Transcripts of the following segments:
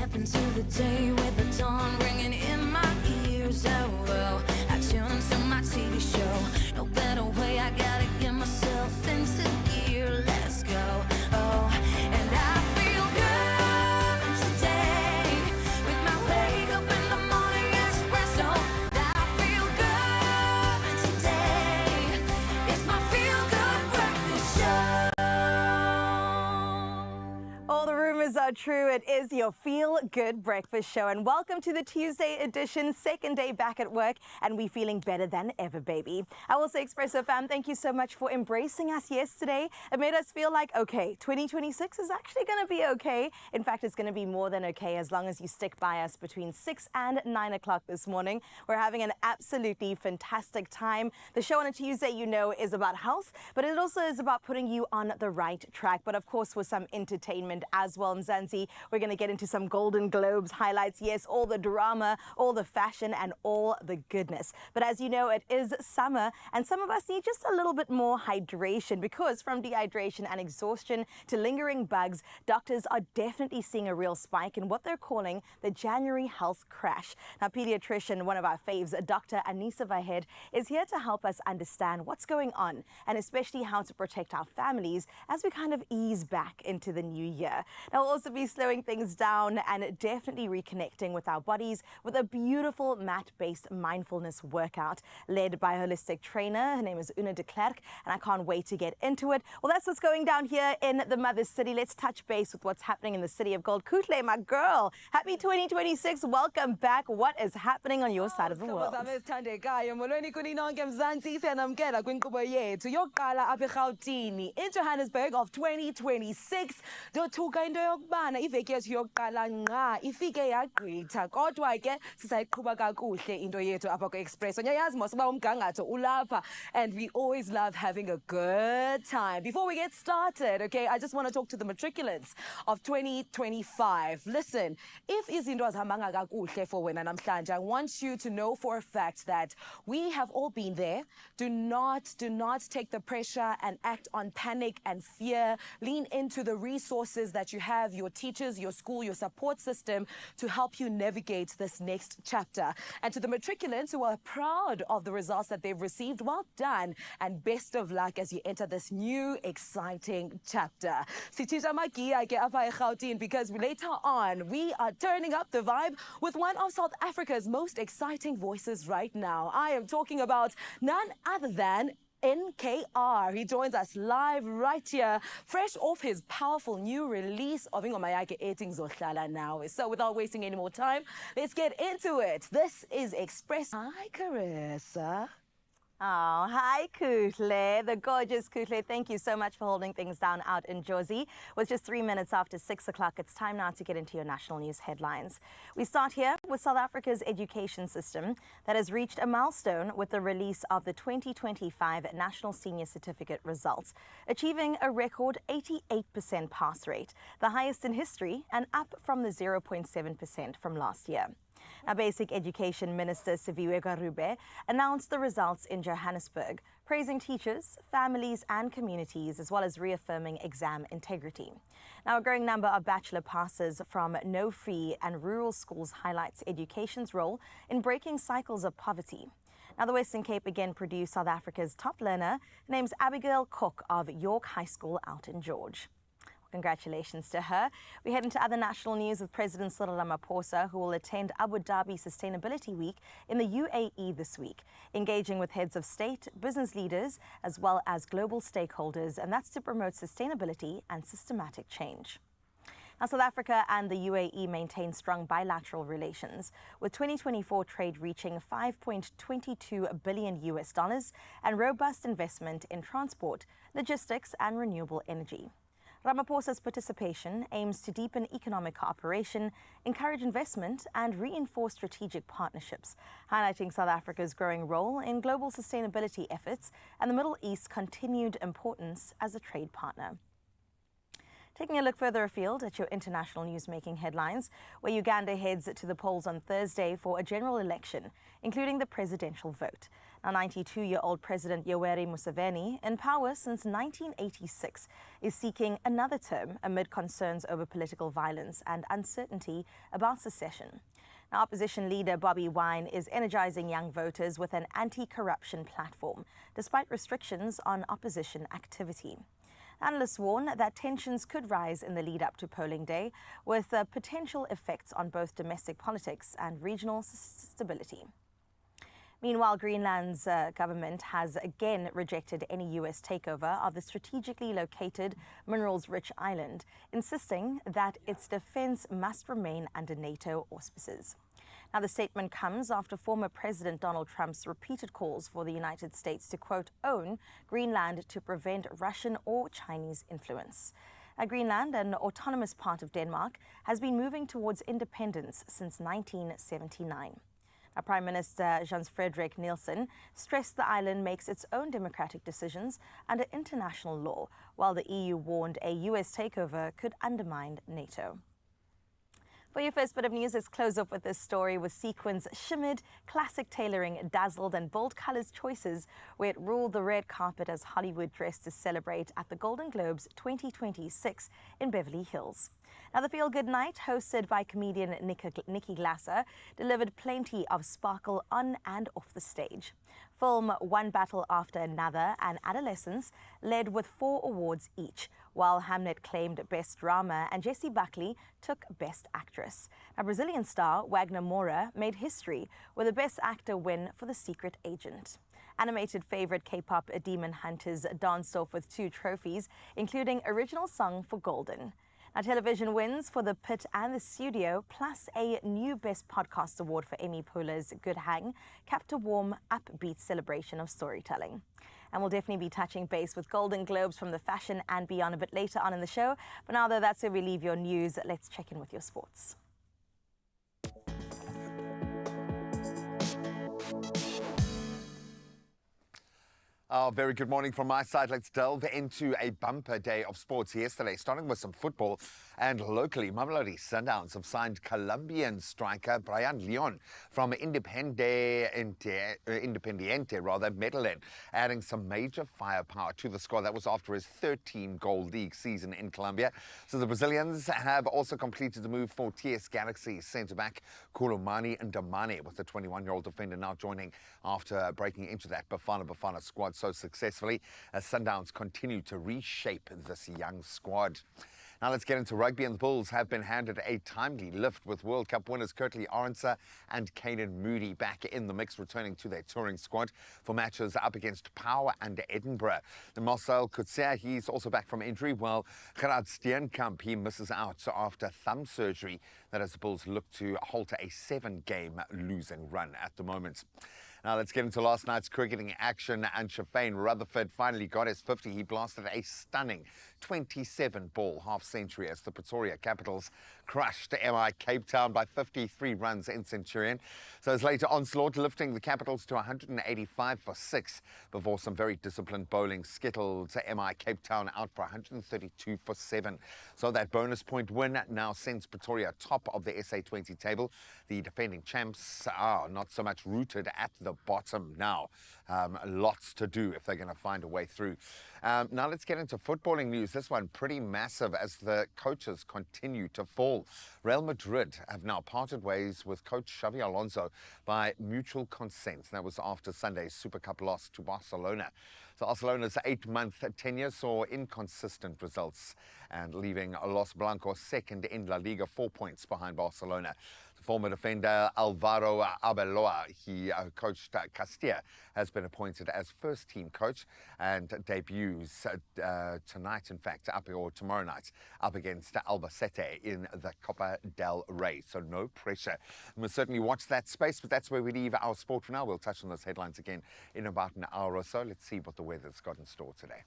step into the day with the dawn ringing in my ears. Oh, well, I tune into my TV show. No better way, I gotta get myself into gear. Let's go. Oh, and I feel good today with my wake up in the morning espresso. I feel good today. It's my feel good breakfast show. All the rumors are true. It is your Feel Good Breakfast Show. And welcome to the Tuesday edition, second day back at work. And we feeling better than ever, baby. I will say, Expresso fam, thank you so much for embracing us yesterday. It made us feel like, okay, 2026 is actually going to be okay. In fact, it's going to be more than okay as long as you stick by us between 6 and 9 o'clock this morning. We're having an absolutely fantastic time. The show on a Tuesday, you know, is about health, but it also is about putting you on the right track. But of course, with some entertainment as well. Mzansi, we're going to get into some Golden Globes highlights. Yes, all the drama, all the fashion, and all the goodness. But as you know, it is summer, and some of us need just a little bit more hydration, because from dehydration and exhaustion to lingering bugs, doctors are definitely seeing a real spike in what they're calling the January health crash. Now, pediatrician, one of our faves, Dr. Anisa Vahed, is here to help us understand what's going on, and especially how to protect our families as we kind of ease back into the new year. Now, we'll also be slowing things down and definitely reconnecting with our bodies with a beautiful mat-based mindfulness workout led by a holistic trainer. Her name is Una de Klerk, and I can't wait to get into it. Well, that's what's going down here in the Mother City. Let's touch base with what's happening in the city of gold. Kutle, my girl, happy 2026. Welcome back. What is happening on your side of the world? In Johannesburg of 2026, ndothuka into yokubana iveki yethu yokuqala nqa ifike yagqitha, kodwa ke sisayiqhuba kakuhle into yethu apha ku-Expresso. Ngiyayazi mos uba umgangatho ulapha, and we always love having a good time. Before we get started, okay, I just want to talk to the matriculants of 2025. Listen, if izinto azihambanga kakuhle for wena namhlanje, I want you to know for a fact that we have all been there. Do not take the pressure and act on panic and fear. Lean into the resources that you have, your teachers, your school, your support system, to help you navigate this next chapter. And to the matriculants who are proud of the results that they've received, well done, and best of luck as you enter this new exciting chapter. Sithisha magia ke apha eGauteng, because later on we are turning up the vibe with one of South Africa's most exciting voices right now. I am talking about none other than NKR. He joins us live right here, fresh off his powerful new release of ingoma yakhe ethi Ngizohlala Nawe. So without wasting any more time, let's get into it. This is Express. Hi, Carissa. Oh, hi, Kutle, the gorgeous Kutle. Thank you so much for holding things down out in Jozi. With just 3 minutes after 6 o'clock, it's time now to get into your national news headlines. We start here with South Africa's education system that has reached a milestone with the release of the 2025 National Senior Certificate results, achieving a record 88% pass rate, the highest in history, and up from the 0.7% from last year. Now, Basic Education Minister Siviwe Garube announced the results in Johannesburg, praising teachers, families and communities, as well as reaffirming exam integrity. Now, a growing number of bachelor passes from no-fee and rural schools highlights education's role in breaking cycles of poverty. Now, the Western Cape again produced South Africa's top learner, named Abigail Cook of York High School out in George. Congratulations to her. We head into other national news with President Cyril Ramaphosa, who will attend Abu Dhabi Sustainability Week in the UAE this week, engaging with heads of state, business leaders, as well as global stakeholders, and that's to promote sustainability and systematic change. Now, South Africa and the UAE maintain strong bilateral relations, with 2024 trade reaching $5.22 billion and robust investment in transport, logistics, and renewable energy. Ramaphosa's participation aims to deepen economic cooperation, encourage investment, and reinforce strategic partnerships, highlighting South Africa's growing role in global sustainability efforts and the Middle East's continued importance as a trade partner. Taking a look further afield at your international newsmaking headlines, where Uganda heads to the polls on Thursday for a general election, including the presidential vote. Now, 92-year-old President Yoweri Museveni, in power since 1986, is seeking another term amid concerns over political violence and uncertainty about secession. Now, opposition leader Bobi Wine is energizing young voters with an anti-corruption platform, despite restrictions on opposition activity. Analysts warn that tensions could rise in the lead-up to polling day, with potential effects on both domestic politics and regional stability. Meanwhile, Greenland's government has again rejected any U.S. takeover of the strategically located minerals-rich island, insisting that its defense must remain under NATO auspices. Now, the statement comes after former President Donald Trump's repeated calls for the United States to, quote, own Greenland to prevent Russian or Chinese influence. Greenland, an autonomous part of Denmark, has been moving towards independence since 1979. Prime Minister Jens Frederik Nielsen stressed the island makes its own democratic decisions under international law, while the EU warned a U.S. takeover could undermine NATO. For your first bit of news, let's close up with this story with sequins shimmered, classic tailoring dazzled, and bold colors choices, where it ruled the red carpet as Hollywood dressed to celebrate at the Golden Globes 2026 in Beverly Hills. Now, the feel-good night, hosted by comedian Nikki Glasser, delivered plenty of sparkle on and off the stage. Film One Battle After Another and Adolescence led with 4 awards each, while Hamnet claimed Best Drama and Jessie Buckley took Best Actress. Now, Brazilian star Wagner Moura made history with a Best Actor win for The Secret Agent. Animated favorite K-pop Demon Hunters danced off with 2 trophies, including Original Song for Golden. Now, television wins for The Pit and The Studio, plus a new Best Podcast Award for Amy Poehler's Good Hang, capped a warm, upbeat celebration of storytelling. And we'll definitely be touching base with Golden Globes from the fashion and beyond a bit later on in the show. For now, though, that's where we leave your news. Let's check in with your sports. Very good morning from my side. Let's delve into a bumper day of sports yesterday, starting with some football. And locally, Mamelodi Sundowns have signed Colombian striker Brian Leon from Independiente, Medellin, adding some major firepower to the squad. That was after his 13-goal league season in Colombia. So the Brazilians have also completed the move for TS Galaxy centre-back Kulumani Ndamane, with the 21-year-old defender now joining after breaking into that Bafana squad so successfully, as Sundowns continue to reshape this young squad. Now let's get into rugby, and the Bulls have been handed a timely lift with World Cup winners Kurtley Arendse and Caden Moody back in the mix, returning to their touring squad for matches up against Power and Edinburgh. The Marcel Coetzee, he's also back from injury, while Gerard Steenkamp, he misses out after thumb surgery. That as the Bulls look to halt a 7-game losing run at the moment. Now let's get into last night's cricketing action, and Shafane Rutherford finally got his 50. He blasted a stunning 27-ball half-century as the Pretoria Capitals crushed MI Cape Town by 53 runs in Centurion. So his later onslaught lifting the Capitals to 185 for 6 before some very disciplined bowling skittled MI Cape Town out for 132 for 7. So that bonus point win now sends Pretoria top of the SA20 table. The defending champs are not so much rooted at the bottom now. Lots to do if they're going to find a way through. Now let's get into footballing news. This one pretty massive as the coaches continue to fall. Real Madrid have now parted ways with coach Xavi Alonso by mutual consent. That was after Sunday's Super Cup loss to Barcelona. So Barcelona's 8-month tenure saw inconsistent results, and leaving Los Blancos second in La Liga, 4 points behind Barcelona. Former defender Alvaro Arbeloa, he coached Castilla, has been appointed as first-team coach and debuts tonight, in fact, tomorrow night, up against Albacete in the Copa del Rey. So no pressure. We'll certainly watch that space, but that's where we leave our sport for now. We'll touch on those headlines again in about an hour or so. Let's see what the weather's got in store today.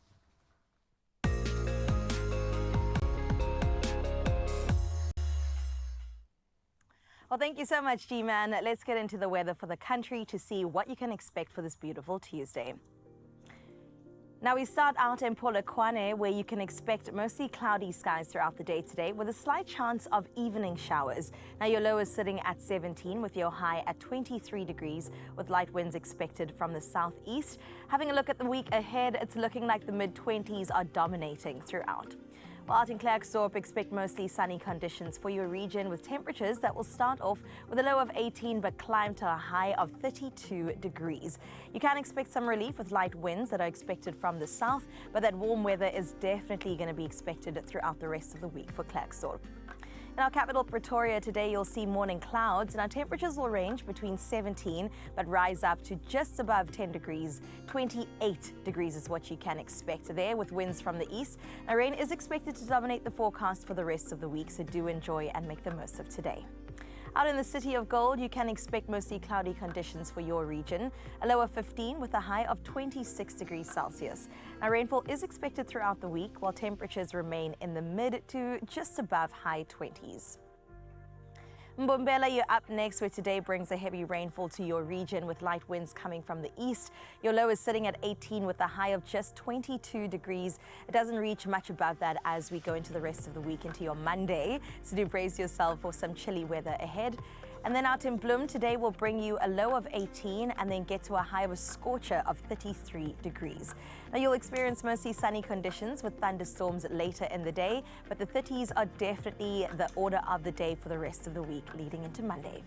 Well, thank you so much, G-Man. Let's get into the weather for the country to see what you can expect for this beautiful Tuesday. Now we start out in Polokwane, where you can expect mostly cloudy skies throughout the day today with a slight chance of evening showers. Now your low is sitting at 17 with your high at 23 degrees with light winds expected from the southeast. Having a look at the week ahead, it's looking like the mid-20s are dominating throughout. While out in Klerksdorp, expect mostly sunny conditions for your region with temperatures that will start off with a low of 18 but climb to a high of 32 degrees. You can expect some relief with light winds that are expected from the south, but that warm weather is definitely going to be expected throughout the rest of the week for Klerksdorp. In our capital, Pretoria, today you'll see morning clouds and our temperatures will range between 17 but rise up to just above 10 degrees. 28 degrees is what you can expect there with winds from the east. Now, rain is expected to dominate the forecast for the rest of the week, so do enjoy and make the most of today. Out in the city of Gold, you can expect mostly cloudy conditions for your region. A low of 15 with a high of 26 degrees Celsius. Now, rainfall is expected throughout the week, while temperatures remain in the mid to just above high 20s. Mbombela, you're up next, where today brings a heavy rainfall to your region with light winds coming from the east. Your low is sitting at 18 with a high of just 22 degrees. It doesn't reach much above that as we go into the rest of the week into your Monday. So do brace yourself for some chilly weather ahead. And then out in Bloem, today will bring you a low of 18 and then get to a high of a scorcher of 33 degrees. Now you'll experience mostly sunny conditions with thunderstorms later in the day, but the 30s are definitely the order of the day for the rest of the week leading into Monday.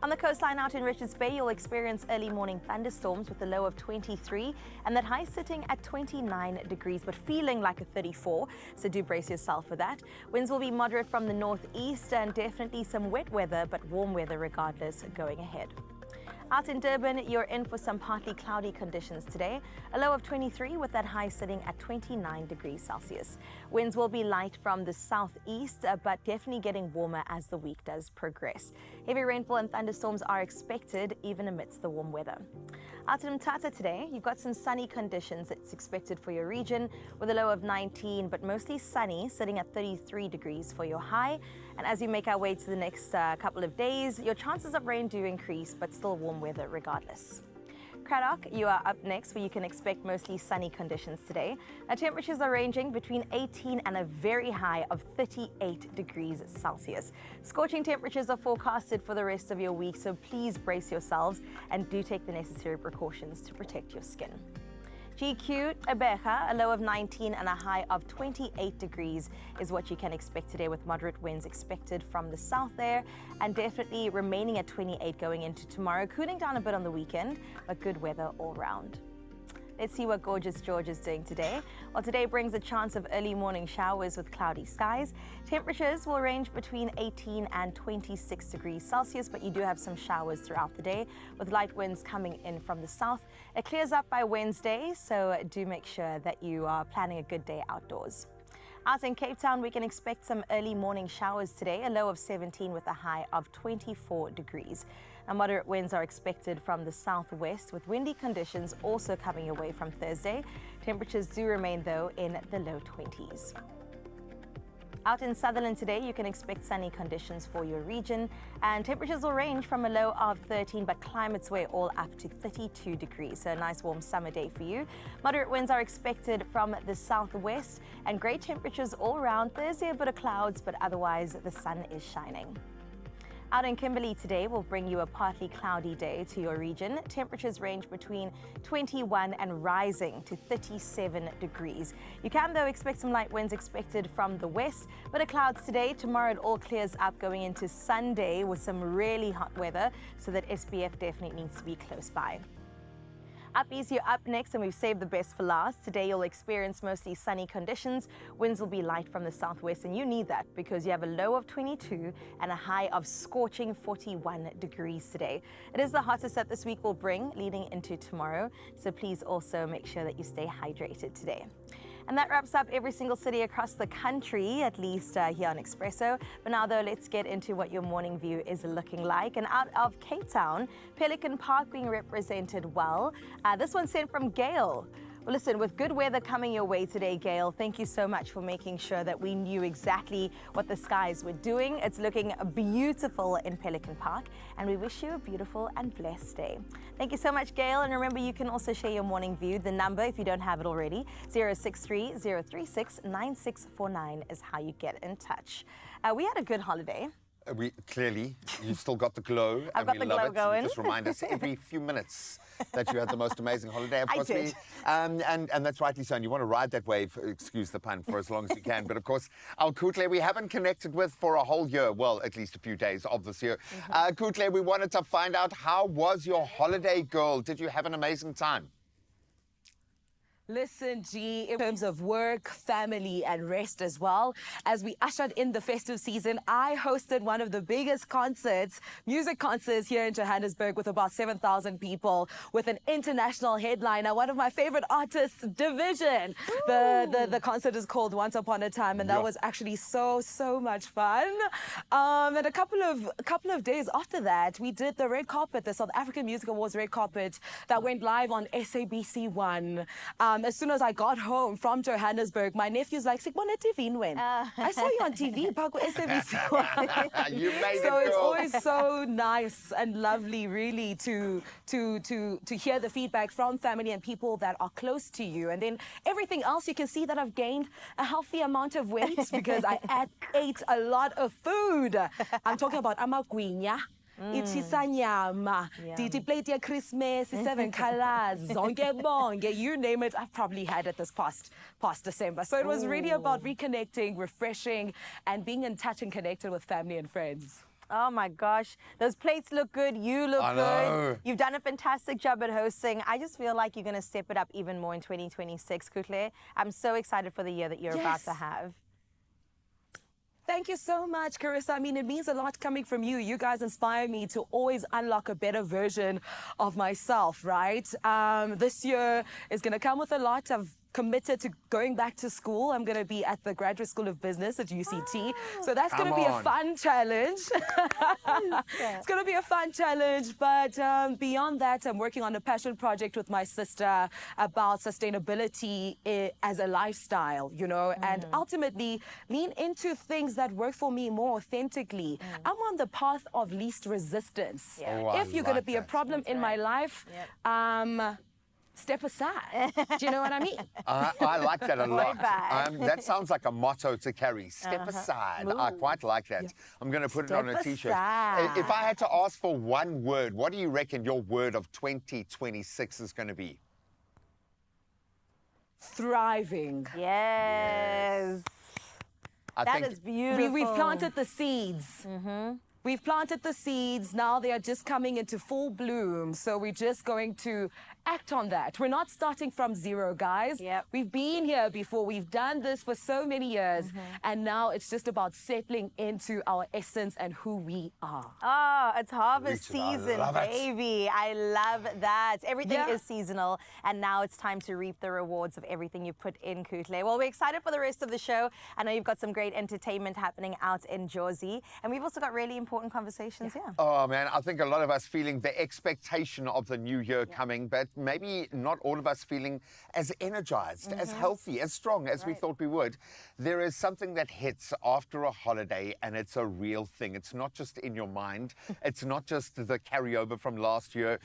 On the coastline out in Richards Bay, you'll experience early morning thunderstorms with a low of 23 and that high sitting at 29 degrees, but feeling like a 34. So do brace yourself for that. Winds will be moderate from the northeast and definitely some wet weather, but warm weather regardless going ahead. Out in Durban, you're in for some partly cloudy conditions today. A low of 23 with that high sitting at 29 degrees Celsius. Winds will be light from the southeast, but definitely getting warmer as the week does progress. Heavy rainfall and thunderstorms are expected even amidst the warm weather. Out in Mthatha today, you've got some sunny conditions that's expected for your region with a low of 19, but mostly sunny, sitting at 33 degrees for your high. And as we make our way to the next couple of days, your chances of rain do increase, but still warm weather regardless. Cradock, you are up next, where you can expect mostly sunny conditions today. Now, temperatures are ranging between 18 and a very high of 38 degrees Celsius. Scorching temperatures are forecasted for the rest of your week, so please brace yourselves and do take the necessary precautions to protect your skin. GQ, Abeja, a low of 19 and a high of 28 degrees is what you can expect today with moderate winds expected from the south there and definitely remaining at 28 going into tomorrow, cooling down a bit on the weekend, but good weather all round. Let's see what Gorgeous George is doing today. Well, today brings a chance of early morning showers with cloudy skies. Temperatures will range between 18 and 26 degrees Celsius, but you do have some showers throughout the day with light winds coming in from the south. It clears up by Wednesday, so do make sure that you are planning a good day outdoors. Out in Cape Town, we can expect some early morning showers today, a low of 17 with a high of 24 degrees. Now, moderate winds are expected from the southwest with windy conditions also coming your way from Thursday. Temperatures do remain, though, in the low 20s. Out in Sutherland today, you can expect sunny conditions for your region and temperatures will range from a low of 13 but climb its way all up to 32 degrees. So a nice warm summer day for you. Moderate winds are expected from the southwest and great temperatures all around. Thursday, a bit of clouds, but otherwise the sun is shining. Out in Kimberley today will bring you a partly cloudy day to your region. Temperatures range between 21 and rising to 37 degrees. You can, though, expect some light winds expected from the west, but of clouds today. Tomorrow it all clears up going into Sunday with some really hot weather, so that SPF definitely needs to be close by. Up East, you're up next, and we've saved the best for last. Today, you'll experience mostly sunny conditions. Winds will be light from the southwest, and you need that because you have a low of 22 and a high of scorching 41 degrees today. It is the hottest that this week will bring leading into tomorrow, so please also make sure that you stay hydrated today. And that wraps up every single city across the country, at least here on Expresso. But now, though, let's get into what your morning view is looking like. And out of Cape Town, Pelican Park being represented well. This one sent from Gail. Well, listen, with good weather coming your way today, Gail, thank you so much for making sure that we knew exactly what the skies were doing. It's looking beautiful in Pelican Park, and we wish you a beautiful and blessed day. Thank you so much, Gail. And remember, you can also share your morning view. The number, if you don't have it already, 063-036-9649 is how you get in touch. We had a good holiday. We clearly, you've still got the glow, I've and got we the love glow it. going. Just remind us every few minutes that you had the most amazing holiday. Of I course, did. and that's rightly so. And you want to ride that wave, excuse the pun, for as long as you can. But of course, our Kutle we haven't connected with for a whole year. Well, at least a few days of this year. Kutle, we wanted to find out, how was your holiday, girl? Did you have an amazing time? Listen, G, in terms of work, family, and rest as well, as we ushered in the festive season, I hosted one of the biggest concerts, music concerts here in Johannesburg with about 7,000 people with an international headliner, one of my favorite artists, Division. The concert is called Once Upon a Time, and that was actually so much fun. And a couple of days after that, we did the red carpet, the South African Music Awards red carpet that went live on SABC1. As soon as I got home from Johannesburg, my nephew's like, "Sikbona TV win. I saw you on TV, Paco SABC." You made So it, it's girl. always so nice and lovely, really, to hear the feedback from family and people that are close to you. And then everything else, you can see that I've gained a healthy amount of weight because I ate a lot of food. I'm talking about amagwinya. Itisanyama, Diti plate ya Christmas, 7 colors, zonke bonke, you name it, I've probably had it this past December. So it was really about reconnecting, refreshing, and being in touch and connected with family and friends. Oh my gosh, those plates look good. You look I good. know. You've done a fantastic job at hosting. I just feel like you're going to step it up even more in 2026, Kutle. I'm so excited for the year that you're about to have. Thank you so much, Carissa. I mean, it means a lot coming from you. You guys inspire me to always unlock a better version of myself, right? This year is going to come with a lot. I've committed to going back to school. I'm going to be at the Graduate School of Business at UCT. So that's going to be a fun challenge. It's going to be a fun challenge. But beyond that, I'm working on a passion project with my sister about sustainability as a lifestyle, you know, and ultimately lean into things that work for me more authentically. I'm on the path of least resistance. Oh, I if you're going to like be a that. problem in my life, step aside. Do you know what I mean? I like that a lot. back. That sounds like a motto to carry. Step aside. I quite like that. I'm going to put it on a Step t-shirt. aside. If I had to ask for one word, what do you reckon your word of 2026 is going to be? Thriving. Yes. That is beautiful. We've planted the seeds. We've planted the seeds. Now they are just coming into full bloom. So we're just going to act on that. We're not starting from zero, guys. Yep. We've been here before. We've done this for so many years. And now it's just about settling into our essence and who we are. Oh, it's harvest Reach it. I season, love it. baby. I love that. Everything Yeah. is seasonal, and now it's time to reap the rewards of everything you put in, Kutle. Well, we're excited for the rest of the show. I know you've got some great entertainment happening out in Jersey, and we've also got really important conversations here. Oh, man, I think a lot of us feeling the expectation of the new year coming, but maybe not all of us feeling as energized, as healthy, as strong as we thought we would. There is something that hits after a holiday, and it's a real thing. It's not just in your mind. It's not just the carryover from last year.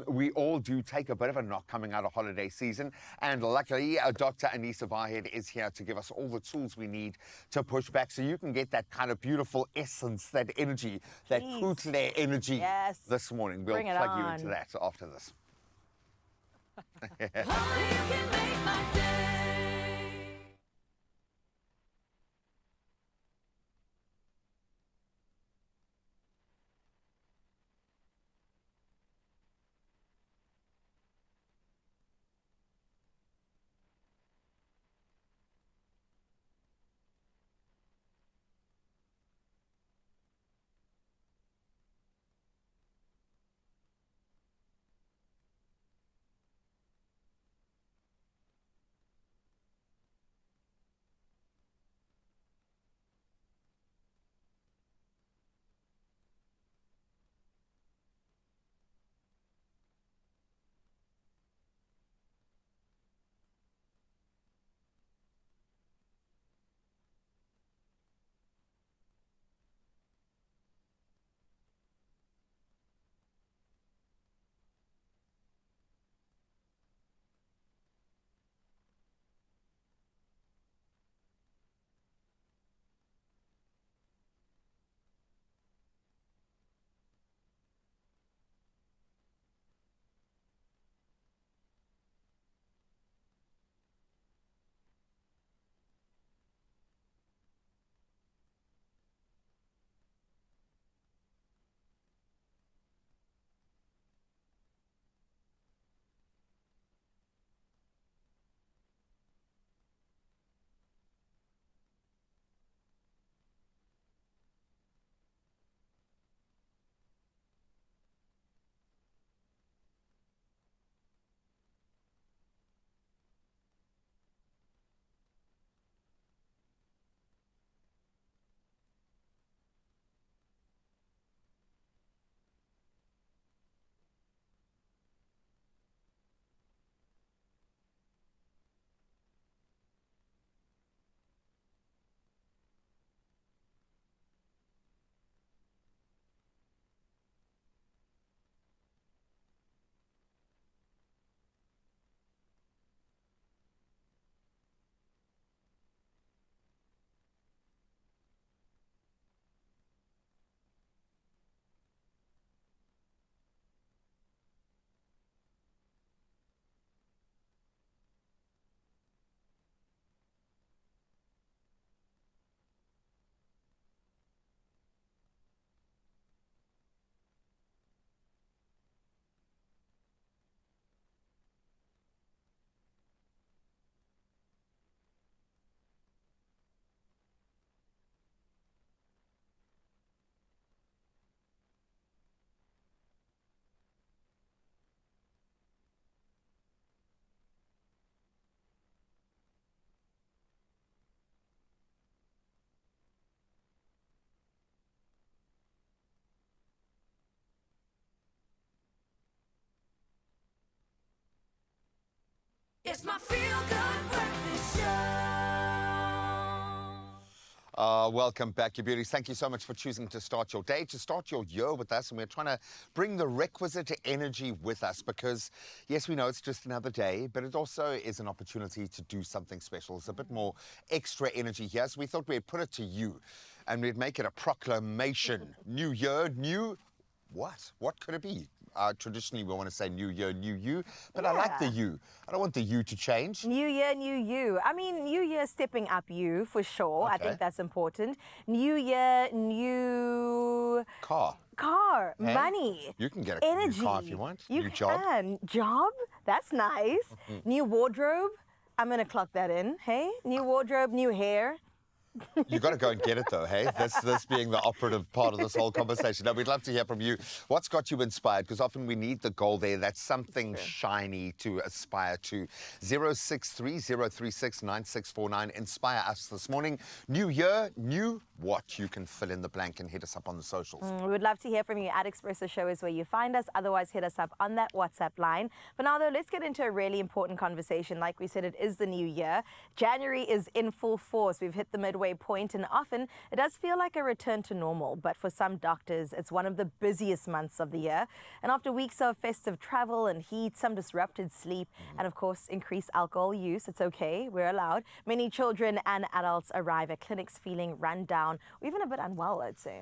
We all do take a bit of a knock coming out of holiday season, and luckily, Dr. Anissa Varhead is here to give us all the tools we need to push back so you can get that kind of beautiful essence, that energy, that Kutle energy Yes. this morning. We'll Bring it plug you into on. that after this. Only you can make my day. It's my feel-good breakfast show. Welcome back, you beauties. Thank you so much for choosing to start your day, to start your year with us. And we're trying to bring the requisite energy with us because, yes, we know it's just another day, but it also is an opportunity to do something special. It's a bit more extra energy here. So we thought we'd put it to you and we'd make it a proclamation. New year, new what? What could it be? Traditionally, we want to say new year, new you, but I like the you. I don't want the you to change. New year, new you. I mean, new year stepping up you for sure. I Okay. think that's important. New year, new Car. Hey? money. You can get a energy. new car if you want. You New job. can. Job? That's nice. New wardrobe. I'm going to clock that in. Hey? New wardrobe, new hair. You got to go and get it though, hey? This being the operative part of this whole conversation. Now, we'd love to hear from you. What's got you inspired? Because often we need the goal there. That's something shiny to aspire to. 063-036-9649. Inspire us this morning. New year, new what? You can fill in the blank and hit us up on the socials. We would love to hear from you. At Expresso Show is where you find us. Otherwise, hit us up on that WhatsApp line. For now, though, let's get into a really important conversation. Like we said, it is the new year. January is in full force. We've hit the midway point, and often it does feel like a return to normal. But for some doctors, it's one of the busiest months of the year. And after weeks of festive travel and heat, some disrupted sleep, and of course, increased alcohol use, it's okay, we're allowed. Many children and adults arrive at clinics feeling run down, or even a bit unwell, I'd say.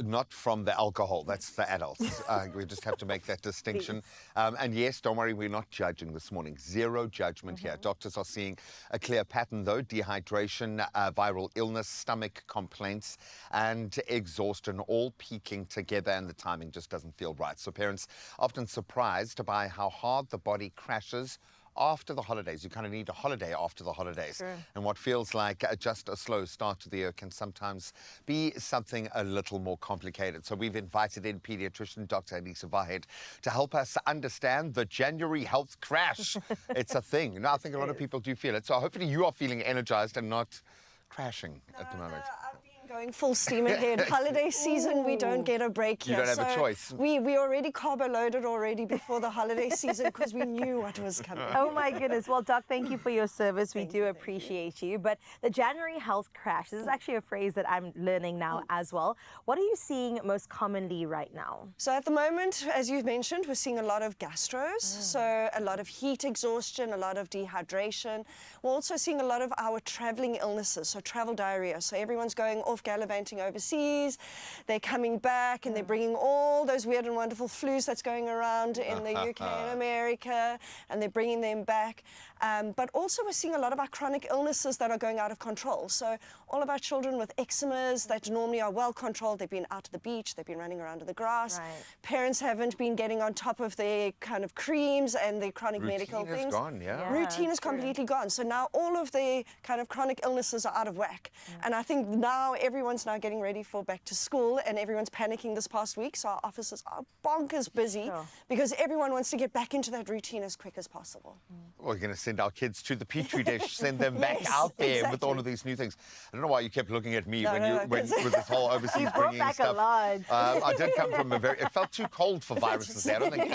Not from the alcohol, that's the adults. We just have to make that distinction. And yes, don't worry, we're not judging this morning. Zero judgment here. Doctors are seeing a clear pattern though: dehydration, viral illness, stomach complaints, and exhaustion all peaking together, and the timing just doesn't feel right. So parents often surprised by how hard the body crashes after the holidays. You kind of need a holiday after the holidays. Sure. And what feels like just a slow start to the year can sometimes be something a little more complicated. So we've invited in pediatrician Dr. Anissa Vahed to help us understand the January health crash. It's a thing. Now, I think a lot of people do feel it. So hopefully you are feeling energized and not crashing at the moment. I've been going full steam ahead. Holiday season, we don't get a break You here. don't have a choice. We already carbo loaded already before the holiday season because we knew what was coming. Oh my goodness. Well, Doc, thank you for your service. We do appreciate you. But the January health crash, this is actually a phrase that I'm learning now as well. What are you seeing most commonly right now? So at the moment, as you've mentioned, we're seeing a lot of gastros, so a lot of heat exhaustion, a lot of dehydration. We're also seeing a lot of our traveling illnesses, so travel diarrhea. So everyone's going off gallivanting overseas, they're coming back and they're bringing all those weird and wonderful flus that's going around in the UK and America, and they're bringing them back. But also we're seeing a lot of our chronic illnesses that are going out of control. So all of our children with eczemas that normally are well controlled, they've been out to the beach, they've been running around in the grass. Right. Parents haven't been getting on top of their kind of creams and their chronic medical Routine is things. gone, yeah. Yeah. Routine is true. completely gone. So now all of the kind of chronic illnesses are out of whack. And I think now everyone's now getting ready for back to school and everyone's panicking this past week. So our offices are bonkers busy Sure. because everyone wants to get back into that routine as quick as possible. We're going to send our kids to the petri dish, send them back Yes, out there with all exactly. of these new things. I don't know why you kept looking at me No, when no, you no, when 'cause- with this whole overseas You brought bringing back a stuff. lot. I did come from a very. It felt too cold for viruses there. I don't think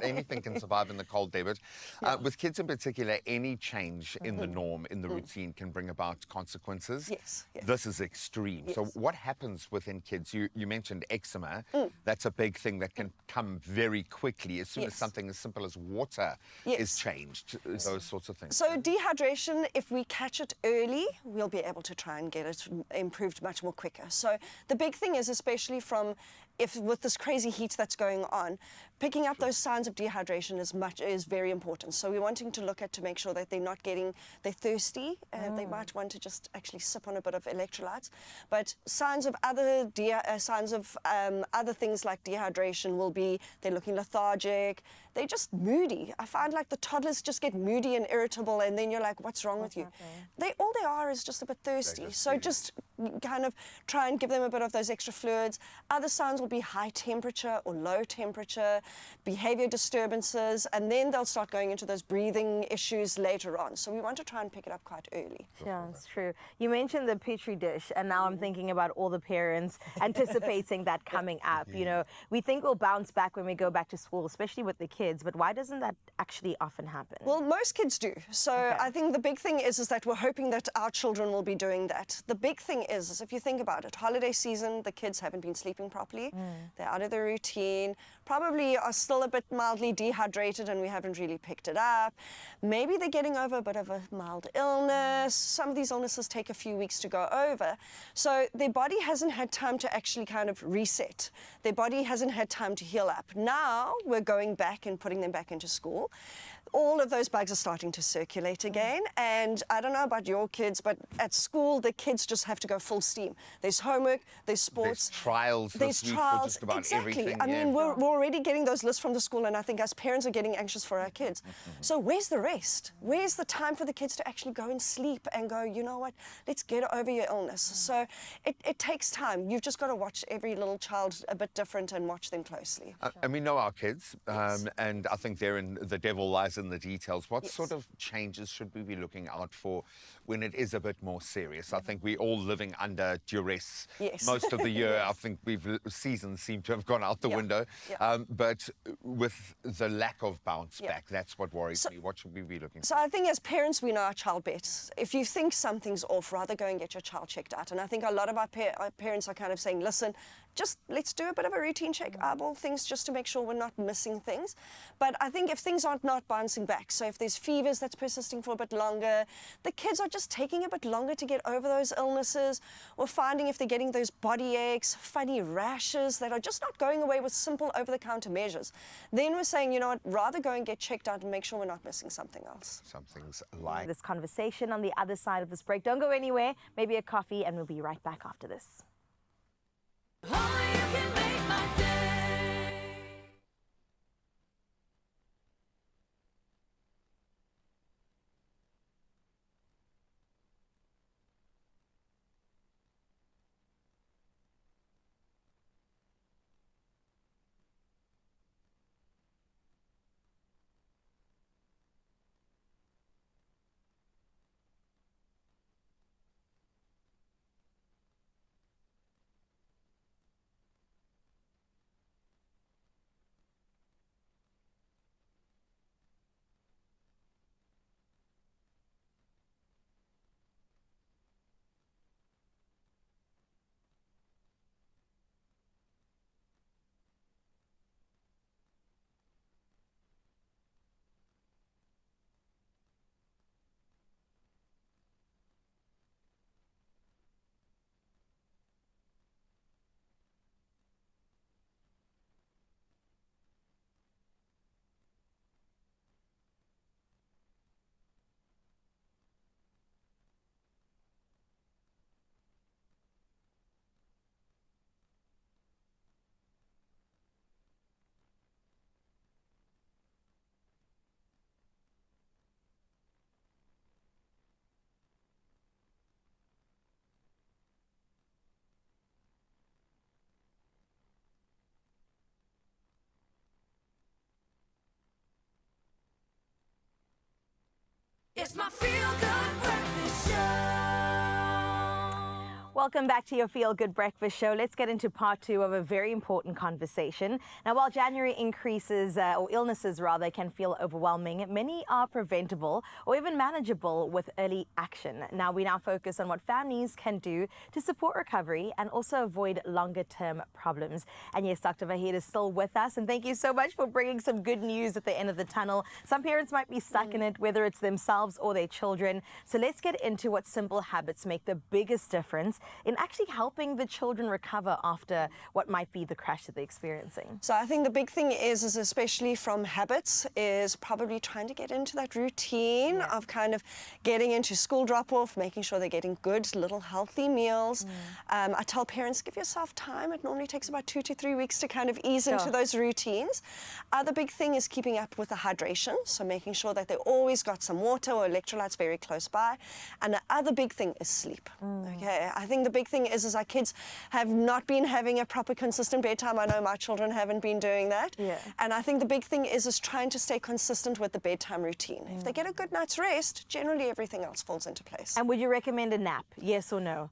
anything can survive in the cold, David. With kids in particular, any change in the norm, in the routine, can bring about consequences. Yes, yes. This is extreme. So Yes. what happens within kids? You mentioned eczema. That's a big thing that can come very quickly as soon as Yes. something as simple as water Yes. is changed. Those sorts of things. So dehydration, if we catch it early, we'll be able to try and get it improved much more quicker. So the big thing is, especially from if with this crazy heat that's going on, picking up those signs of dehydration is very important. So we're wanting to look at to make sure that they're thirsty. They might want to just actually sip on a bit of electrolytes. But signs of other other things like dehydration will be they're looking lethargic, they're just moody. I find like the toddlers just get moody and irritable, and then you're like, what's wrong with you? All they are is just a bit thirsty. So just kind of try and give them a bit of those extra fluids. Other signs will be high temperature or low temperature, behavior disturbances, and then they'll start going into those breathing issues later on. So we want to try and pick it up quite early. Yeah, it's true. You mentioned the petri dish, and now I'm I'm thinking about all the parents anticipating that coming up. You know, we think we'll bounce back when we go back to school, especially with the kids, but why doesn't that actually often happen? Well, most kids do. So Okay. I think the big thing is that we're hoping that our children will be doing that. The big thing is if you think about it, holiday season, the kids haven't been sleeping properly. They're out of their routine, probably are still a bit mildly dehydrated and we haven't really picked it up. Maybe they're getting over a bit of a mild illness. Some of these illnesses take a few weeks to go over. So their body hasn't had time to actually kind of reset. Their body hasn't had time to heal up. Now we're going back and putting them back into school. All of those bugs are starting to circulate again. And I don't know about your kids, but at school, the kids just have to go full steam. There's homework, there's sports. There's trials There's this week trials. for just about Exactly. everything. I mean, we're already getting those lists from the school, and I think as parents are getting anxious for our kids. So where's the rest? Where's the time for the kids to actually go and sleep and go, you know what, let's get over your illness. So it takes time. You've just got to watch every little child a bit different and watch them closely. And we know our kids, and I think the devil lies in the details. What sort of changes should we be looking out for when it is a bit more serious? I think we're all living under duress most of the year. I think seasons seem to have gone out the window. But with the lack of bounce back, that's what worries me. What should we be looking for? So I think as parents, we know our child best. If you think something's off, rather go and get your child checked out. And I think a lot of our parents are kind of saying, listen, just let's do a bit of a routine check, eyeball things, just to make sure we're not missing things. But I think if things aren't not bouncing back, so if there's fevers that's persisting for a bit longer, the kids are just taking a bit longer to get over those illnesses. We're finding if they're getting those body aches, funny rashes that are just not going away with simple over-the-counter measures, then we're saying, you know what, rather go and get checked out and make sure we're not missing something else. Something's like This conversation on the other side of this break. Don't go anywhere. Maybe a coffee, and we'll be right back after this. Only you can make my day. It's my feel-good breakfast show. Welcome back to your Feel Good Breakfast Show. Let's get into part two of a very important conversation. Now, while January increases, or illnesses rather, can feel overwhelming, many are preventable or even manageable with early action. Now, we focus on what families can do to support recovery and also avoid longer-term problems. And yes, Dr. Vahid is still with us, and thank you so much for bringing some good news at the end of the tunnel. Some parents might be stuck in it, whether it's themselves or their children. So let's get into what simple habits make the biggest difference in actually helping the children recover after what might be the crash that they're experiencing. So I think the big thing is especially from habits, is probably trying to get into that routine of kind of getting into school drop-off, making sure they're getting good little healthy meals. I tell parents, give yourself time. It normally takes about 2 to 3 weeks to kind of ease into those routines. The big thing is keeping up with the hydration, so making sure that they always got some water or electrolytes very close by. And the other big thing is sleep. Okay, I think the big thing is our kids have not been having a proper consistent bedtime. I know my children haven't been doing that. And I think the big thing is trying to stay consistent with the bedtime routine. If they get a good night's rest, generally everything else falls into place. And would you recommend a nap, yes or no?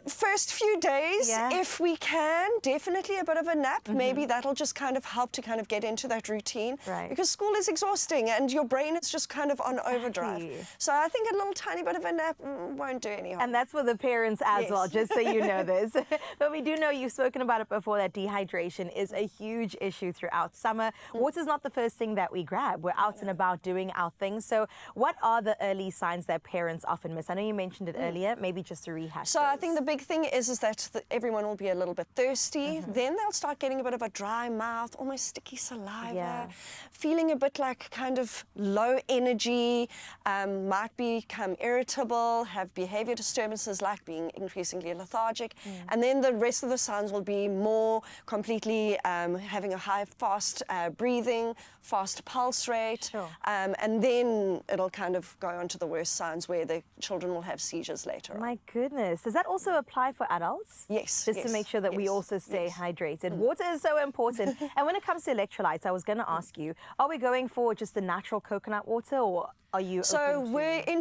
First few days, Yeah. if we can, definitely a bit of a nap. Maybe that'll just kind of help to kind of get into that routine. Right. Because school is exhausting and your brain is just kind of on overdrive. Exactly. So I think a little tiny bit of a nap won't do any harm. And that's for the parents as Yes. well, just so you know this. But we do know you've spoken about it before, that dehydration is a huge issue throughout summer. Water's not the first thing that we grab. We're out and about doing our things. So what are the early signs that parents often miss? I know you mentioned it earlier, maybe just to rehash So I those. think the big thing is that everyone will be a little bit thirsty. Then they'll start getting a bit of a dry mouth, almost sticky saliva, Yeah. feeling a bit like kind of low energy, might become irritable, have behavior disturbances like being increasingly lethargic. And then the rest of the signs will be more completely having a high, fast breathing, fast pulse rate. Sure. And then it'll kind of go on to the worst signs where the children will have seizures later on. My goodness. Does that also apply for adults? Yes, Just to yes, make sure that we yes, also stay yes. hydrated. Water is so important. And when it comes to electrolytes, I was going to ask you, are we going for just the natural coconut water, or are you So open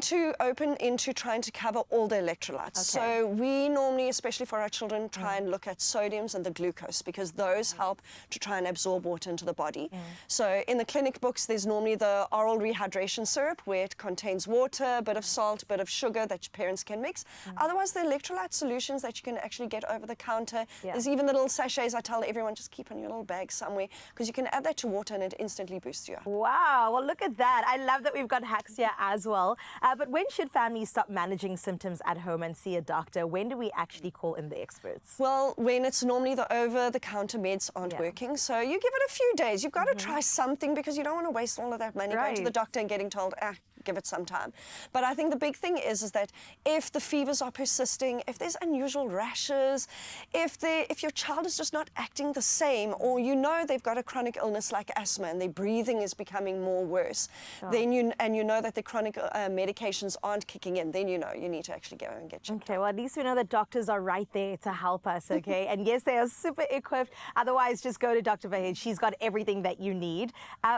to... we're open into trying to cover all the electrolytes. Okay. So we normally, especially for our children, try and look at sodiums and the glucose because those help to try and absorb water into the body. So in the clinic books, there's normally the oral rehydration syrup where it contains water, a bit of salt, a bit of sugar that your parents can mix. Otherwise, the electrolyte solutions that you can actually get over the counter. Yeah. There's even the little sachets I tell everyone just keep in your little bag somewhere because you can add that to water and it instantly boosts you up. Wow, well, look at that. I love that we've got hacks here as well. But when should families stop managing symptoms at home and see a doctor? When do we actually call in the experts? Well, when it's normally the over-the-counter meds aren't Yeah. working, so you give it a few days. You've got to try something because you don't want to waste all of that money going to the Right. doctor and getting told, give it some time. But I think the big thing is that if the fevers are persisting, if there's unusual rashes, if your child is just not acting the same, or you know they've got a chronic illness like asthma and their breathing is becoming more worse, then you know that the chronic medications aren't kicking in, then you know you need to actually go and get checked. Okay, well, at least we know that doctors are right there to help us, okay? And yes, they are super equipped. Otherwise, just go to Dr. Vahid. She's got everything that you need.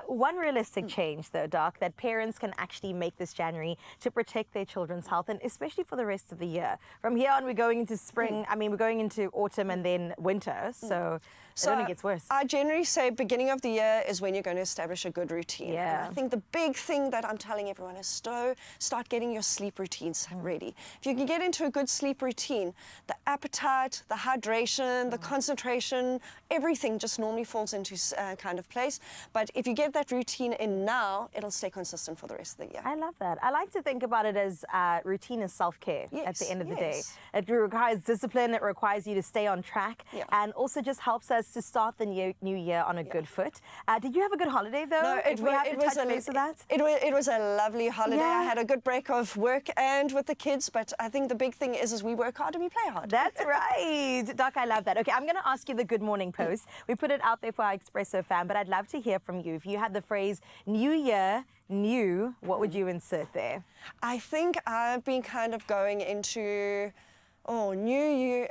One realistic change, though, Doc, that parents can actually make this January to protect their children's health, and especially for the rest of the year. From here on, we're going into spring. I mean, we're going into autumn and then winter, so it only gets worse. I generally say beginning of the year is when you're going to establish a good routine. Yeah. And I think the big thing that I'm telling everyone is start getting your sleep routines ready. If you can get into a good sleep routine, the appetite, the hydration, the concentration, everything just normally falls into kind of place. But if you get that routine in now, it'll stay consistent for the rest of the year. I love that. I like to think about it as routine is self-care at Yes, the end of the day. yes. It requires discipline. It requires you to stay on track, Yeah. and also just helps us to start the new year on a good foot. Did you have a good holiday, though? No, If we have to touch base with that? It was a lovely holiday. Yeah. I had a good break of work and with the kids, but I think the big thing is we work hard and we play hard. That's right. Doc, I love that. Okay, I'm going to ask you the good morning post. We put it out there for our Expresso fan, but I'd love to hear from you. If you had the phrase new year, new, what would you insert there? I think I've been kind of going into, new year.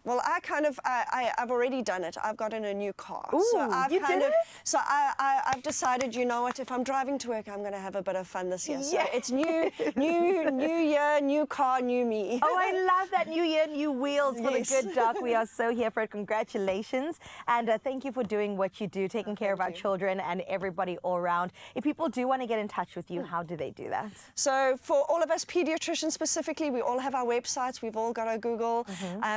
Well, I've already done it. I've gotten a new car. Ooh, so I've you kind did of, it? So I've decided, you know what, if I'm driving to work, I'm going to have a bit of fun this year. So Yes. it's new year, new car, new me. Oh, I love that. New year, new wheels for Yes. the good Doc. We are so here for it. Congratulations. And thank you for doing what you do, taking care of our children and everybody all around. If people do want to get in touch with you, how do they do that? So for all of us pediatricians specifically, we all have our websites. We've all got our Google.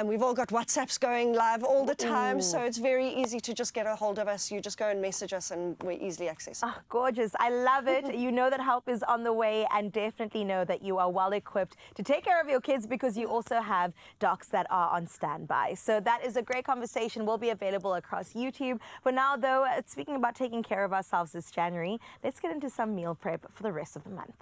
We've all got WhatsApps going live all the time. So it's very easy to just get a hold of us. You just go and message us and we're easily accessible. Oh, gorgeous. I love it. You know that help is on the way, and definitely know that you are well equipped to take care of your kids because you also have docs that are on standby. So that is a great conversation. Will be available across YouTube. For now, though, speaking about taking care of ourselves this January, let's get into some meal prep for the rest of the month.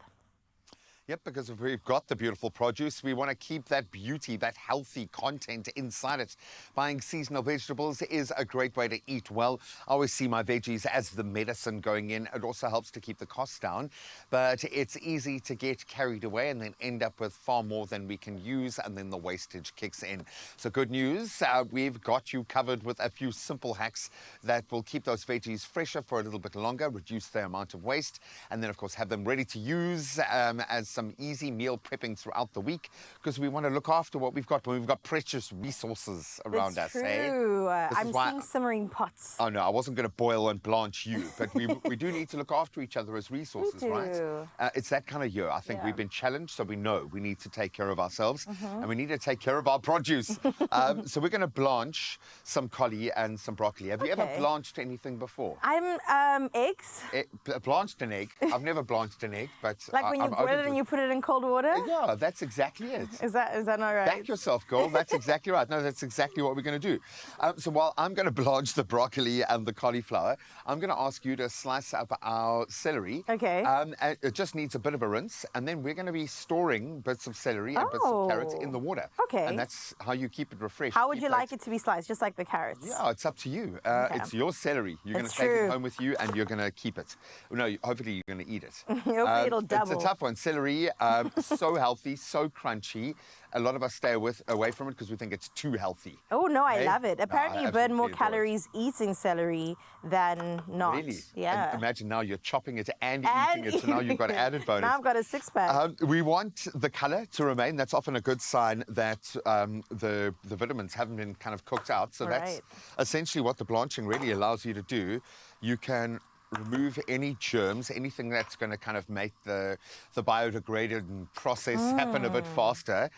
Yep, because if we've got the beautiful produce, we want to keep that beauty, that healthy content inside it. Buying seasonal vegetables is a great way to eat well. I always see my veggies as the medicine going in. It also helps to keep the costs down, but it's easy to get carried away and then end up with far more than we can use, and then the wastage kicks in. So good news, we've got you covered with a few simple hacks that will keep those veggies fresher for a little bit longer, reduce the amount of waste, and then of course have them ready to use as some some easy meal prepping throughout the week because we want to look after what we've got when we've got precious resources around It's us. Eh? true. This I'm is why- seeing simmering pots. Oh no, I wasn't going to boil and blanch you, but we do need to look after each other as resources, right? do. It's that kind of year. I think Yeah. we've been challenged, so we know we need to take care of ourselves and we need to take care of our produce. So we're going to blanch some collie and some broccoli. Have you ever Okay. blanched anything before? I'm eggs. Blanched an egg? I've never blanched an egg, but Like when you I'm boil open it to and you put it in cold water. Yeah, that's exactly it. Is that not right? Back yourself, girl. That's exactly right. No, that's exactly what we're going to do. So while I'm going to blanch the broccoli and the cauliflower, I'm going to ask you to slice up our celery. Okay. And it just needs a bit of a rinse, and then we're going to be storing bits of celery and bits of carrots in the water. Okay. And that's how you keep it refreshed. How would Keep you that- like it to be sliced? Just like the carrots? Yeah, it's up to you. Okay. It's your celery. You're going to It's take true. it home with you, and you're going to keep it. No, hopefully you're going to eat it. Hopefully it'll double. It's a tough one. Celery, so healthy, so crunchy. A lot of us stay away from it because we think it's too healthy. Oh no, I Hey? love it. No, Apparently I you burn more absolutely adore it. calories eating celery than not. Really? Yeah. And imagine now you're chopping it and eating it, so now you've got added bonus. Now I've got a six-pack. We want the colour to remain. That's often a good sign that the vitamins haven't been kind of cooked out. So that's Right. essentially what the blanching really allows you to do. You can remove any germs, anything that's going to kind of make the biodegraded process happen a bit faster.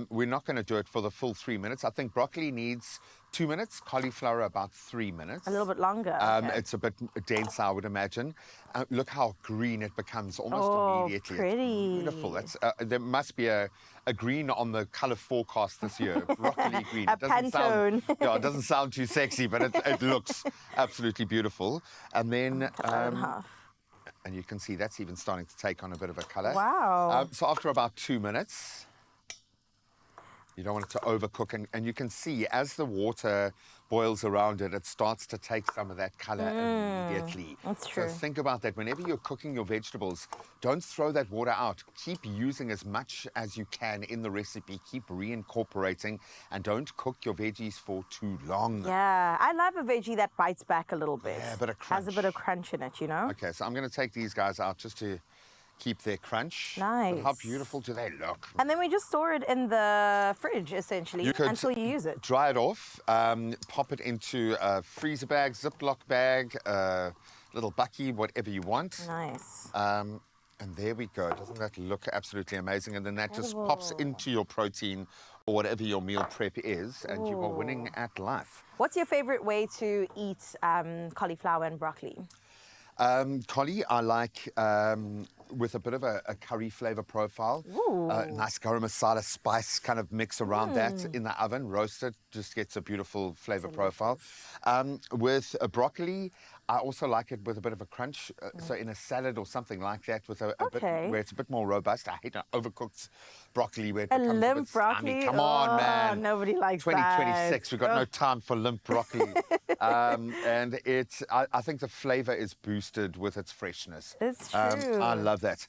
We're not going to do it for the full 3 minutes. I think broccoli needs 2 minutes, cauliflower about 3 minutes. A little bit longer. Okay. It's a bit dense, I would imagine. Look how green it becomes almost Oh, immediately. pretty. It's beautiful. That's, there must be a green on the colour forecast this year. Broccoli green. A It doesn't Pantone. sound, yeah, it doesn't sound too sexy, but it looks absolutely beautiful. And then, Cut that in half. and you can see that's even starting to take on a bit of a colour. Wow. So after about 2 minutes, you don't want it to overcook, and you can see as the water boils around it, it starts to take some of that colour immediately. that's true. So think about that. Whenever you're cooking your vegetables, don't throw that water out. Keep using as much as you can in the recipe. Keep reincorporating, and don't cook your veggies for too long. Yeah, I love a veggie that bites back a little bit. Yeah, a bit of Has a bit of crunch. crunch in it, you know? Okay, so I'm going to take these guys out just to keep their crunch. But how Nice. beautiful do they look? And then we just store it in the fridge, essentially, You could until you use it. Dry it off, pop it into a freezer bag, Ziploc bag, little bucky, whatever you want. Nice. And there we go. Doesn't that look absolutely amazing? And then that just pops into your protein or whatever your meal prep is, and you are winning at life. What's your favorite way to eat cauliflower and broccoli? Collie, I like with a bit of a curry flavor profile. Nice garam masala spice kind of mix around that in the oven, roasted, just gets a beautiful flavor profile. With a broccoli, I also like it with a bit of a crunch. So in a salad or something like that, with a bit Okay. where it's a bit more robust. I hate an overcooked broccoli where it A becomes limp bit slimy. broccoli? Come on, Oh, man. nobody likes 2026, that. we've got no time for limp broccoli. And I think the flavor is boosted with its freshness. It's true. I love that.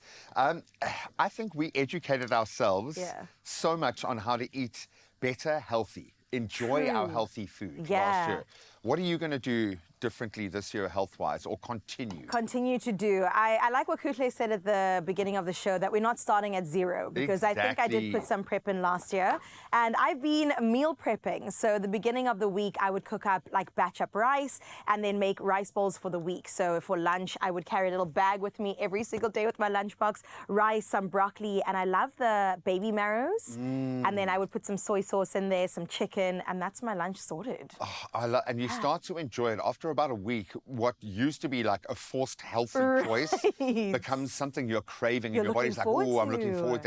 I think we educated ourselves Yeah. so much on how to eat better, healthy, enjoy our True. healthy food last Yeah. year. What are you going to do differently this year health-wise, or continue? Continue to do. I like what Kutle said at the beginning of the show, that we're not starting at zero, because I think I did Exactly. put some prep in last year. And I've been meal prepping. So the beginning of the week, I would cook up, like batch up rice and then make rice bowls for the week. So for lunch, I would carry a little bag with me every single day with my lunchbox, rice, some broccoli, and I love the baby marrows. And then I would put some soy sauce in there, some chicken, and that's my lunch sorted. And you start to enjoy it after about a week. What used to be like a forced healthy choice Right. becomes something you're craving, You're and your body's like, looking "Oh, forward I'm looking to." forward."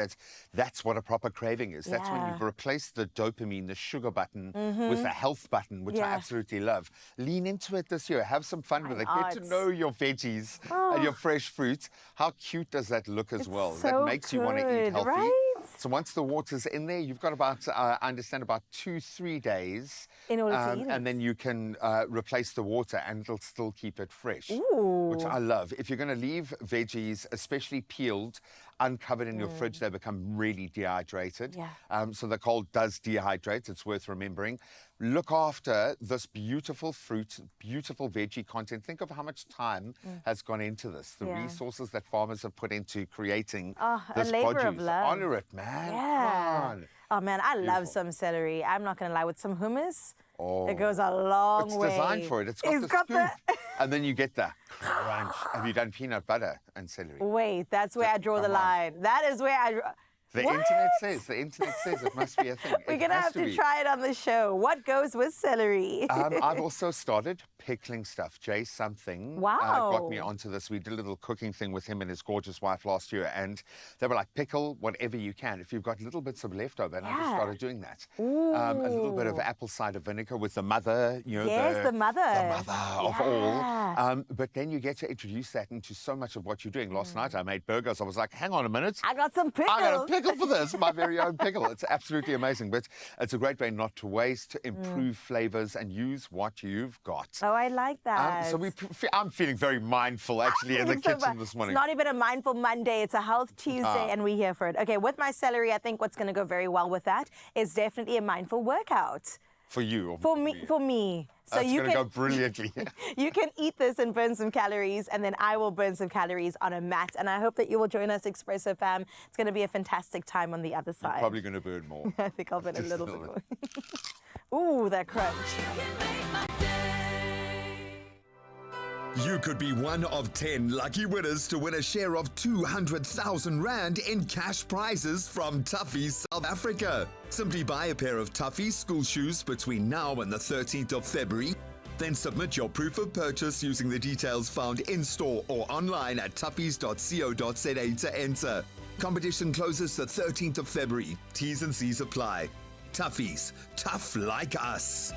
That's what a proper craving is. That's when Yeah. you've replaced the dopamine, the sugar button, with the health button, which I Yeah. absolutely love. Lean into it this year. Have some fun with it. know, Get to it's- know your veggies and your fresh fruits. How cute does that look as well? That so makes you want to eat good, healthy. right? So once the water's in there, you've got about, I understand, about 2-3 days. In order to eat it. And then you can replace the water, and it'll still keep it fresh, Ooh. which I love. If you're going to leave veggies, especially peeled, uncovered in your fridge, they become really dehydrated. Yeah. So the cold does dehydrate. It's worth remembering. Look after this beautiful fruit, beautiful veggie content. Think of how much time has gone into this. The Yeah. resources that farmers have put into creating Oh, a this labor produce. of love. Honor it, man. Yeah. Come on. Oh man, I love Beautiful. some celery. I'm not gonna lie, with some hummus, Oh. it goes a long It's way. designed for it. It's got the scoop. And then you get the crunch. Have you done peanut butter and celery? Wait, that's where I draw the Come on. line. That is where I draw. The What? internet says it must be a thing. We're It gonna has have to be. try it on the show. What goes with celery? I've also started pickling stuff. Jay something got me Wow. onto this. We did a little cooking thing with him and his gorgeous wife last year, and they were like, pickle whatever you can. If you've got little bits of leftover, and I just Yeah. started doing that. A little bit of Ooh. apple cider vinegar with the mother, you know, Yes, the mother. the mother of Yeah. all. But then you get to introduce that into so much of what you're doing. Last night I made burgers. I was like, hang on a minute. I got some pickles. I got a pickle for this, my very own pickle. It's absolutely amazing, but it's a great way not to waste, to improve flavors, and use what you've got. Oh, I like that. So I'm feeling very mindful actually in the Feeling so kitchen fun. this morning. It's not even a Mindful Monday, it's a Health Tuesday, and we're here for it. Okay, with my celery, I think what's going to go very well with that is definitely a mindful workout. For you. Or For me. So That's you going to can go brilliantly. you can eat this and burn some calories, and then I will burn some calories on a mat. And I hope that you will join us, Expresso fam. It's going to be a fantastic time on the other side. Probably going to burn more. I think I'll burn a Just little a bit little more. Ooh, that crunch. You could be one of 10 lucky winners to win a share of 200,000 Rand in cash prizes from Tuffy's South Africa. Simply buy a pair of Tuffy's school shoes between now and the 13th of February. Then submit your proof of purchase using the details found in-store or online at tuffys.co.za to enter. Competition closes the 13th of February. T's and C's apply. Tuffy's, tough like us.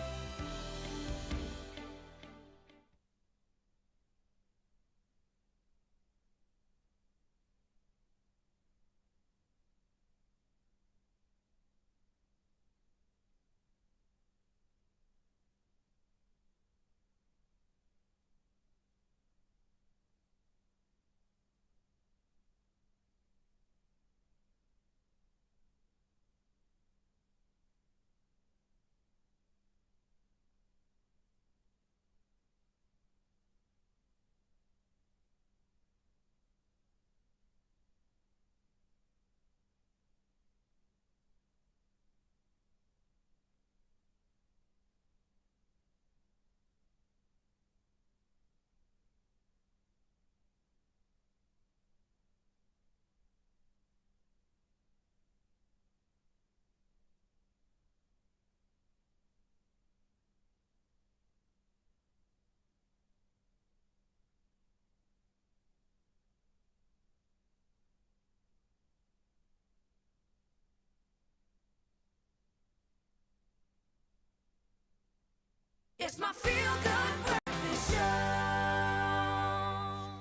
It's my feel-good breakfast show.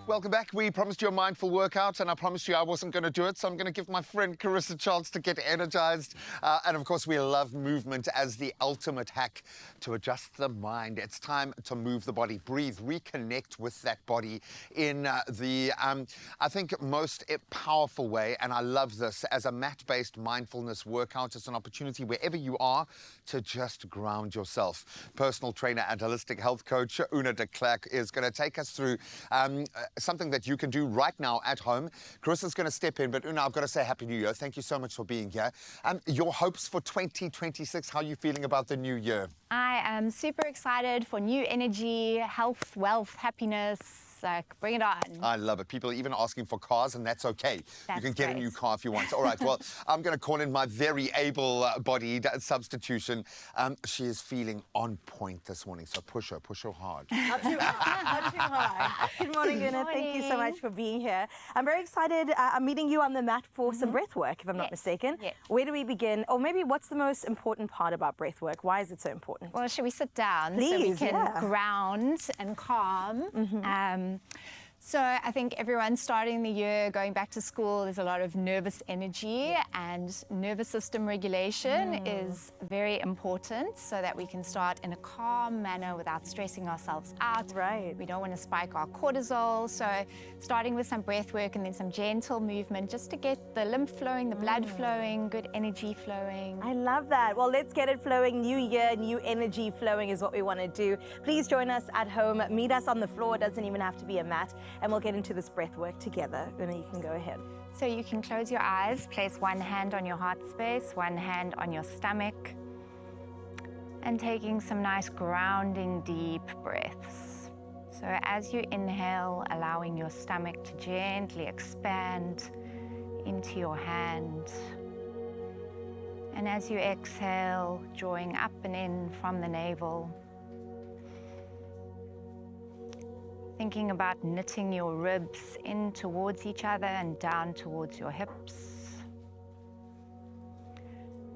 Welcome back. We promised you a mindful workout, and I promised you I wasn't going to do it, so I'm going to give my friend Carissa a chance to get energized. And of course, we love movement as the ultimate hack to adjust the mind. It's time to move the body, breathe, reconnect with that body in I think, most powerful way. And I love this as a mat-based mindfulness workout. It's an opportunity wherever you are to just ground yourself. Personal trainer and holistic health coach Una de Klerk is going to take us through something that you can do right now at home. Carissa's going to step in, but Una, I've got to say Happy New Year. Thank you so much for being here. Your hopes for 2026, how are you feeling about the new year? I am super excited for new energy, health, wealth, happiness. Like, bring it on. I love it. People are even asking for cars, and that's okay. That's you can get a great. new car if you want. All right, well, I'm going to call in my very able-bodied substitution. She is feeling on point this morning, so push her hard. Not too hard. Good morning, Una. Thank you so morning. much for being here. I'm very excited. I'm meeting you on the mat for some breath work, if I'm not Yes, mistaken. yes. Where do we begin? Or maybe what's the most important part about breath work? Why is it so important? Well, should we sit down so we Please, can yeah. ground and calm? So I think everyone starting the year, going back to school, there's a lot of nervous energy, and nervous system regulation is very important so that we can start in a calm manner without stressing ourselves out. Right. We don't want to spike our cortisol. So starting with some breath work and then some gentle movement just to get the lymph flowing, the blood flowing, good energy flowing. I love that. Well, let's get it flowing. New year, new energy flowing is what we want to do. Please join us at home. Meet us on the floor. It doesn't even have to be a mat. And we'll get into this breath work together. Una, you can go ahead. So you can close your eyes, place one hand on your heart space, one hand on your stomach, and taking some nice grounding deep breaths. So as you inhale, allowing your stomach to gently expand into your hand. And as you exhale, drawing up and in from the navel, thinking about knitting your ribs in towards each other and down towards your hips.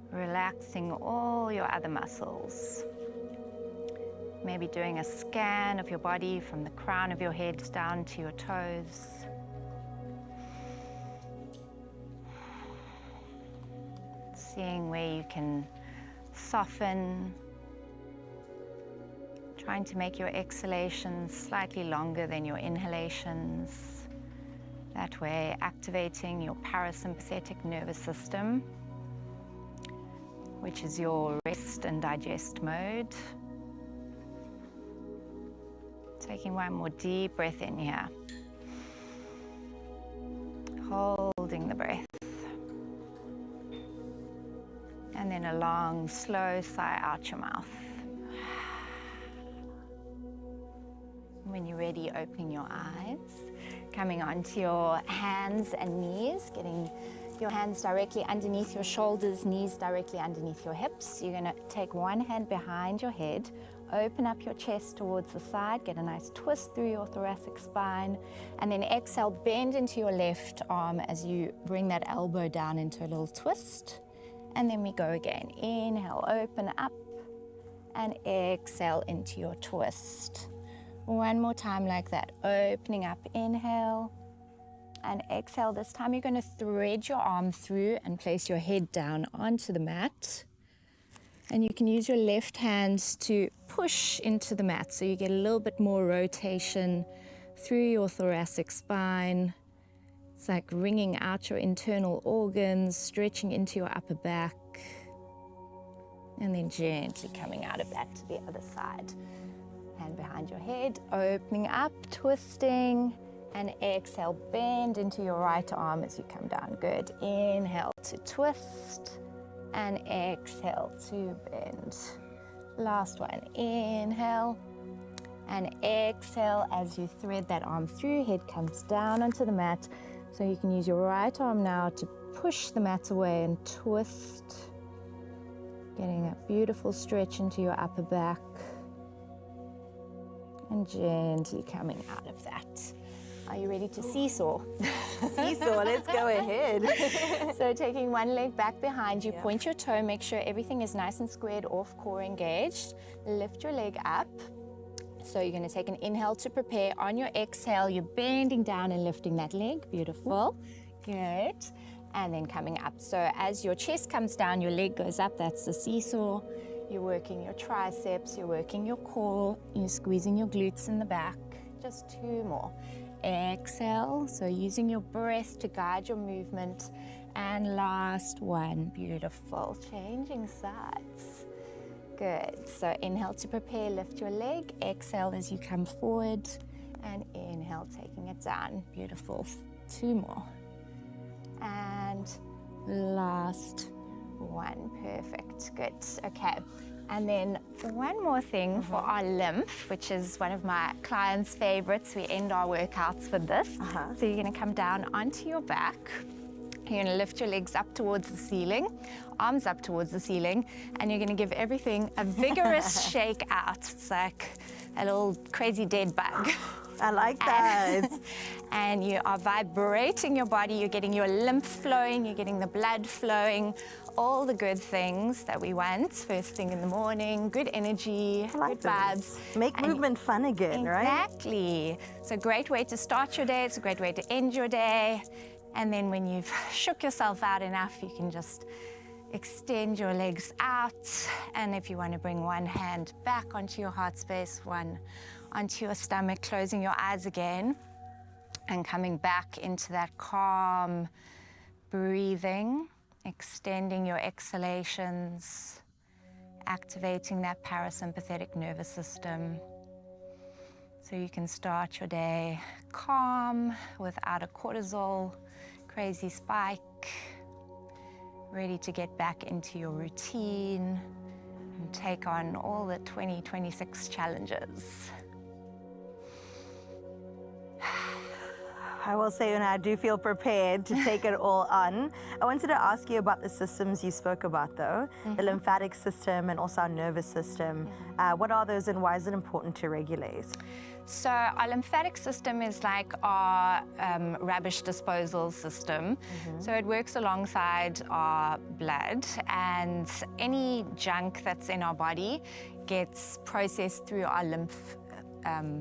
Relaxing all your other muscles. Maybe doing a scan of your body from the crown of your head down to your toes. Seeing where you can soften. Trying to make your exhalations slightly longer than your inhalations. That way, activating your parasympathetic nervous system, which is your rest and digest mode. Taking one more deep breath in here. Holding the breath. And then a long, slow sigh out your mouth. When you're ready, opening your eyes, coming onto your hands and knees, getting your hands directly underneath your shoulders, knees directly underneath your hips. You're going to take one hand behind your head, open up your chest towards the side, get a nice twist through your thoracic spine, and then exhale, bend into your left arm as you bring that elbow down into a little twist. And then we go again. Inhale, open up, and exhale into your twist. One more time like that, opening up, inhale, and exhale. This time you're going to thread your arm through and place your head down onto the mat. And you can use your left hand to push into the mat so you get a little bit more rotation through your thoracic spine. It's like wringing out your internal organs, stretching into your upper back, and then gently coming out of that to the other side. Hand behind your head, opening up, twisting, and exhale, bend into your right arm as you come down. Good. Inhale to twist, and exhale to bend. Last one. Inhale, and exhale as you thread that arm through. Head comes down onto the mat. So you can use your right arm now to push the mat away and twist. Getting that beautiful stretch into your upper back. And gently coming out of that. Are you ready to seesaw? Seesaw, let's go ahead. So taking one leg back behind you, point your toe, make sure everything is nice and squared off, core engaged. Lift your leg up. So you're going to take an inhale to prepare. On your exhale, you're bending down and lifting that leg. Beautiful. Good. And then coming up. So as your chest comes down, your leg goes up. That's the seesaw. You're working your triceps, you're working your core, you're squeezing your glutes in the back. Just two more. Exhale, so using your breath to guide your movement. And last one, beautiful. Changing sides. Good. So inhale to prepare, lift your leg. Exhale as you come forward. And inhale, taking it down. Beautiful. Two more. And last one. Perfect. Good. Okay. And then one more thing for our lymph, which is one of my clients' favorites. We end our workouts with this. So you're going to come down onto your back. You're going to lift your legs up towards the ceiling, arms up towards the ceiling, and you're going to give everything a vigorous shake out. It's like a little crazy dead bug. I like that. And you are vibrating your body, you're getting your lymph flowing, you're getting the blood flowing, all the good things that we want first thing in the morning, good energy, I like good vibes. this. Make And movement fun again, right? Exactly. It's a great way to start your day, it's a great way to end your day. And then when you've shook yourself out enough, you can just extend your legs out. And if you want to bring one hand back onto your heart space, one onto your stomach, closing your eyes again and coming back into that calm breathing, extending your exhalations, activating that parasympathetic nervous system. So you can start your day calm without a cortisol crazy spike, ready to get back into your routine and take on all the 2026 challenges. I will say, and I do feel prepared to take it all on. I wanted to ask you about the systems you spoke about, though, the lymphatic system and also our nervous system. What are those and why is it important to regulate? So our lymphatic system is like our rubbish disposal system. So it works alongside our blood, and any junk that's in our body gets processed through our lymph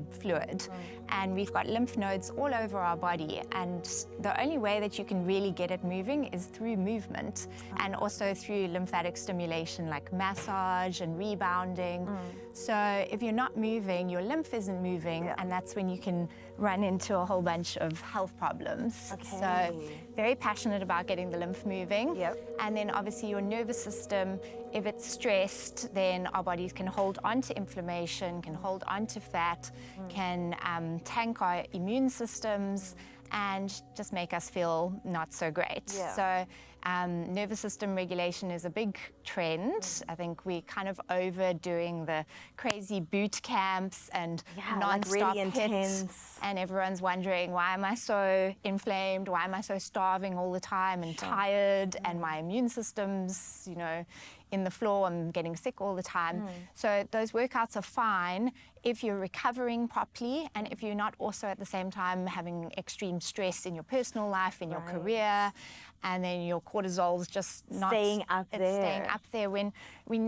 fluid. And we've got lymph nodes all over our body, and the only way that you can really get it moving is through movement and also through lymphatic stimulation like massage and rebounding. So if you're not moving, your lymph isn't moving, and that's when you can run into a whole bunch of health problems. So very passionate about getting the lymph moving. And then obviously your nervous system, if it's stressed, then our bodies can hold on to inflammation, can hold on to fat, can tank our immune systems and just make us feel not so great. So nervous system regulation is a big trend. I think we're kind of overdoing the crazy boot camps and non-stop really hits. intense. And everyone's wondering, why am I so inflamed? Why am I so starving all the time and tired? And my immune system's, you know, in the floor, I'm getting sick all the time. So those workouts are fine if you're recovering properly and if you're not also at the same time having extreme stress in your personal life, in your career, and then your cortisol's just not Staying up staying up there when we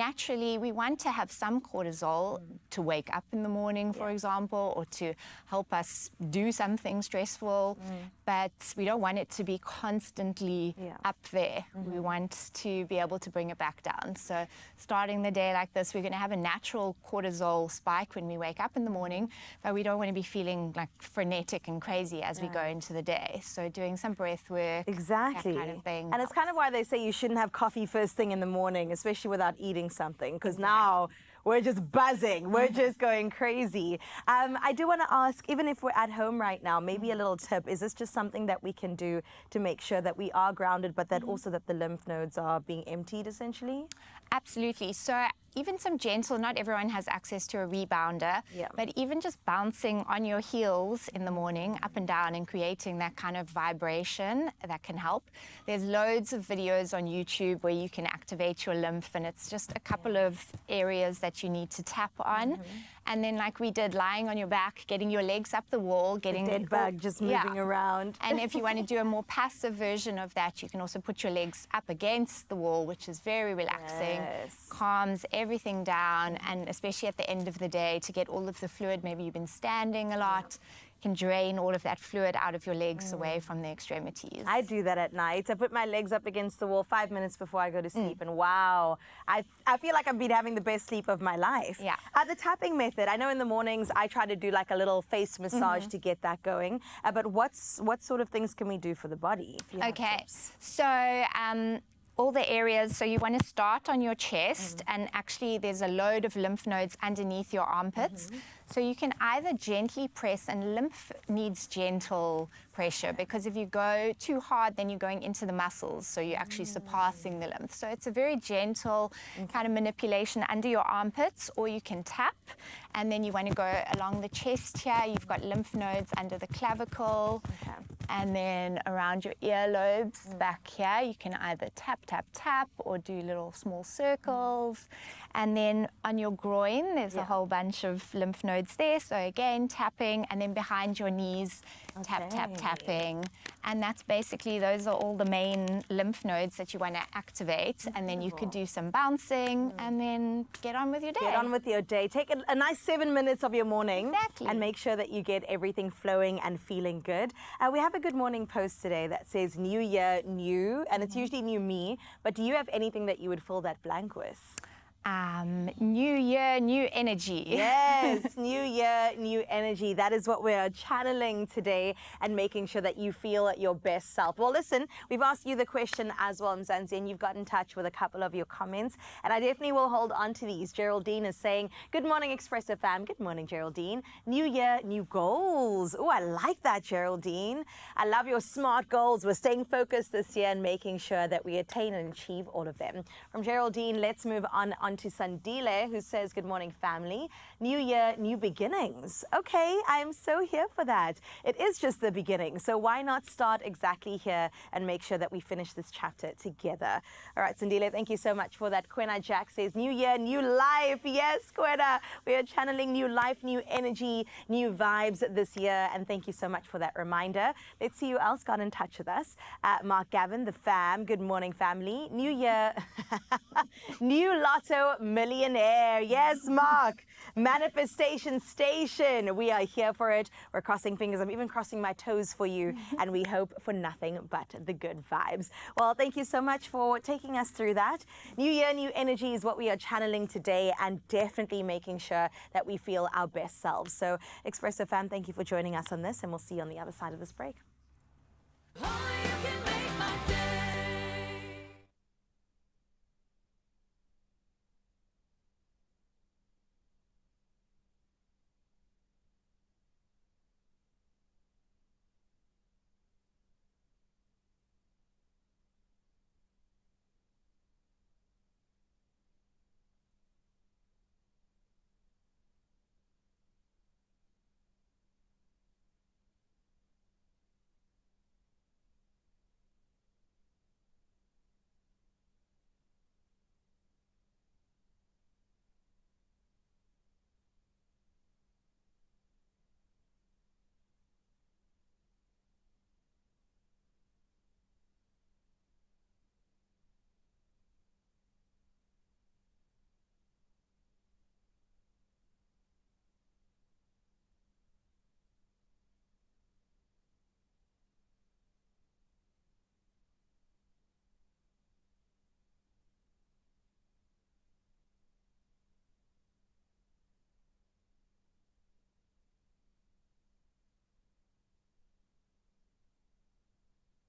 want to have some cortisol to wake up in the morning, for example, or to help us do something stressful, but we don't want it to be constantly up there. We want to be able to bring it back down. So starting the day like this, we're going to have a natural cortisol spike when we wake up in the morning, but we don't want to be feeling like frenetic and crazy as we go into the day. So doing some breath work, that kind of thing. And it's kind of why they say you shouldn't have coffee first thing in the morning, especially without eating something, because now we're just buzzing. We're just going crazy. I do want to ask, even if we're at home right now, maybe a little tip. Is this just something that we can do to make sure that we are grounded, but that also that the lymph nodes are being emptied, essentially? Absolutely. So even some gentle, not everyone has access to a rebounder, but even just bouncing on your heels in the morning, up and down, and creating that kind of vibration, that can help. There's loads of videos on YouTube where you can activate your lymph, and it's just a couple of areas that you need to tap on. And then like we did, lying on your back, getting your legs up the wall, getting dead bug just moving around. And if you want to do a more passive version of that, you can also put your legs up against the wall, which is very relaxing, calms everything down, and especially at the end of the day to get all of the fluid. Maybe you've been standing a lot, can drain all of that fluid out of your legs away from the extremities. I do that at night. I put my legs up against the wall 5 minutes before I go to sleep, and wow, I feel like I've been having the best sleep of my life. The tapping method, I know in the mornings I try to do like a little face massage to get that going, but what sort of things can we do for the body? If you have tips? So all the areas, so you want to start on your chest, and actually there's a load of lymph nodes underneath your armpits. So you can either gently press, and lymph needs gentle pressure, because if you go too hard, then you're going into the muscles, so you're actually surpassing the lymph. So it's a very gentle kind of manipulation under your armpits, or you can tap, and then you want to go along the chest here. You've got lymph nodes under the clavicle, And then around your earlobes back here, you can either tap, tap, tap, or do little small circles. And then on your groin, there's a whole bunch of lymph nodes there. So again, tapping, and then behind your knees, tap, tap, tapping. And that's basically, those are all the main lymph nodes that you want to activate. And then you could do some bouncing and then get on with your day. Get on with your day. Take a nice 7 minutes of your morning. Exactly. And make sure that you get everything flowing and feeling good. We have a good morning post today that says new year, new, and it's usually new me. But do you have anything that you would fill that blank with? New year, new energy. Yes, new year, new energy. That is what we're channeling today and making sure that you feel your best self. Well, listen, we've asked you the question as well, Mzansi, and you've got in touch with a couple of your comments, and I definitely will hold on to these. Geraldine is saying, good morning, Expresso fam. Good morning, Geraldine. New year, new goals. Oh, I like that, Geraldine. I love your SMART goals. We're staying focused this year and making sure that we attain and achieve all of them. From Geraldine, let's move on to Sandile, who says, good morning, family. New year, new beginnings. Okay, I am so here for that. It is just the beginning, so why not start exactly here and make sure that we finish this chapter together? All right, Sandile, thank you so much for that. Quena Jack says, new year, new life. Yes, Quena, we are channeling new life, new energy, new vibes this year, and thank you so much for that reminder. Let's see who else got in touch with us. Mark Gavin, the fam. Good morning, family. New year, new lotto millionaire. Yes, Mark. Manifestation Station. We are here for it. We're crossing fingers. I'm even crossing my toes for you. And we hope for nothing but the good vibes. Well, thank you so much for taking us through that. New year, new energy is what we are channeling today, and definitely making sure that we feel our best selves. So, Expresso fam, thank you for joining us on this, and we'll see you on the other side of this break. Only you can make my day.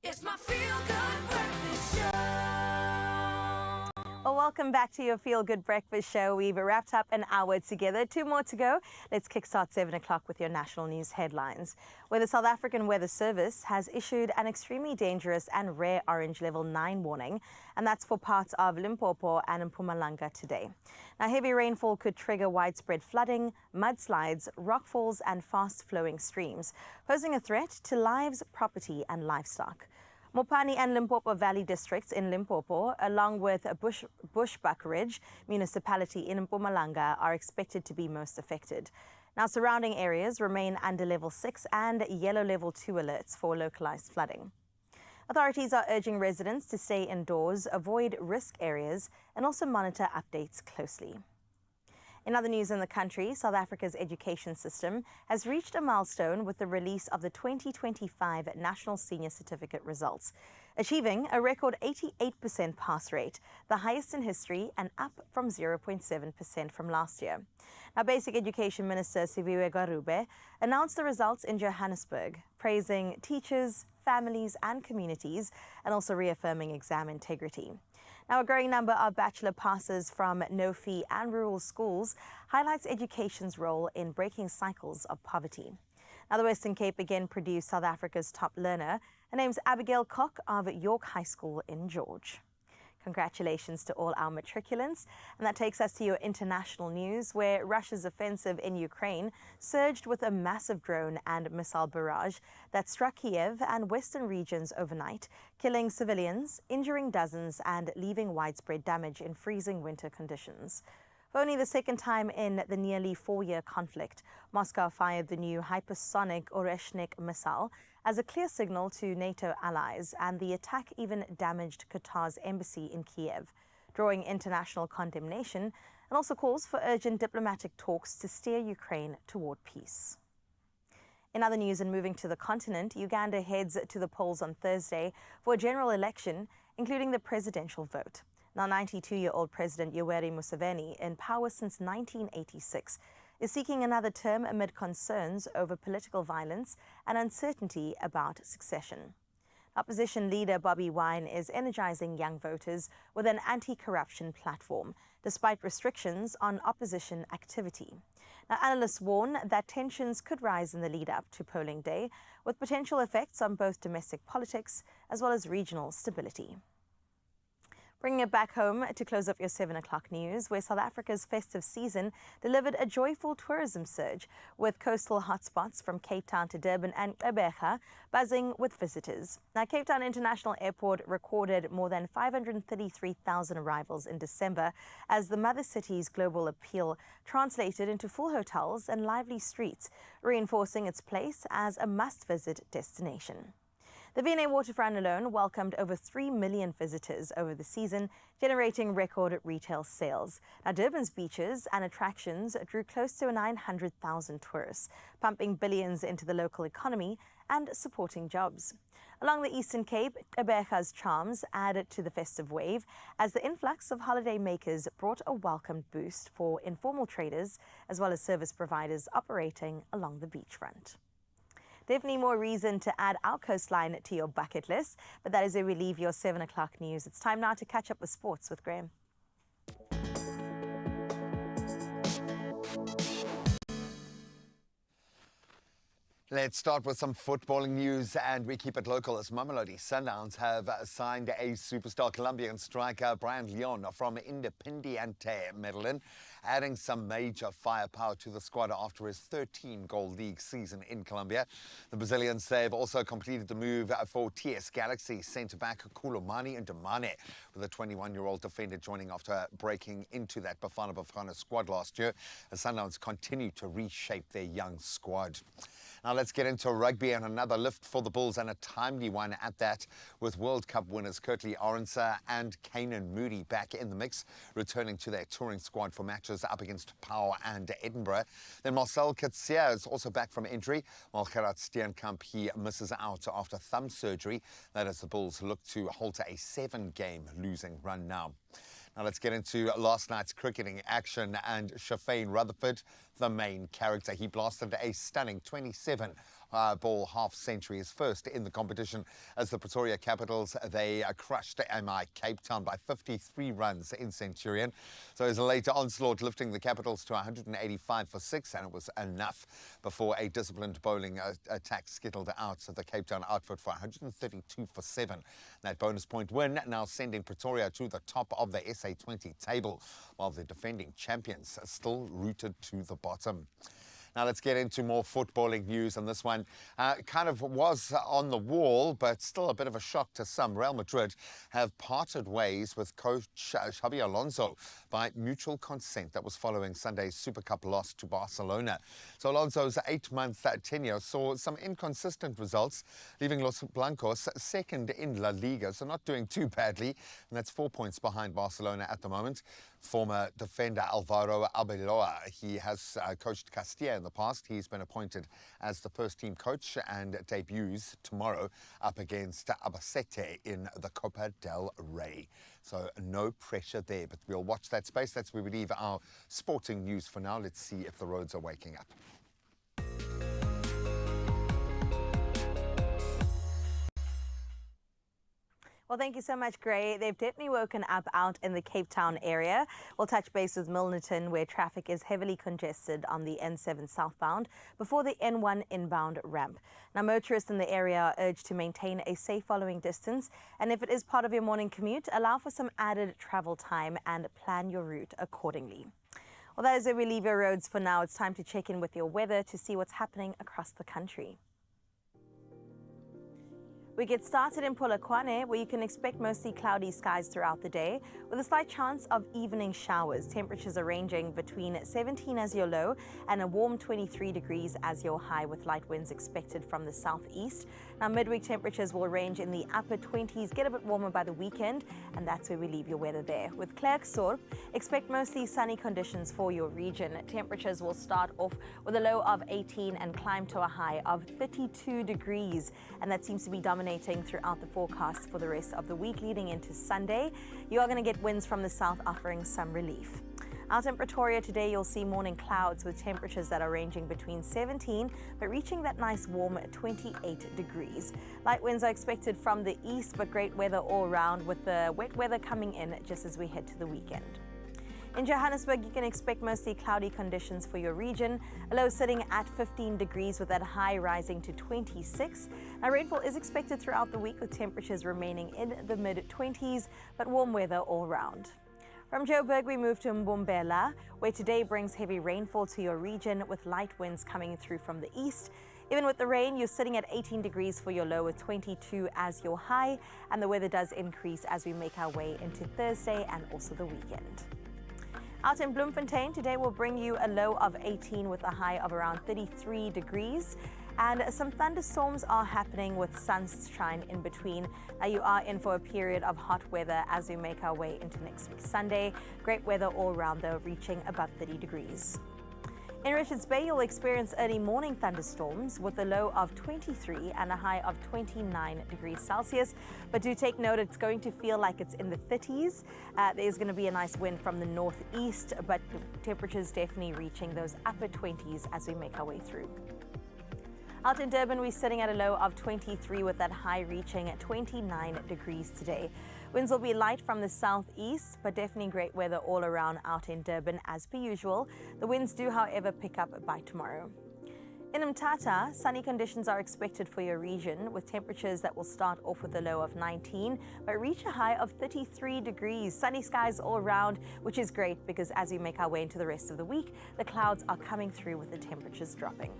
It's my feel-good breakfast show. Well, welcome back to your Feel Good Breakfast Show. We've wrapped up an hour together. 2 more to go. Let's kickstart 7 o'clock with your national news headlines, where the South African Weather Service has issued an extremely dangerous and rare orange level 9 warning, and that's for parts of Limpopo and Mpumalanga today. Now, heavy rainfall could trigger widespread flooding, mudslides, rockfalls, and fast-flowing streams, posing a threat to lives, property, and livestock. Mopani and Limpopo Valley districts in Limpopo, along with Bushbuckridge municipality in Mpumalanga, are expected to be most affected. Now, surrounding areas remain under level 6 and yellow level 2 alerts for localized flooding. Authorities are urging residents to stay indoors, avoid risk areas, and also monitor updates closely. In other news in the country, South Africa's education system has reached a milestone with the release of the 2025 National Senior Certificate results, achieving a record 88% pass rate, the highest in history and up from 0.7% from last year. Now, Basic Education Minister Siviwe Garube announced the results in Johannesburg, praising teachers, families and communities, and also reaffirming exam integrity. Now, a growing number of bachelor passes from no-fee and rural schools highlights education's role in breaking cycles of poverty. Now, the Western Cape again produced South Africa's top learner. Her name's Abigail Koch of York High School in George. Congratulations to all our matriculants. And that takes us to your international news, where Russia's offensive in Ukraine surged with a massive drone and missile barrage that struck Kiev and western regions overnight, killing civilians, injuring dozens, and leaving widespread damage in freezing winter conditions. For only the second time in the nearly 4-year conflict, Moscow fired the new hypersonic Oreshnik missile as a clear signal to NATO allies, and the attack even damaged Qatar's embassy in Kiev, drawing international condemnation and also calls for urgent diplomatic talks to steer Ukraine toward peace. In other news, and moving to the continent, Uganda heads to the polls on Thursday for a general election, including the presidential vote. Now, 92-year-old President Yoweri Museveni, in power since 1986, is seeking another term amid concerns over political violence and uncertainty about succession. Opposition leader Bobi Wine is energizing young voters with an anti-corruption platform, despite restrictions on opposition activity. Now, analysts warn that tensions could rise in the lead-up to polling day, with potential effects on both domestic politics as well as regional stability. Bringing it back home to close up your 7 o'clock news, where South Africa's festive season delivered a joyful tourism surge, with coastal hotspots from Cape Town to Durban and Gqeberha buzzing with visitors. Now, Cape Town International Airport recorded more than 533,000 arrivals in December, as the mother city's global appeal translated into full hotels and lively streets, reinforcing its place as a must-visit destination. The V&A waterfront alone welcomed over 3 million visitors over the season, generating record retail sales. Now, Durban's beaches and attractions drew close to 900,000 tourists, pumping billions into the local economy and supporting jobs. Along the Eastern Cape, Gqeberha's charms added to the festive wave, as the influx of holiday makers brought a welcome boost for informal traders as well as service providers operating along the beachfront. Definitely more reason to add our coastline to your bucket list, but that is where we leave your 7 o'clock news. It's time now to catch up with sports with Graham. Let's start with some footballing news, and we keep it local as Mamelodi Sundowns have signed a superstar Colombian striker, Brian Leon, from Independiente Medellin, adding some major firepower to the squad after his 13-goal league season in Colombia. The Brazilians, they've also completed the move for TS Galaxy centre-back Kulomani and Demane, with a 21-year-old defender joining after breaking into that Bafana squad last year, as Sundowns continue to reshape their young squad. Now let's get into rugby, and another lift for the Bulls, and a timely one at that, with World Cup winners Kurtley Orenser and Kanan Moody back in the mix, returning to their touring squad for matches up against Pau and Edinburgh. Then Marcel Coetzee is also back from injury, while Gerard Steenkamp, he misses out after thumb surgery. That as the Bulls look to halter a 7-game losing run now. Now let's get into last night's cricketing action, and Shafane Rutherford, the main character. He blasted a stunning 27-ball half-century, his first in the competition, as the Pretoria Capitals, they crushed MI Cape Town by 53 runs in Centurion. So his later onslaught lifting the Capitals to 185 for 6, and it was enough before a disciplined bowling attack skittled out the Cape Town outfit for 132 for 7. That bonus point win now sending Pretoria to the top of the SA20 table, while the defending champions are still rooted to the bottom. Now let's get into more footballing news, and this one kind of was on the wall, but still a bit of a shock to some. Real Madrid have parted ways with coach Xabi Alonso by mutual consent. That was following Sunday's Super Cup loss to Barcelona. So Alonso's 8-month tenure saw some inconsistent results, leaving Los Blancos second in La Liga, so not doing too badly, and that's 4 points behind Barcelona at the moment. Former defender Alvaro Arbeloa, he has coached Castilla in the past. He's been appointed as the first-team coach and debuts tomorrow up against Albacete in the Copa del Rey. So no pressure there, but we'll watch that space. That's where we leave our sporting news for now. Let's see if the roads are waking up. Well, thank you so much, Gray. They've definitely woken up out in the Cape Town area. We'll touch base with Milnerton, where traffic is heavily congested on the N7 southbound before the N1 inbound ramp. Now, motorists in the area are urged to maintain a safe following distance, and if it is part of your morning commute, allow for some added travel time and plan your route accordingly. Well, that is where we leave your roads for now. It's time to check in with your weather to see what's happening across the country. We get started in Polokwane, where you can expect mostly cloudy skies throughout the day, with a slight chance of evening showers. Temperatures are ranging between 17 as your low and a warm 23 degrees as your high, with light winds expected from the southeast. Now, midweek temperatures will range in the upper 20s, get a bit warmer by the weekend, and that's where we leave your weather there. With Klerksdorp, expect mostly sunny conditions for your region. Temperatures will start off with a low of 18 and climb to a high of 32 degrees, and that seems to be dominating throughout the forecast for the rest of the week leading into Sunday. You are going to get winds from the south offering some relief. Out in Pretoria today, you'll see morning clouds with temperatures that are ranging between 17 but reaching that nice warm 28 degrees. Light winds are expected from the east, but great weather all around, with the wet weather coming in just as we head to the weekend. In Johannesburg, you can expect mostly cloudy conditions for your region, a low sitting at 15 degrees with that high rising to 26. Now, rainfall is expected throughout the week with temperatures remaining in the mid-20s, but warm weather all round. From Joburg, we move to Mbombela, where today brings heavy rainfall to your region with light winds coming through from the east. Even with the rain, you're sitting at 18 degrees for your low with 22 as your high, and the weather does increase as we make our way into Thursday and also the weekend. Out in Bloemfontein, today will bring you a low of 18 with a high of around 33 degrees. And some thunderstorms are happening with sunshine in between. Now, you are in for a period of hot weather as we make our way into next week Sunday. Great weather all around though, reaching above 30 degrees. In Richards Bay, you'll experience early morning thunderstorms with a low of 23 and a high of 29 degrees Celsius. But do take note, it's going to feel like it's in the 30s. There's going to be a nice wind from the northeast, but temperatures definitely reaching those upper 20s as we make our way through. Out in Durban, we're sitting at a low of 23 with that high reaching at 29 degrees today. Winds will be light from the southeast, but definitely great weather all around out in Durban as per usual. The winds do, however, pick up by tomorrow. In Mthatha, sunny conditions are expected for your region, with temperatures that will start off with a low of 19, but reach a high of 33 degrees. Sunny skies all around, which is great because as we make our way into the rest of the week, the clouds are coming through with the temperatures dropping.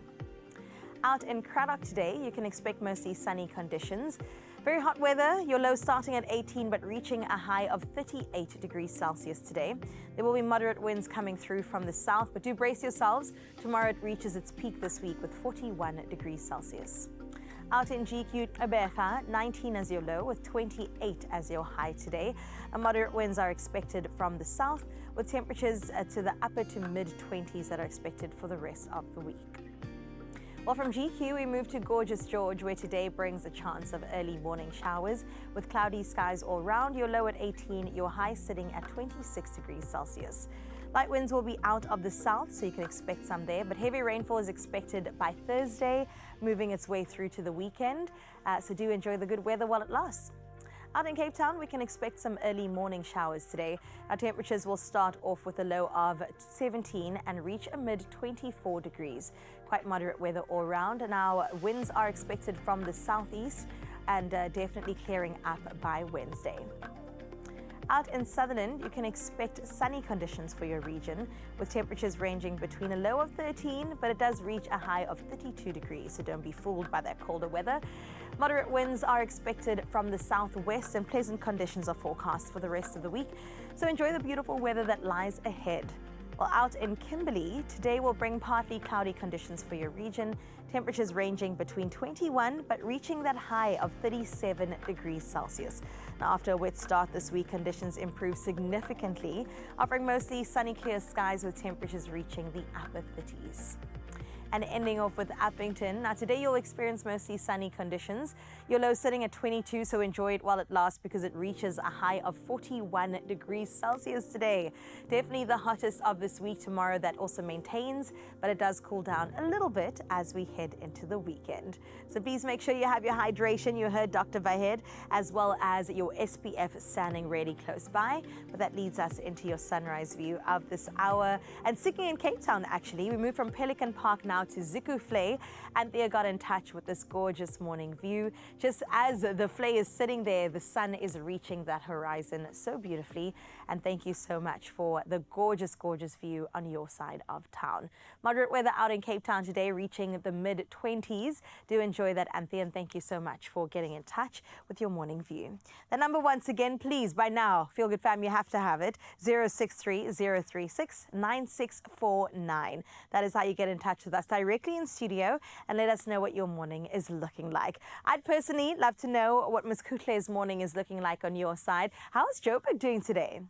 Out in Cradock today, you can expect mostly sunny conditions. Very hot weather, your low starting at 18 but reaching a high of 38 degrees Celsius today. There will be moderate winds coming through from the south, but do brace yourselves. Tomorrow it reaches its peak this week with 41 degrees Celsius. Out in GQ Aberha, 19 as your low with 28 as your high today. Moderate winds are expected from the south with temperatures to the upper to mid-20s that are expected for the rest of the week. Well, from GQ, we move to gorgeous George, where today brings a chance of early morning showers with cloudy skies all round. Your low at 18, your high sitting at 26 degrees Celsius. Light winds will be out of the south, so you can expect some there, but heavy rainfall is expected by Thursday, moving its way through to the weekend. So do enjoy the good weather while it lasts. Out in Cape Town, we can expect some early morning showers today. Our temperatures will start off with a low of 17 and reach a mid-24 degrees. Quite moderate weather all around. Now, winds are expected from the southeast and definitely clearing up by Wednesday. Out in Sutherland, you can expect sunny conditions for your region, with temperatures ranging between a low of 13, but it does reach a high of 32 degrees, so don't be fooled by that colder weather. Moderate winds are expected from the southwest and pleasant conditions are forecast for the rest of the week, so enjoy the beautiful weather that lies ahead. Well, out in Kimberley, today will bring partly cloudy conditions for your region. Temperatures ranging between 21 but reaching that high of 37 degrees Celsius. Now, after a wet start this week, conditions improve significantly, offering mostly sunny clear skies with temperatures reaching the upper 30s. and ending off with Appington. Now today you'll experience mostly sunny conditions. Your low sitting at 22, so enjoy it while it lasts because it reaches a high of 41 degrees Celsius today. Definitely the hottest of this week. Tomorrow that also maintains, but it does cool down a little bit as we head into the weekend. So please make sure you have your hydration. You heard Dr. Vahed, as well as your SPF standing really close by. But that leads us into your sunrise view of this hour. And sticking in Cape Town, actually, we move from Pelican Park now to Zikufle. Anthea got in touch with this gorgeous morning view. Just as the Flay is sitting there, the sun is reaching that horizon so beautifully. And thank you so much for the gorgeous, gorgeous view on your side of town. Moderate weather out in Cape Town today, reaching the mid-20s. Do enjoy that, Anthea, and thank you so much for getting in touch with your morning view. The number once again, please, by now, Feel Good Fam, you have to have it, 063-036-9649. That is how you get in touch with us directly in studio and let us know what your morning is looking like. I'd personally love to know what Ms. Kutle's morning is looking like on your side. How's Joburg doing today?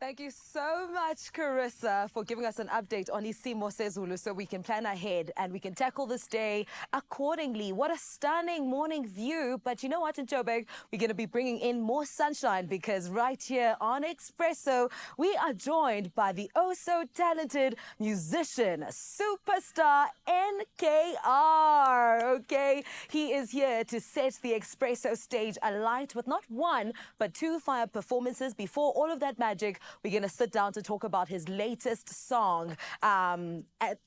Thank you so much, Carissa, for giving us an update on Isimo Sezulu so we can plan ahead and we can tackle this day accordingly. What a stunning morning view. But you know what, in Joburg, we're going to be bringing in more sunshine because right here on Expresso, we are joined by the oh-so-talented musician, superstar NKR. Okay, he is here to set the Expresso stage alight with not one, but two fire performances. Before all of that magic, we're going to sit down to talk about his latest song,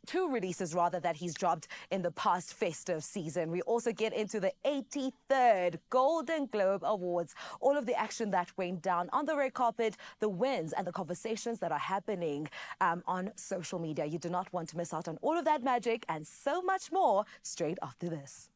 two releases rather that he's dropped in the past festive season. We also get into the 83rd Golden Globe Awards, all of the action that went down on the red carpet, the wins and the conversations that are happening on social media. You do not want to miss out on all of that magic and so much more straight after this.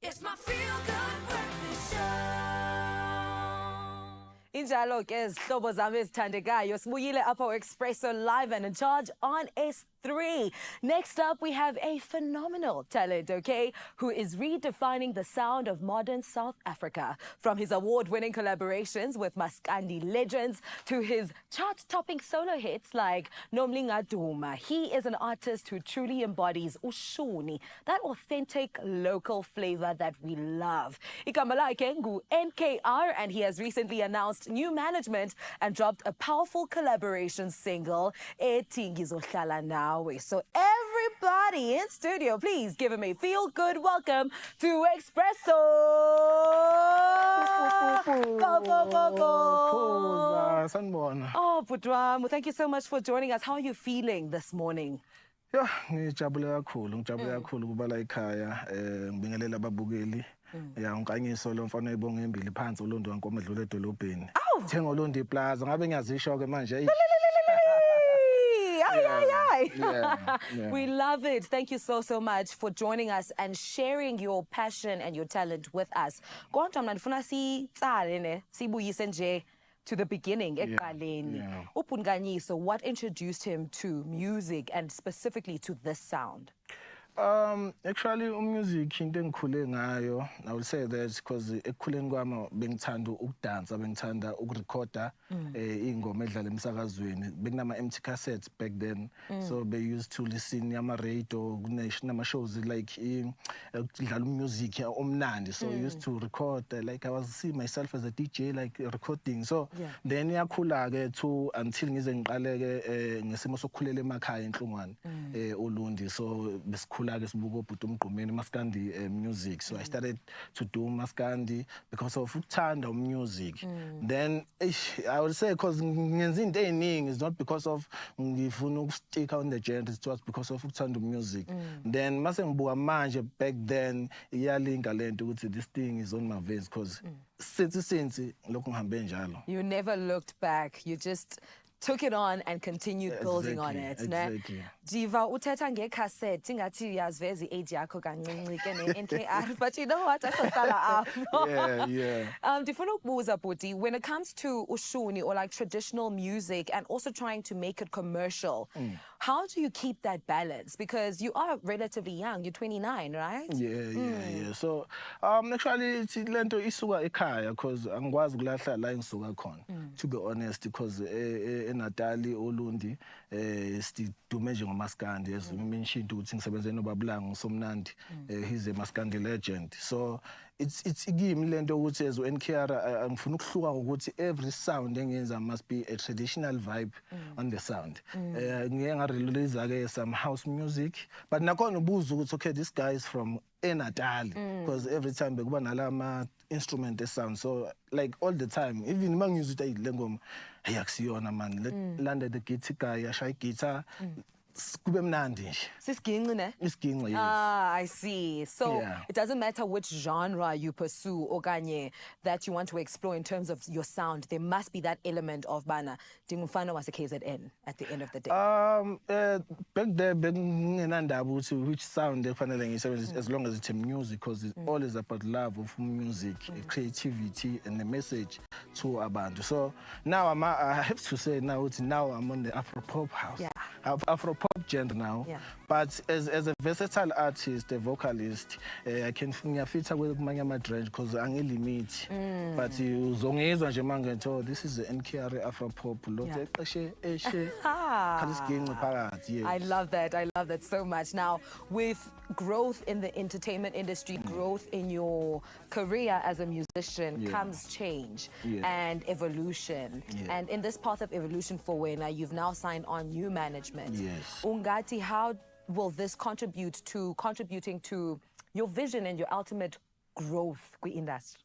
It's my feel-good breakfast show. Injalo ke izihlobo zami ezithandekayo sibuyile apha Expresso live and in charge on 3. Next up, we have a phenomenal talent, okay, who is redefining the sound of modern South Africa. From his award-winning collaborations with Maskandi legends to his chart-topping solo hits like Nomlinga Duma, he is an artist who truly embodies ushuni, that authentic local flavor that we love. Igama lakhe ngu NKR, and he has recently announced new management and dropped a powerful collaboration single, Ethi Ngizohlala Nawe. So everybody in studio, please give him a feel-good welcome to Expresso. Go, go, go, go. Sanibona. Oh, Budram, thank you so much for joining us. How are you feeling this morning? Yeah, ngijabule kakhulu kuba la ekhaya ngibingelela ababukeli. Ya unkanyiso lo mfana oyibonga embili phansi uLondo wankomo edlule edolobheni. Thenga uLondo iplaza ngabe ngiyazisho ke manje. Yeah. We love it. Thank you so much for joining us and sharing your passion and your talent with us. Kodwa mna ndifuna sitsale ne sibuyise nje to the beginning, ekuqaleni. Upunganyiso, what introduced him to music and specifically to this sound? Actually music into engikhule ngayo, I will say that because ekukhuleni kwami bengithanda ukudansa, bengithanda ukurecorda ingoma edlala emsakazweni. Bekunama empty cassettes back then, so they used to listen ama radio kunama shows like ukudlala music omnandi, so I used to record like I was see myself as a DJ like recording. So then yakhula ke to until ngize ngiqale ke ngesimo sokukhulela emakhaya eNhlungwane uLundi, so besikhula ke sibuka ubhuti umgqumeni Maskandi music. So I started to do Maskandi because of ukuthanda music. Then I would say because ngenza into eziningi is not because of ngifuna ukustick on the genre, it was because of ukuthanda music. Then mase ngibuka manje back then iyalinga lento ukuthi this thing is on my veins because since lokho ngihambe njalo. You never looked back. You just took it on and continued building on it. Exactly. Diva, uthetha ngecassette ingathi uyaziveza i-age yakho kancinci ke ne-NKR, but you know what, asaqala apho. Yeah. Ndifuna ukubuza Bhuti, when it comes to ushuni or like traditional music and also trying to make it commercial, how do you keep that balance? Because you are relatively young, you're 29, right? Yeah. So actually it's lento isuka ekhaya because angikwazi ukulahla la engisuka khona, to be honest, because eNatali uLundi sidume nje ngoMaskandi, as we mentioned ukuthi ngisebenze noBabulanga uSomnandi, he's a Maskandi legend. So it's igimi lento ukuthi as NKR angifuna ukuhluka ukuthi every sound engenza must be a traditional vibe on the sound. Ngeke ngarelease ke some house music, but nakhona ubuza ukuthi okay, this guy is from eNatali, because every time bekuba nalama instrument sound, so like all the time, even mangizwe ukuthi le ngoma akusiyona man, let landed the guitar guy yashaya guitar kube mnandi nje. Sisiginci ne? Isiginci, yes. I see. So it doesn't matter which genre you pursue okanye that you want to explore in terms of your sound, there must be that element of bana dingumfana was a KZN at the end of the day. Back there bengingenandaba ukuthi which sound efanele ngisebenzise, as long as it's a music, because it's always about love of music, creativity and the message to abantu. So now I have to say now I'm on the Afropop house. Afropop genre now, but as a versatile artist, a vocalist, I can ngiyafitha kumanye ama-range because angilimit, but uzongizwa nje manje oh, this is the NKR Afropop lokho exeshe eshe khalisigingci phakathi. I love that so much. Now with growth in the entertainment industry, growth in your career as a musician comes change and evolution. And in this path of evolution for Wena, you've now signed on new management. Ungati, how will this contributing to your vision and your ultimate growth kwi-industry?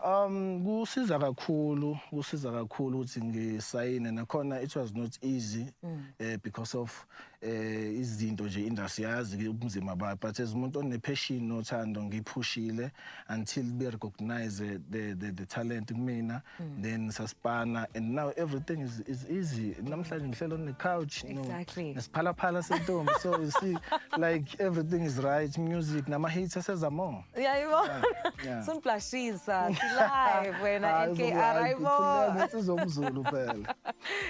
Kusiza kakhulu ukuthi ngisayine nakhona. It was not easy because of izinto nje industry yazi ubunzima bayo, but as umuntu onepassion nothando ngiphushile until be recognize the talent kumina, then saspana, and now everything is easy. Namhlanje ngihlala on the couch, nesiphalaphala sentombi, so you see like everything is right. Music nama hits asezamo. Sunplashisa live wena NKR ayibona. Sizomzulu phela.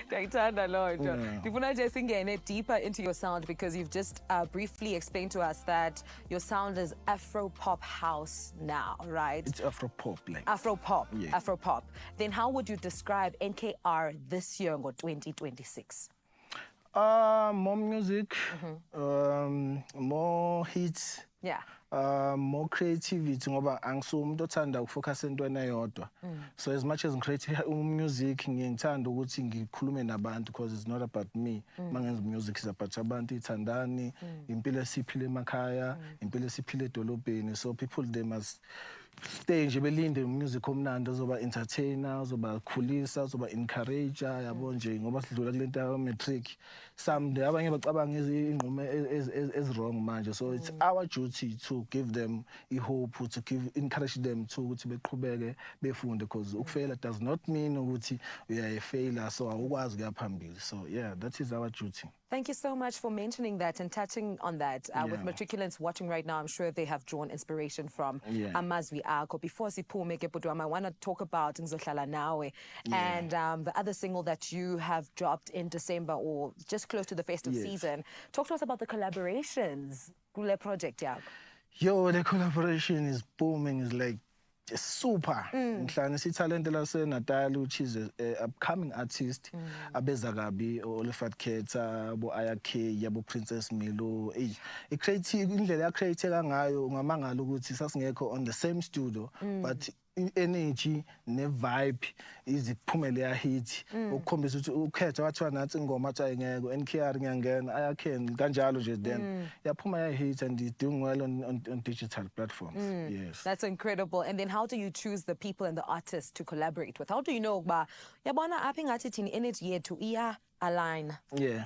Ndiyayithanda loo nto. Ndifuna nje singene deeper into your sound because you've just briefly explained to us that your sound is Afro pop house now, right? It's Afro pop, like. Afro pop, Yeah. Afro pop. Then how would you describe NKR this year, 2026? More music, more hits. Yeah. More creativity ngoba angisuye umuntu othanda ukufocus entweni eyodwa. So as much as ngicreate music ngiyithanda ukuthi ngikhulume nabantu because it's not about me. Mangenza music is about abantu ithandani, impilo esiphile emakhaya, impilo esiphile edolobheni. So people they must stay nje belinde music omnandi ozoba entertainer, ozoba khulisa, ozoba encourager yabo nje ngoba sidlula kule nto ya matric. Some abanye bacabanga ingqumo wrong manje. So it's our duty to give them hope, to encourage them to ukuthi beqhubeke befunde because ukufela does not mean ukuthi we are a failure, so awukwazi ukuya phambili. So yeah, that is our duty. Thank you so much for mentioning that and touching on that. With matriculants watching right now, I'm sure they have drawn inspiration from amazwi akho. Before siphume ke bhuti wami, I want to talk about Ngizohlala Nawe and the other single that you have dropped in December or just close to the festive season. Talk to us about the collaborations kule project yakho. Yo, the collaboration is booming. It's like just super. Ngihlanganisa italente laseNatal, which is a upcoming artist. Abeza Gabi, Olifat Keta, Abo Ayake, Yabo Princess Milo. Creative indlela ya create ngayo ngamangala ukuthi sasingekho on the same studio, but energy ne vibe iziphumele ya hit ukukhombisa ukuthi ukhetha wathiwa nathi ingoma athi ayingeko NKR ngiyangena ayakheni kanjalo nje then yaphuma ya hit and is doing well on digital platforms. Yes, that's incredible. And then how do you choose the people and the artists to collaborate with? How do you know ba yabona apha ngathi thini energy yethu iya align? Yeah,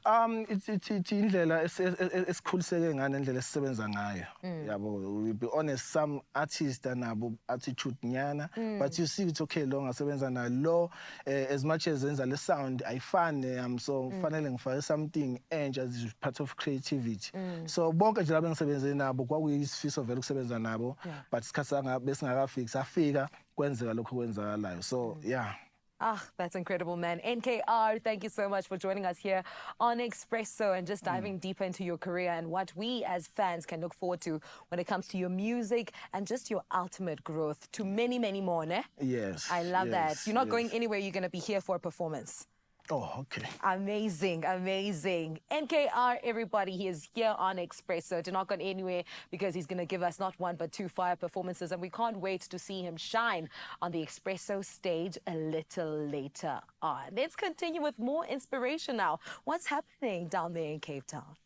it's indlela esikhuliseke ngane indlela esisebenza ngayo yabo. We'll be honest, some artists anabo attitude nyana, but you see it's okay lo ngasebenza na lo as much as enza le sound ayifane so fanele ngifake something enje as part of creativity. So bonke nje laba ngisebenze nabo kwakuyisifiso vele ukusebenza nabo, but isikhathi besingakafiki safika kwenzeka lokho kwenzakalayo. So yeah. Ah, that's incredible, man. NKR, thank you so much for joining us here on Expresso and just diving deeper into your career and what we as fans can look forward to when it comes to your music and just your ultimate growth to many, many more, ne? Yes. I love that. You're not going anywhere. You're going to be here for a performance. Oh, okay. Amazing, amazing. NKR, everybody, he is here on Expresso. Do not go anywhere because he's going to give us not one but two fire performances and we can't wait to see him shine on the Expresso stage a little later on. Let's continue with more inspiration now. What's happening down there in Cape Town?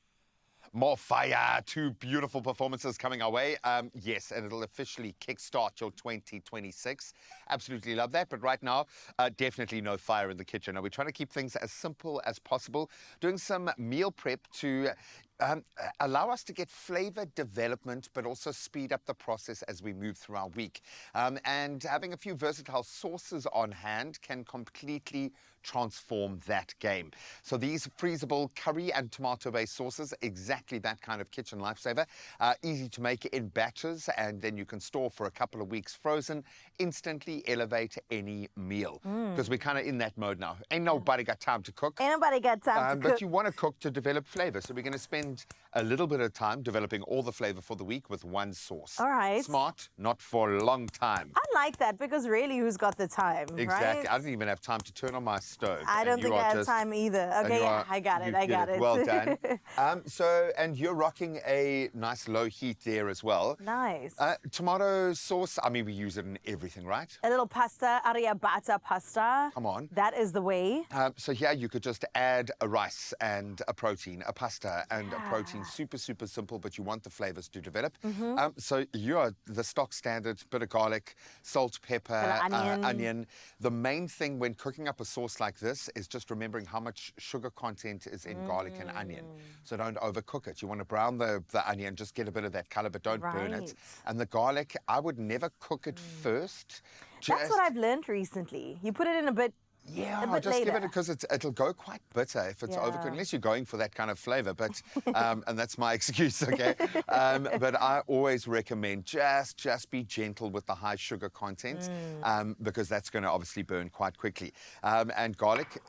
More fire, two beautiful performances coming our way. Yes, and it'll officially kickstart your 2026. Absolutely love that. But right now, definitely no fire in the kitchen. Now, we're trying to keep things as simple as possible, doing some meal prep to allow us to get flavor development, but also speed up the process as we move through our week. And having a few versatile sauces on hand can completely transform that game. So these freezable curry and tomato-based sauces, exactly that kind of kitchen lifesaver. Easy to make in batches, and then you can store for a couple of weeks frozen, instantly elevate any meal. Because we're kind of in that mode now. Ain't nobody got time to cook. Ain't nobody got time to cook. But you want to cook to develop flavor. So we're going to spend a little bit of time developing all the flavor for the week with one sauce. All right. Smart, not for a long time. I like that because really, who's got the time, Exactly. right? I didn't even have time to turn on my stove. I don't think I have time either. Okay, yeah, I got it. I got it. Well done. And you're rocking a nice low heat there as well. Nice. Tomato sauce, I mean, we use it in everything, right? A little pasta, arrabbiata pasta. Come on. That is the way. So here you could just add a rice and a protein, a pasta and a protein. Super, super simple, but you want the flavors to develop. So you're the stock standard, bit of garlic, salt, pepper, onion. The main thing when cooking up a sauce like this is just remembering how much sugar content is in garlic and onion. So don't overcook it. You want to brown the onion, just get a bit of that color, but don't burn it. And the garlic, I would never cook it first. That's what I've learned recently. You put it in a bit Yeah, a bit just give later. it because it'll go quite bitter if it's overcooked, Yeah. unless you're going for that kind of flavor. But and that's my excuse, okay? But I always recommend just be gentle with the high sugar content because that's going to obviously burn quite quickly. And garlic,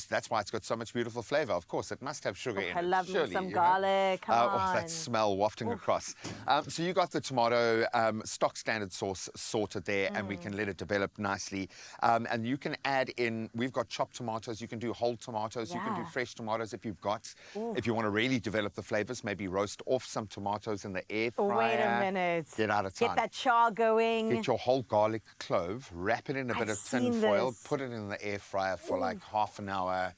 that's why it's got so much beautiful flavor. Of course, it must have sugar in I it. love me surely, some you know? garlic. Come Oh, on. that smell wafting across. So you got the tomato stock standard sauce sorted there, and we can let it develop nicely. And you can add in, we've got chopped tomatoes, you can do whole tomatoes, you can do Yeah. fresh tomatoes if you've got. If you want to really develop the flavors, maybe roast off some tomatoes in the air fryer. Wait a minute. Get out of time. Get that char going. Get your whole garlic clove, wrap it in a bit I've of tin seen foil, this. put it in the air fryer for like half an hour.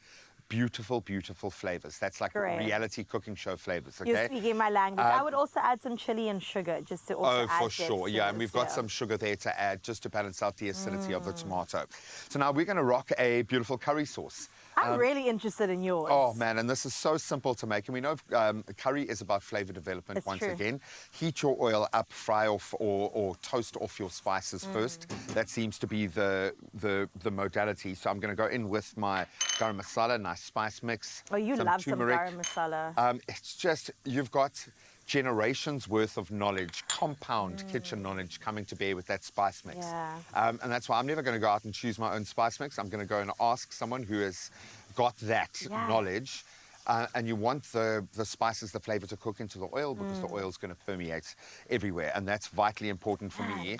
Beautiful, beautiful flavors. That's like Great. reality cooking show flavors, okay? You're speaking my language. I would also add some chili and sugar just to also Oh, add for depth sure. to Yeah, and this, we've got some sugar there to add just to balance out the acidity of the tomato. So now we're going to rock a beautiful curry sauce. I'm really interested in yours. Oh, man, and this is so simple to make. And we know curry is about flavor development It's once true. again. Heat your oil up, fry off or toast off your spices first. That seems to be the modality. So I'm going to go in with my garam masala, nice spice mix. Oh, you some love turmeric. some garam masala. It's just, you've got generations worth of knowledge, compound kitchen knowledge coming to bear with that spice mix. Yeah. And that's why I'm never going to go out and choose my own spice mix. I'm going to go and ask someone who has got that Yeah. knowledge. And you want the spices, the flavor to cook into the oil because the oil is going to permeate everywhere. And that's vitally important for me.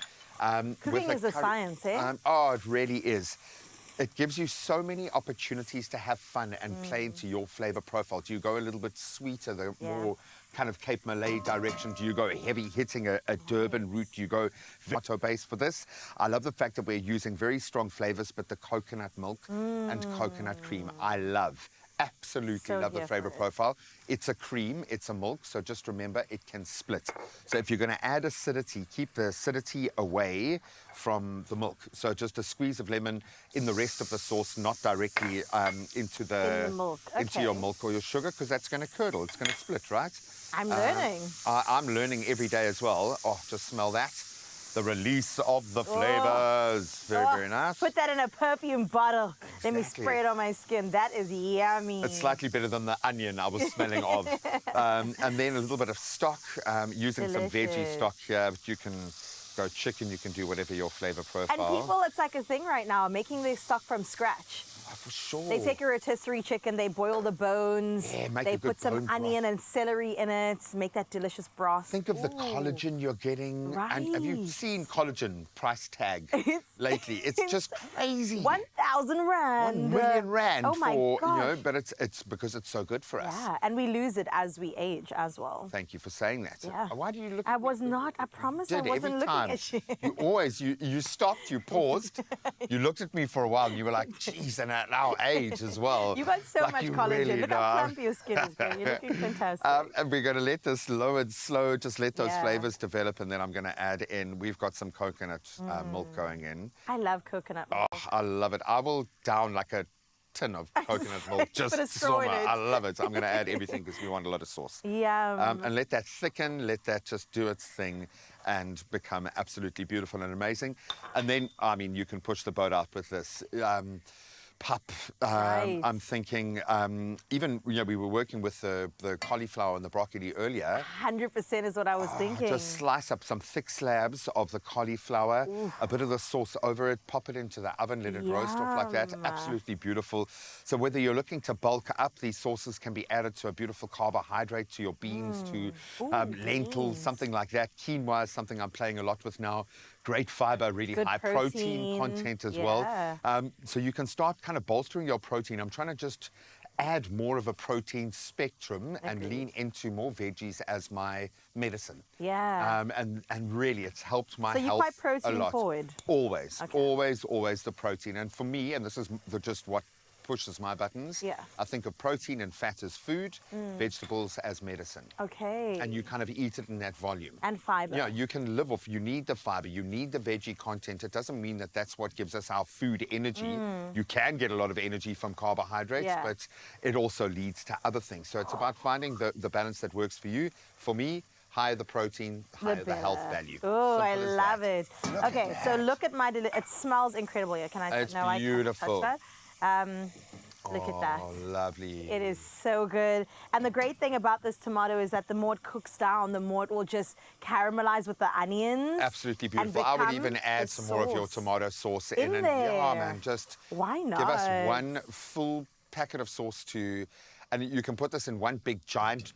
Cooking is a science, eh? Oh, it really is. It gives you so many opportunities to have fun and play into your flavor profile. Do you go a little bit sweeter, the more kind of Cape Malay direction? Do you go heavy hitting a Durban route? Do you go tomato based for this? I love the fact that we're using very strong flavors, but the coconut milk and coconut cream, I love. Absolutely So love the here flavor for it. profile. It's a cream, it's a milk, so just remember it can split. So if you're going to add acidity, keep the acidity away from the milk. So just a squeeze of lemon in the rest of the sauce, not directly into In the milk, into your okay. milk or your sugar, because that's going to curdle. It's going to split, right? I'm learning. I'm learning every day as well. Oh, just smell that. The release of the flavors. Very, very nice. Put that in a perfume bottle. Let me Exactly. spray it on my skin. That is yummy. It's slightly better than the onion I was smelling of. And then a little bit of stock, using some veggie Delicious. stock here. But you can go chicken, you can do whatever your flavor And profile. people, it's like a thing right now, making their stock from scratch. Oh, for sure. They take a rotisserie chicken, they boil the bones, Yeah, make they a good put some bone broth. onion and celery in it, make that delicious broth. Think of the collagen you're getting. And have you Right. seen collagen price tag lately? It's just crazy. 1,000 rand. 1 million rand Oh my for, gosh. but it's because it's so good for us. Yeah, and we lose it as we age as well. Thank you for saying that. Yeah. Why do you look I at me? was not, I promise I Did wasn't every looking time. at you. You always, you stopped, you paused, you looked at me for a while, and you were like, geez, and at our age as well. You got so like much you collagen. really Look know. how plump your skin is, girl. You're looking fantastic. And we're going to let this low and slow, just let those Yeah. flavors develop, and then I'm going to add in, we've got some coconut milk going in. I love coconut milk. Oh, I love it. I will down like a tin of coconut milk just Put a straw in summer. it. I love it. I'm going to add everything because we want a lot of sauce. Yum. And let that thicken, let that just do its thing and become absolutely beautiful and amazing. And then, I mean, you can push the boat out with this. Pup, Right. I'm thinking, even, we were working with the cauliflower and the broccoli earlier. 100% is what I was thinking. Just slice up some thick slabs of the cauliflower, a bit of the sauce over it, pop it into the oven, let it roast off like that. Yum. Absolutely beautiful. So whether you're looking to bulk up, these sauces can be added to a beautiful carbohydrate, to your beans, to lentils, beans. something like that. Quinoa is something I'm playing a lot with now. Great fiber, really Good high protein protein. content as Yeah. well. So you can start kind of bolstering your protein. I'm trying to just add more of a protein spectrum and lean into more veggies as my medicine. Yeah. And really, it's helped my So you're health quite protein a lot. forward? Always, Okay. always the protein. And for me, and this is just what pushes my buttons, Yeah. I think of protein and fat as food, vegetables as medicine. Okay. And you kind of eat it in that volume. And fiber. Yeah, you can live off, you need the fiber, you need the veggie content. It doesn't mean that that's what gives us our food energy. You can get a lot of energy from carbohydrates, Yeah. but it also leads to other things. So it's about finding the balance that works for you. For me, higher the protein, higher the health value. Oh, I Simple as love that. it. Okay, so look at my, it smells incredible here. Can I? It's no, I can't touch beautiful. that. Look at that. Oh, lovely. It is so good. And the great thing about this tomato is that the more it cooks down, the more it will just caramelize with the onions. Absolutely and beautiful. I would become even add the some more of your sauce. tomato sauce In and yeah, there. man, just Why give us not? one full packet of sauce and you can put this in one big giant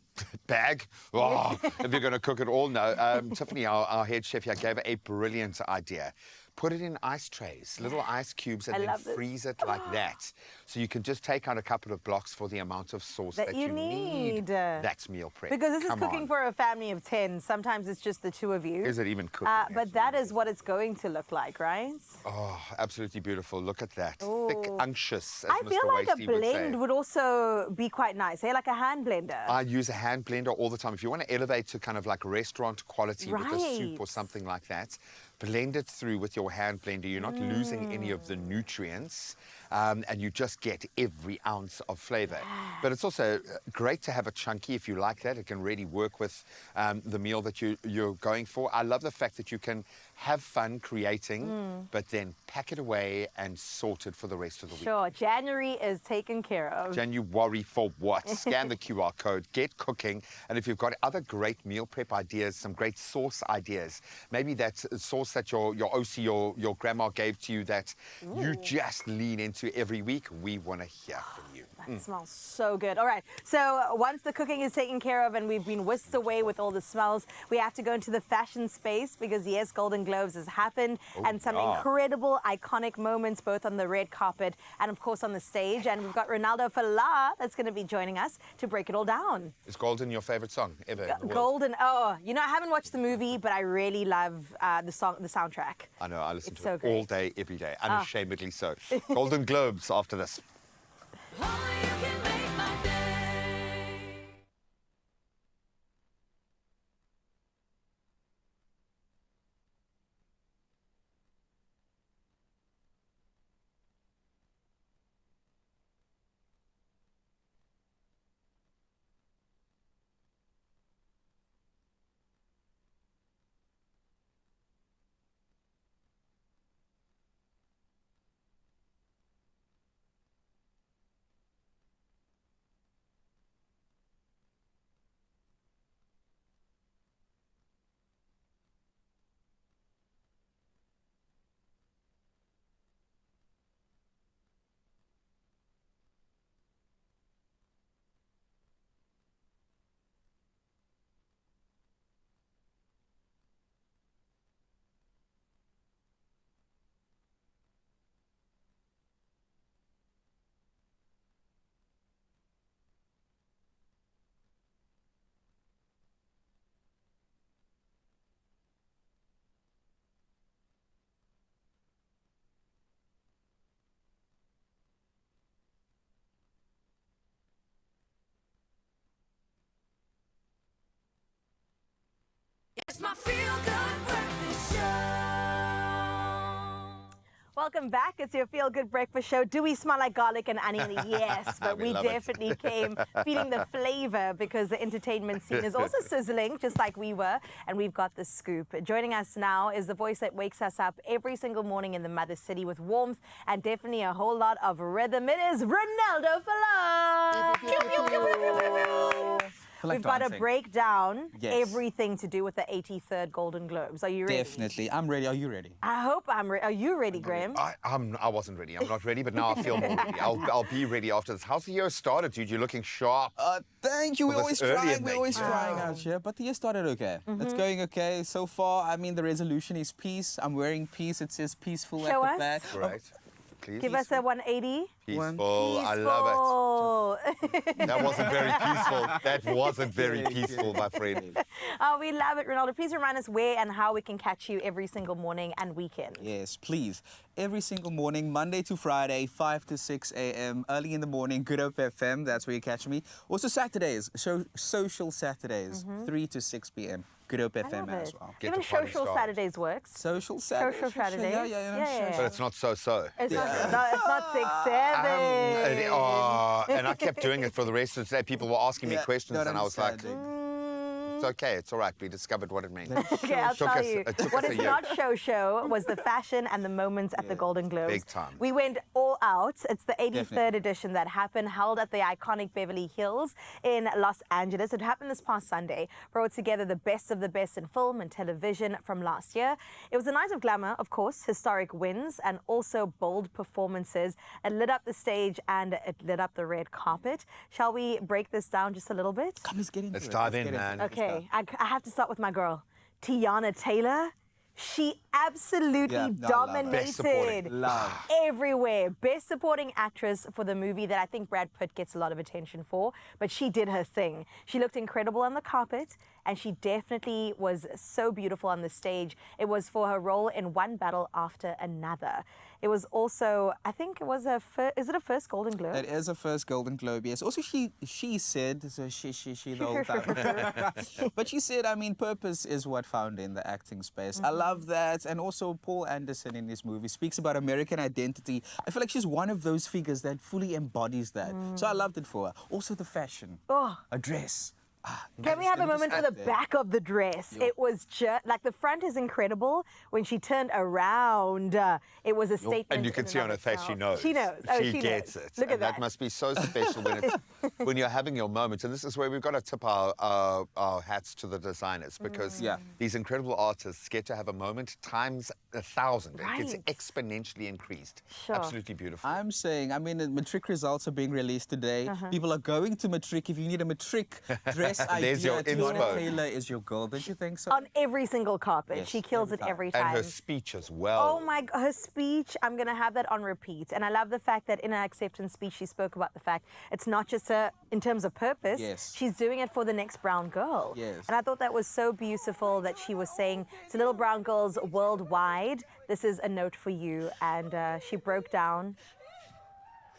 bag. Oh, if you're going to cook it all, no. Tiffany, our head chef here, gave a brilliant idea. Put it in ice trays, little ice cubes, and I then love this. freeze it like that. So you can just take out a couple of blocks for the amount of sauce that you need. That's meal prep. Because this is Come cooking on. for a family of 10. Sometimes it's just the two of you. Is it even cooking? But that is what it's going to look like, right? Oh, absolutely beautiful. Look at that. Thick, unctuous, as I Mr. feel like a Wasty would say. blend would also be quite nice, like a hand blender. I use a hand blender all the time. If you want to elevate to kind of like restaurant quality with a soup or Right. something like that, blend it through with your hand blender. You're not losing any of the nutrients, and you just get every ounce of flavor. But it's also great to have a chunky if you like that. It can really work with the meal that you're going for. I love the fact that you can have fun creating, but then pack it away and sort it for the rest of the week. Sure, January is taken care of. January for what? Scan the QR code, get cooking, and if you've got other great meal prep ideas, some great sauce ideas, maybe that sauce that your OC, your grandma gave to you that you just lean into every week, we want to hear from you. That smells so good. All right, so once the cooking is taken care of and we've been whisked away with all the smells, we have to go into the fashion space because, yes, Golden Globes has happened and some incredible, iconic moments both on the red carpet and, of course, on the stage. And we've got Ronaldo Fala that's going to be joining us to break it all down. Is Golden your favorite song ever? in the world? Golden, I haven't watched the movie, but I really love the soundtrack. I know, I listen It's to so it great. all day, every day, unashamedly so. Golden Globes after this. Only you can make my day. It's my feel-good breakfast show. Welcome back. It's your Feel Good Breakfast Show. Do we smell like garlic and onion? Yes, but We we love it. definitely came feeling the flavor because the entertainment scene is also sizzling, just like we were. And we've got the scoop. Joining us now is the voice that wakes us up every single morning in the Mother City with warmth and definitely a whole lot of rhythm. It is Ronaldo Fala. We've got to break down everything to do with the 83rd Golden Globes. Are you ready? Definitely. I'm ready. Are you ready? I hope I'm ready. Are you ready, Graham? I wasn't ready. I'm not ready, but now I feel more ready. I'll be ready after this. How's the year started, dude? You're looking sharp. Thank you. We're Well, always that's early trying. in We're the always year. trying out here. But the year started okay. It's going okay so far. I mean, the resolution is peace. I'm wearing peace. It says peaceful Show at us. the back. Great. Please. Give us a 180. Peaceful. I love it. it. That wasn't very peaceful. That wasn't very peaceful, my friend. Oh, we love it, Ronaldo. Please remind us where and how we can catch you every single morning and weekend. Yes, please. Every single morning, Monday to Friday, 5 to 6 a.m. Early in the morning, Good Hope FM. That's where you catch me. Also Saturdays, social Saturdays, 3 to 6 p.m. Good Hope I FM love as it. well. Get Even the party social started. Saturdays works. Social Saturdays. Social Saturdays. Yeah. But it's not so-so. It's not 6-7. And I kept doing it for the rest of the day. People were asking me Yeah, questions, don't and I was like, understand it's okay, it's all right. We discovered what it meant. Okay, I'll Took tell us- you. it took What us a is year. not show was the fashion and the moments at the Golden Globes. Big time. We went all out. It's the 83rd Definitely. edition that happened, held at the iconic Beverly Hills in Los Angeles. It happened this past Sunday, brought together the best of the best in film and television from last year. It was a night of glamour, of course, historic wins, and also bold performances. It lit up the stage and it lit up the red carpet. Shall we break this down just a little bit? Come, let's get into Let's it. dive Let's in, get into man. it. Let's Okay, I have to start with my girl, Tiana Taylor. She absolutely Yeah, no, I love her. Best supporting. dominated Love. everywhere. Best supporting actress for the movie that I think Brad Pitt gets a lot of attention for, but she did her thing. She looked incredible on the carpet, and she definitely was so beautiful on the stage. It was for her role in One Battle After Another. It was also, I think it was is it a first Golden Globe? It is a first Golden Globe, yes. Also, she said, so she the whole time. But she said, I mean, purpose is what found in the acting space. I love that. And also, Paul Anderson in this movie speaks about American identity. I feel like she's one of those figures that fully embodies that. So I loved it for her. Also, the fashion, a dress. Can we have a moment for the back of the dress? It was just like the front is incredible. When she turned around, it was a statement. And you can in see and on of her face she itself. knows. She knows. Oh, she she gets knows. it. Look at And that must be so special when you're having your moment. And this is where we've got to tip our hats to the designers, because these incredible artists get to have a moment times 1,000. Right. It gets exponentially increased. Sure. Absolutely beautiful. I'm saying, I mean, the matric results are being released today. People are going to matric. If you need a matric dress idea, There's your Tiana inspo. Taylor is your girl. Don't you think so? On every single carpet. Yes, She kills every it time. every And time. her speech as well. Oh my, her speech, I'm going to have that on repeat. And I love the fact that in her acceptance speech, she spoke about the fact it's not just her in terms of purpose. Yes. She's doing it for the next brown girl. Yes. And I thought that was so beautiful that she was saying to little brown girls worldwide, this is a note for you. And she broke down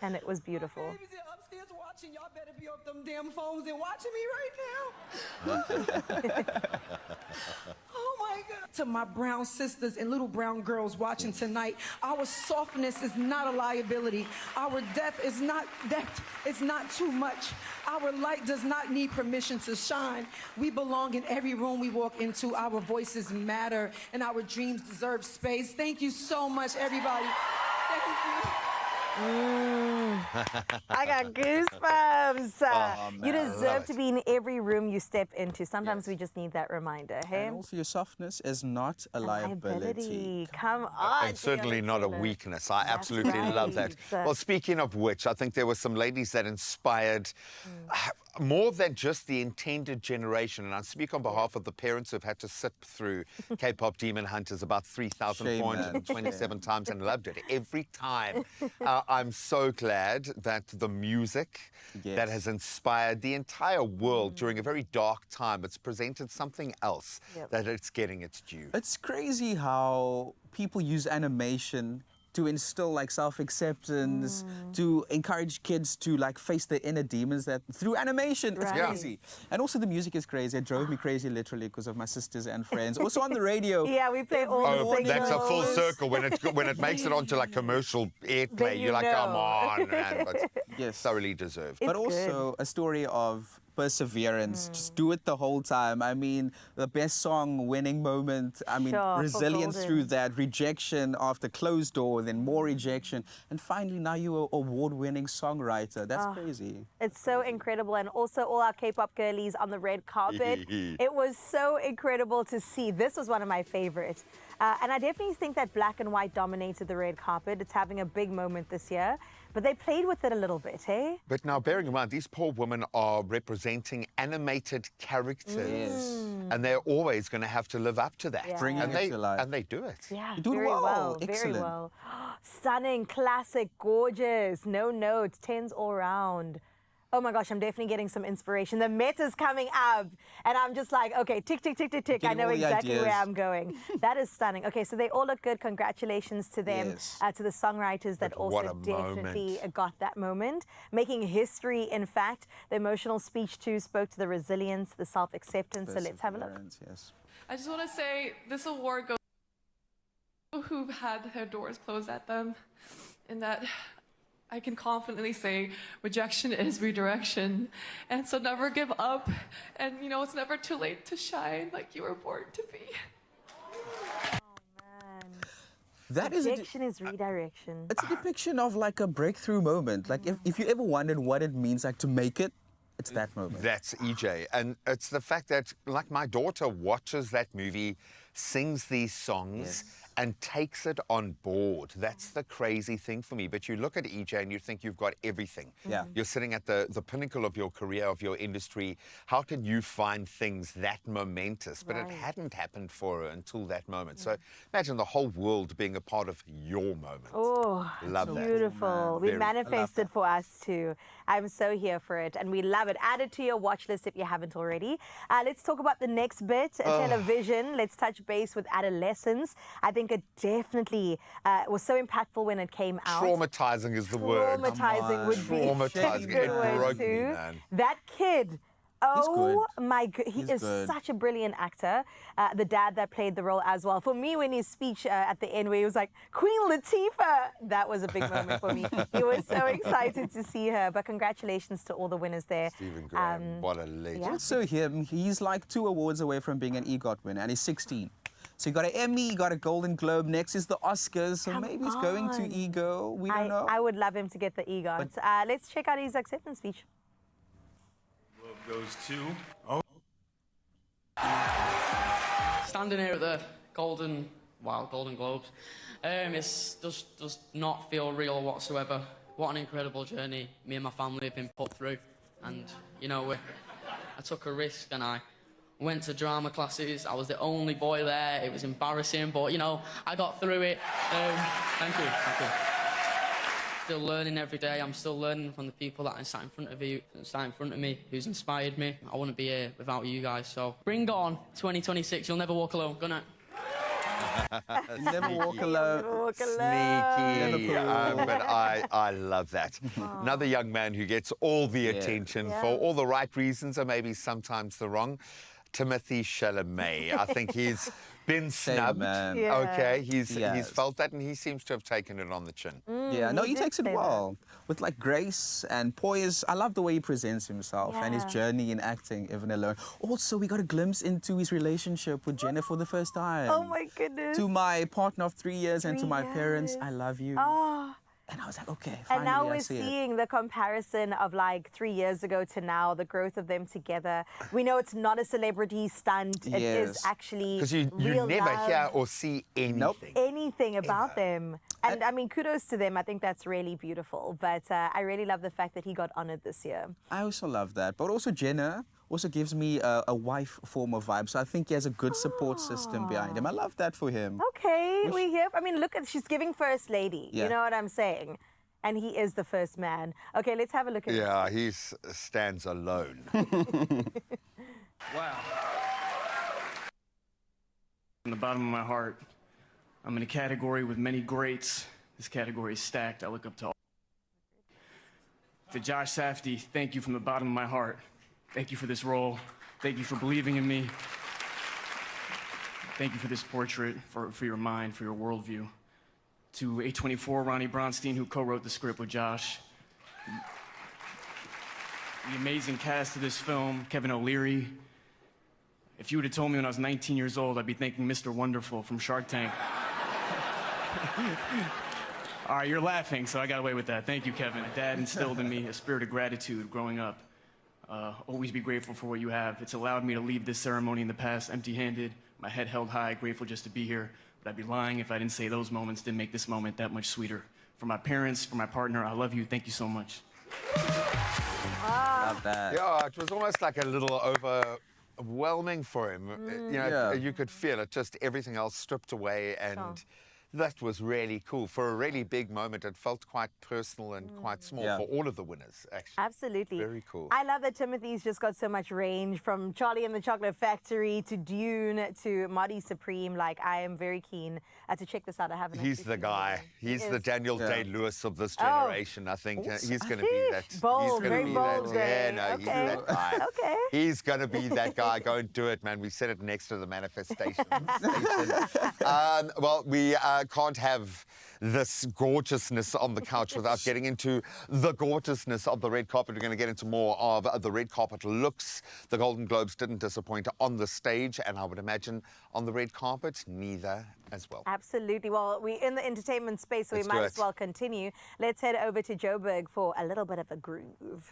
and it was beautiful. Babies are upstairs watching. Y'all better be off them damn phones and watching me right now. Oh my God. To my brown sisters and little brown girls watching tonight, our softness is not a liability. Our depth is not depth. It's not too much. Our light does not need permission to shine. We belong in every room we walk into. Our voices matter and our dreams deserve space. Thank you so much, everybody. Thank you. I got goosebumps. Oh, You man, I deserve love to it. be in every room you step into. Sometimes we just need that reminder. Hey? And also, your softness is not a liability. Come on. And certainly Tiana not a Taylor. weakness. I absolutely love that. right. Well, speaking of which, I think there were some ladies that inspired more than just the intended generation. And I speak on behalf of the parents who've had to sit through K-pop Demon Hunters about 3,427 times and loved it every time. I'm so glad that the music that has inspired the entire world during a very dark time, it's presented something else that it's getting its due. It's crazy how people use animation to instill like self-acceptance, to encourage kids to like face their inner demons that through animation. It's Right. crazy. And also the music is crazy. It drove me crazy literally because of my sisters and friends. Also on the radio. Yeah, we play all the Oh, singles. that's a full circle. When it makes it onto like commercial airplay, Then you you're like, come know. on, man. But Yes. thoroughly deserved. But It's also a story of perseverance. Just do it the whole time. I mean, the best song winning moment. I mean, Sure, for resilience Golden. through that, rejection after closed door, then more rejection. And finally, now you're an award-winning songwriter. That's crazy. It's so incredible. And also all our K-pop girlies on the red carpet. It was so incredible to see. This was one of my favorites. And I definitely think that black and white dominated the red carpet. It's having a big moment this year. But they played with it a little bit, hey? But now, bearing in mind, these poor women are representing animated characters. And they're always going to have to live up to that. Yeah. Bringing and it they, to life. And they do it. Yeah, You do it very well. Very Excellent. well. Stunning, classic, gorgeous, no notes, 10s all round. Oh my gosh, I'm definitely getting some inspiration. The Met is coming up, and I'm just like, okay, tick, tick, tick, tick, tick. I Getting know all the exactly where ideas. I'm going. That is stunning. Okay, so they all look good. Congratulations to them, Yes. to the songwriters that But what also a definitely moment. got that moment. Making history, in fact. The emotional speech, too, spoke to the resilience, the self-acceptance. So let's have a look. Perseverance, yes. I just want to say this award goes to people who've had their doors closed at them, and that I can confidently say rejection is redirection. And so never give up. And you know, it's never too late to shine like you were born to be. That is Rejection is redirection. it's a depiction of like a breakthrough moment. Like if you ever wondered what it means like to make it, it's that moment. That's EJ. And it's the fact that, like, my daughter watches that movie, sings these songs, and takes it on board. That's the crazy thing for me. But you look at EJ and you think you've got everything. Yeah. You're sitting at the pinnacle of your career, of your industry. How can you find things that momentous? But it hadn't happened for her until that moment. So imagine the whole world being a part of your moment. Oh, Love that. beautiful. We Very- I love manifested that. for us too. I'm so here for it, and we love it. Add it to your watch list if you haven't already. Let's talk about the next bit, television. Let's touch base with adolescence. I think it definitely was so impactful when it came out. Traumatizing is the word. Traumatizing would be Traumatizing. a It good word broke me, too. man. That kid. Oh good. my god, he He's is good. such a brilliant actor. The dad that played the role as well. For me, when his speech at the end where he was like, Queen Latifah, that was a big moment for me. He was so excited to see her. But congratulations to all the winners there. Stephen Graham, what a legend. yeah. Also him, he's like 2 awards away from being an EGOT winner, and he's 16. So you got an Emmy, you got a Golden Globe. Next is the Oscars, so Come maybe he's going to on. EGO. We don't know. I would love him to get the EGOT. Let's check out his acceptance speech. Goes to Standing here at the Golden Globes, does not feel real whatsoever. What an incredible journey me and my family have been put through, and you know, I took a risk and I went to drama classes. I was the only boy there. It was embarrassing, but you know, I got through it. Thank you. Still learning every day. I'm still learning from the people that are sat in front of me, who's inspired me. I wouldn't be here without you guys. So bring on 2026. You'll never walk alone. Good night. Never walk alone. Sneaky. But I love that. Another young man who gets all the attention for all the right reasons and maybe sometimes the wrong. Timothy Chalamet. I think he's been snubbed. man. Yeah. Okay, he's Yes. felt that and he seems to have taken it on the chin. Yeah, no, he did takes it say that. well. With like grace and poise. I love the way he presents himself and his Yeah. journey in acting, even alone. Also, we got a glimpse into his relationship with Jenna for the first time. Oh my goodness. To my partner of 3 years and to 3 my parents, years. I love you. Oh. And I was like, okay, finally And now I we're see it. seeing the comparison of like 3 years ago to now, the growth of them together. We know it's not a celebrity stunt. It is Yes. actually Because you real never love, hear or see anything. anything about them. And I mean, kudos to them. I think that's really beautiful. But I really love the fact that he got honored this year. I also love that. But also Jenna also gives me a wife form of vibe. So I think he has a good support system behind him. I love that for him. Okay, we hear. I mean, look at, she's giving first lady. Yeah. You know what I'm saying? And he is the first man. Okay, let's have a look at this. Yeah, he stands alone. wow. From the bottom of my heart, I'm in a category with many greats. This category is stacked. I look up to all. To Josh Safdie, thank you from the bottom of my heart. Thank you for this role. Thank you for believing in me. Thank you for this portrait, for your mind, for your worldview. To A24, Ronnie Bronstein, who co-wrote the script with Josh. The amazing cast of this film, Kevin O'Leary. If you would have told me when I was 19 years old, I'd be thanking Mr. Wonderful from Shark Tank. All right, you're laughing, so I got away with that. Thank you, Kevin. Dad instilled in me a spirit of gratitude growing up. Always be grateful for what you have. It's allowed me to leave this ceremony in the past empty-handed, my head held high, grateful just to be here. But I'd be lying if I didn't say those moments didn't make this moment that much sweeter. For my parents, for my partner, I love you. Thank you so much. Love that. Yeah, it was almost like a little overwhelming for him. You know, you could feel it, just everything else stripped away, and that was really cool. For a really big moment, it felt quite personal and quite small for all of the winners, actually. Absolutely. Very cool. I love that Timothy's just got so much range, from Charlie and the Chocolate Factory to Dune to Marty Supreme. Like, I am very keen to check this out. I haven't. He's actually the seen guy. it. He's the Daniel Day-Lewis of this Oh. generation. I think he's going to be that. Bold, he's gonna very be bold, that. Yeah, Day. no, he's Okay. that guy. Okay. He's going to be that guy. Go and do it, man. We said it next to the manifestation. Well, we can't have this gorgeousness on the couch without getting into the gorgeousness of the red carpet. We're going to get into more of the red carpet looks. The Golden Globes didn't disappoint on the stage, and I would imagine on the red carpet, neither as well. Absolutely. Well, we're in the entertainment space, so we might as well continue. Let's head over to Joburg for a little bit of a groove.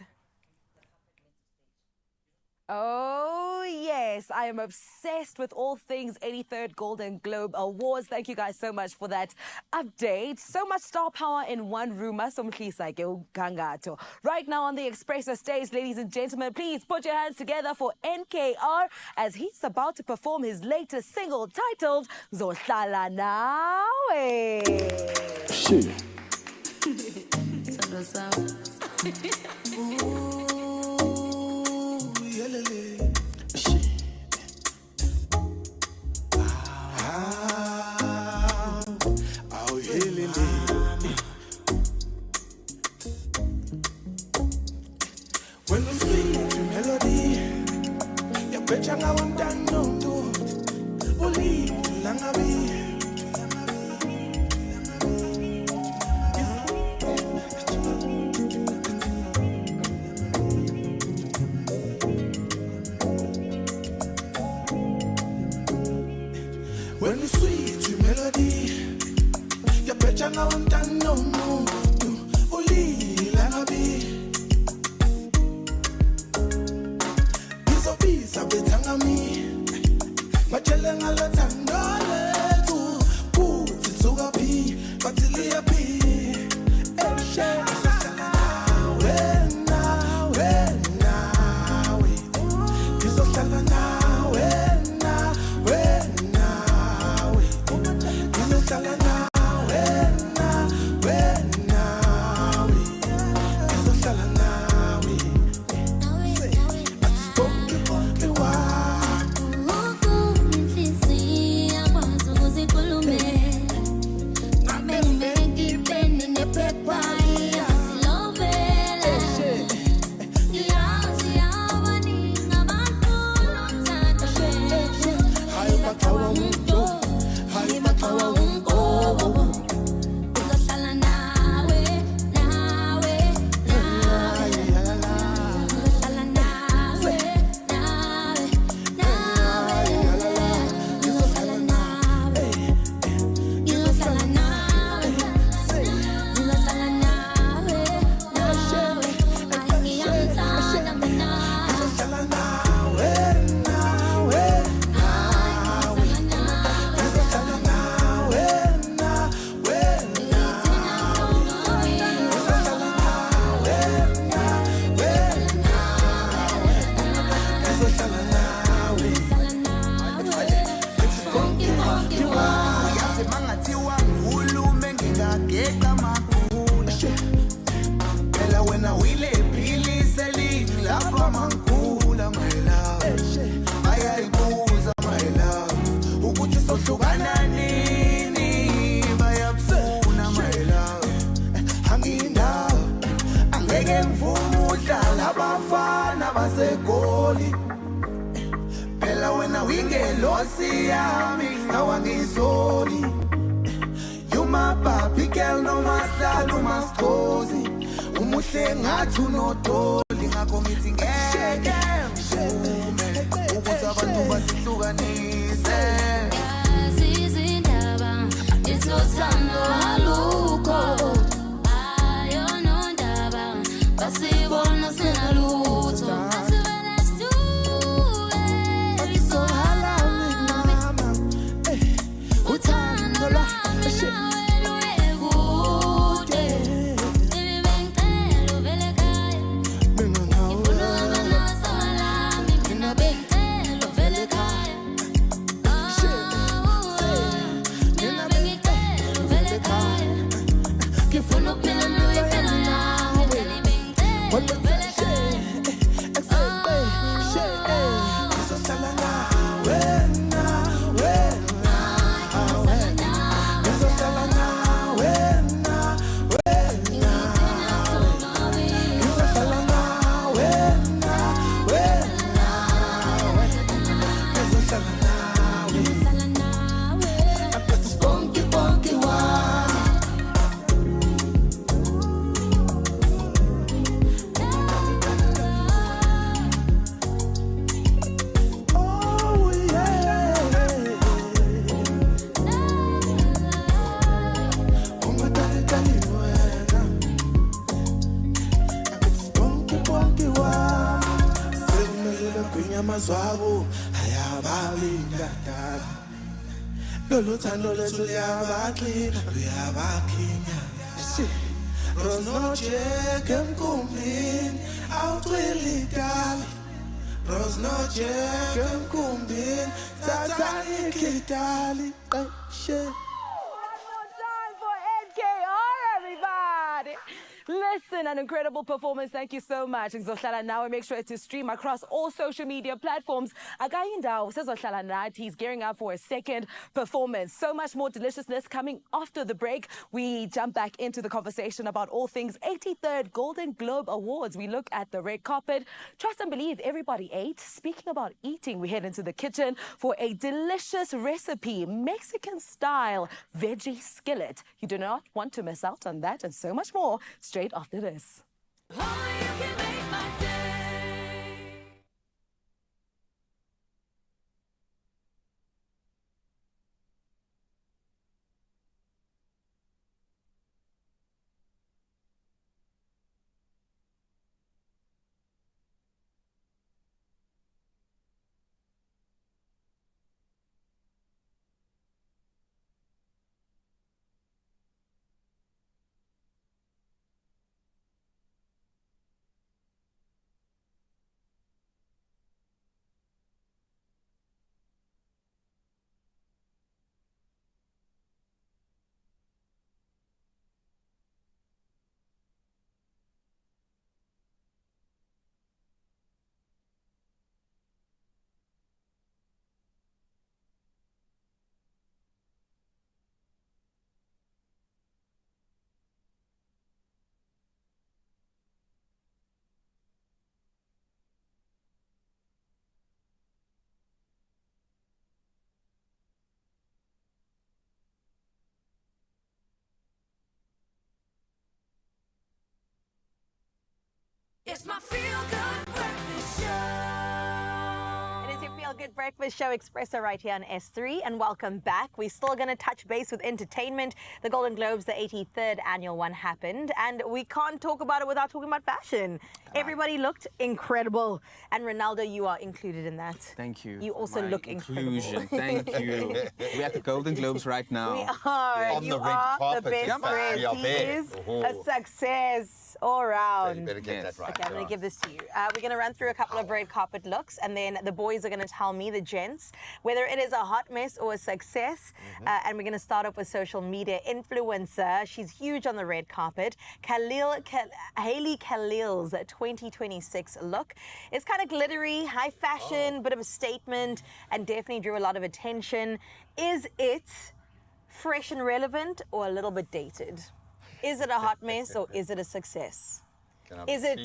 Oh, yes. I am obsessed with all things 83rd Golden Globe Awards. Thank you guys so much for that update. So much star power in one room. Right now on the Expresso stage, ladies and gentlemen, please put your hands together for NKR as he's about to perform his latest single titled Zohlala Nawe. Shit. When we sing the melody, you betcha I want to know to believe langabi. When we sweet the melody, you betcha I want to know to believe langabi. Machele ngalathando lethu kuthi suka phi bathi liya phi nawe ngizohlala nawe ngizohlala nawe ngizohlala nawe Phela wena wingelosi yami awangizoli. You my baby girl no master umaskozi. Umuhle ngathi unodoli ngakho ngithi ngeke ngisume ukuthi abantu basihlukanise. Izindaba ithothando alukho. Ayona ndaba basibona sinalutho. amazwabo ayabalinda lolu thando lethu luyabakhinya Rosnoche emkumbini awucwili dali Rosnoche emkumbini thathani ikhidali qeshe Everybody. Listen, an incredible performance. Thank you so much. Ngizohlala nawe. Make sure to stream across all social media platforms. Akayindawo sezohlala nathi. He's gearing up for a second performance. So much more deliciousness coming after the break. We jump back into the conversation about all things 83rd Golden Globe Awards. We look at the red carpet. Trust and believe everybody ate. Speaking about eating, we head into the kitchen for a delicious recipe, Mexican style veggie skillet. You do not want to miss out on that and so much more straight after this. It's my feel-good breakfast show. It is your feel-good breakfast show, Expresso, right here on S3. And welcome back. We're still going to touch base with entertainment. The Golden Globes, the 83rd annual one, happened. And we can't talk about it without talking about fashion. Everybody looked incredible. And Ronaldo, you are included in that. Thank you. You also look inclusion. incredible. Thank you. We're at the Golden Globes right now. We are. On You the red are carpet, the best in fact. dressed. We are He there. is Oh. a success all around. You better get that right. Okay, I'm going to give this to you. We're going to run through a couple of red carpet looks, and then the boys are going to tell me, the gents, whether it is a hot mess or a success. And we're going to start off with social media influencer. She's huge on the red carpet. Hailey Khalil's 2026 look. It's kind of glittery, high fashion, bit of a statement, and definitely drew a lot of attention. Is it fresh and relevant or a little bit dated? Is it a hot mess or is it a success? Is it,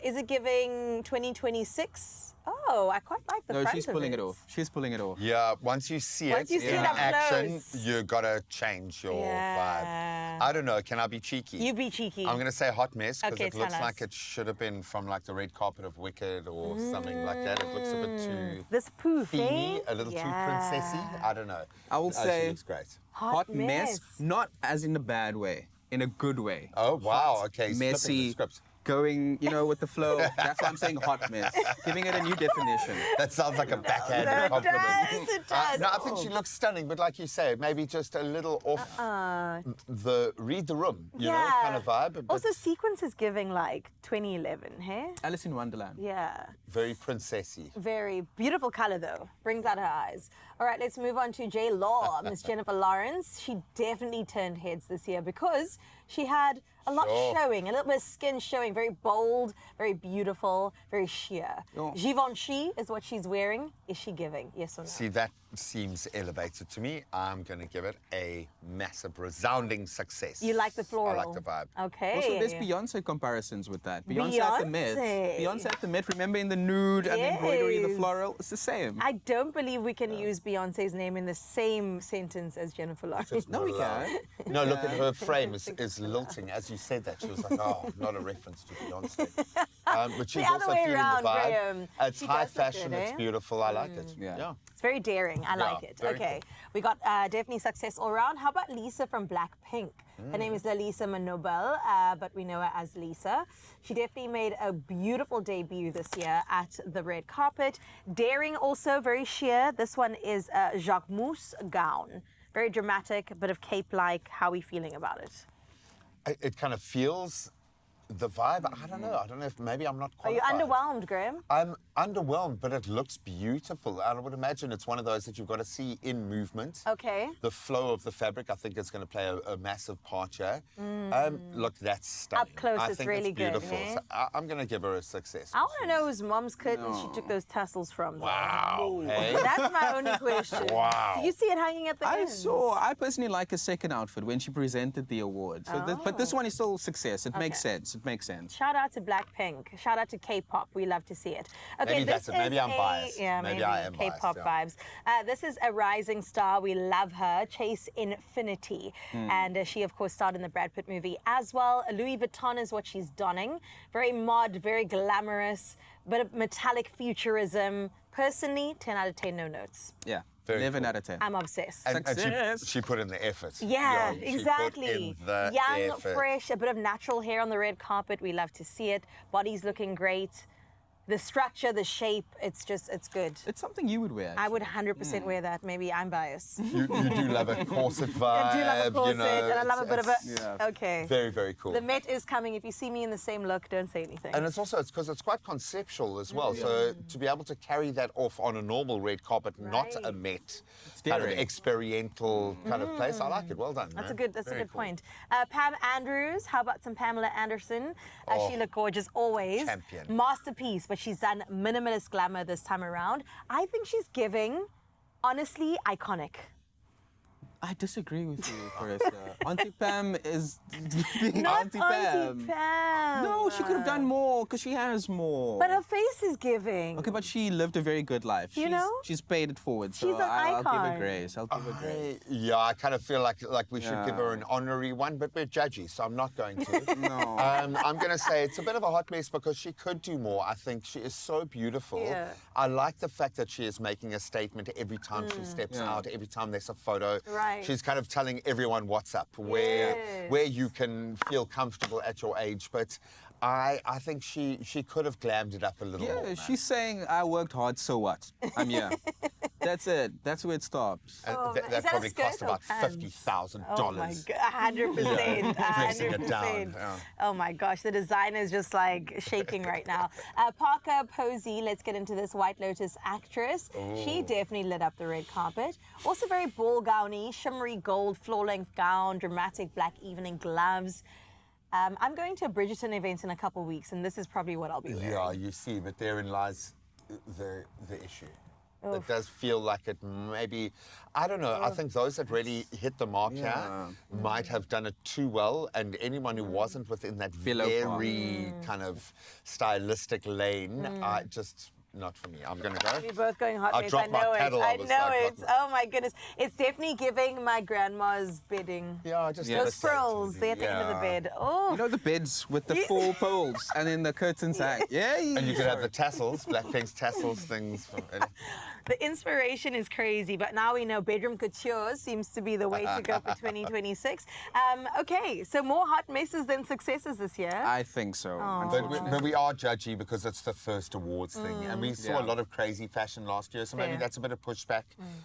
is it giving 2026 Oh, I quite like the No, front she's of pulling it off. She's pulling it off. Yeah, once you see Once it you see in it up action, close. you gotta change your Yeah. vibe. I don't know, can I be cheeky? You be cheeky. I'm gonna say hot mess because Okay, it looks tell like us. it should have been from like the red carpet of Wicked or something like that. It looks a bit too This poof, themey, eh? a little too princessy. I don't know. I will She say looks great. hot mess, not as in a bad way, in a good way. Oh wow, okay. he's flipping the Messy, script. going, with the flow. That's why I'm saying hot mess. Giving it a new definition. That sounds like a backhanded It compliment. does, it does. No, I think she looks stunning, but like you say, maybe just a little off the read the room, you know, kind of vibe. But Also, sequence is giving like 2011, hey? Alice in Wonderland. Yeah. very princessy. Very beautiful color, though. Brings out her eyes. All right, let's move on to J Law, Miss Jennifer Lawrence. She definitely turned heads this year because she had a lot showing, a little bit of skin showing. Very bold, very beautiful, very sheer. Oh. Givenchy is what she's wearing. Is she giving? Yes or no? See, that seems elevated to me. I'm going to give it a massive, resounding success. You like the floral? I like the vibe. Okay. Also, there's Beyonce comparisons with that. Beyonce at the Met. Beyonce at the Met, remember in the nude and the embroidery, the Yes. floral? It's the same. I don't believe we can use Beyonce's name in the same sentence as Jennifer Lawrence. No, we can. No, look at her frame is lilting. As you said that, she was like, oh, not a reference to Beyonce. But she's The other also way feeling around, the vibe. Graham. It's She high does look fashion. good, It's eh? beautiful. I like it. Yeah. It's very daring. I like Yeah, it. very Okay. cool. We got definitely success all around. How about Lisa from Blackpink? Her name is Lalisa Manobel, but we know her as Lisa. She definitely made a beautiful debut this year at the red carpet. Daring also, very sheer. This one is a Jacquemus gown. Very dramatic, a bit of cape-like. How are we feeling about it? It kind of feels the vibe. I don't know. I don't know if maybe I'm not Are you qualified. underwhelmed, Graham? I'm underwhelmed, but it looks beautiful. I would imagine it's one of those that you've got to see in movement. Okay. The flow of the fabric, I think, is going to play a massive part here. Look, that's stunning. Up close, I it's think really it's good, beautiful. eh? So I'm going to give her a success. I want to know whose mom's curtain she took those tassels from. though. Wow. Hey? That's my only question. Wow. Do you see it hanging at the I ends? I personally like a second outfit when she presented the award. So but this one is still a success. It makes sense. It makes sense. Shout out to Blackpink. Shout out to K-pop. We love to see it. Okay, Maybe this that's it. Maybe is I'm biased. Yeah, Maybe maybe I am K-pop biased, vibes. This is a rising star. We love her. Chase Infinity. And she, of course, starred in the Brad Pitt movie as well. Louis Vuitton is what she's donning. Very mod, very glamorous, bit of metallic futurism. Personally, 10 out of 10, no notes. Yeah. Very 11 cool. out of 10. I'm obsessed. And Success. she put in the effort. Yeah, she put exactly. in the Young, effort. fresh, a bit of natural hair on the red carpet. We love to see it. Body's looking great. The structure, the shape, it's good. It's something you would wear. I would 100% wear that. Maybe I'm biased. You do love a corset vibe. I do love a corset, you know, and I love a bit of a... it's Okay. Very, very cool. The Met is coming. If you see me in the same look, don't say anything. And it's because it's quite conceptual as well. So to be able to carry that off on a normal red carpet, not a Met kind of daring. experiential kind of place, I like it. Well done. That's man. a good Very cool. point. Pam Andrews, how about some Pamela Anderson? She looked gorgeous always. Champion. Masterpiece, but she's done minimalist glamour this time around. I think she's giving, honestly, iconic. I disagree with you, Carissa. Auntie Pam is being Not Auntie Pam. Auntie Pam. No, she could have done more because she has more. But her face is giving. Okay, but she lived a very good life. You know? She's paid it forward. So She's an I'll give her icon. grace. I'll give her grace. Yeah, I kind of feel like we should give her an honorary one, but we're judgy, so I'm not going to. No. I'm going to say it's a bit of a hot mess because she could do more. I think she is so beautiful. Yeah. I like the fact that she is making a statement every time she steps out, every time there's a photo. Right. She's kind of telling everyone what's up, where you can feel comfortable at your age. But I think she could have glammed it up a little more. Yeah, man. she's saying, I worked hard, so what? I'm here. That's it. That's where it stops. And Oh, that is that a probably cost skirt or about pants? $50,000. Oh my god, 100%. Dressing it 100%. down, yeah. Oh my gosh, the designer is just like shaking right now. Parker Posey, let's get into this White Lotus actress. She definitely lit up the red carpet. Also very ball gowny, shimmery gold floor-length gown, dramatic black evening gloves. I'm going to a Bridgerton event in a couple weeks, and this is probably what I'll be wearing. Yeah, you see, but therein lies the issue. It does feel like it maybe, I don't know, I think those that really hit the mark here might have done it too well, and anyone who wasn't within that very kind of stylistic lane, not for me. I'm going to go. We're both going hot I mess. dropped I my know it. paddle, I I was know like, it. Oh my goodness. It's definitely giving my grandma's bedding. Yeah, just Those frills, they're at the end of the bed. Oh. You know the beds with the 4 poles and then the curtains hang. Yeah. And you could have the tassels, Blackpink's tassels things. The inspiration is crazy, but now we know bedroom couture seems to be the way to go for 2026. Okay, so more hot messes than successes this year. I think so. But we are judgy because it's the first awards thing, and we saw a lot of crazy fashion last year, so maybe Fair. that's a bit of pushback.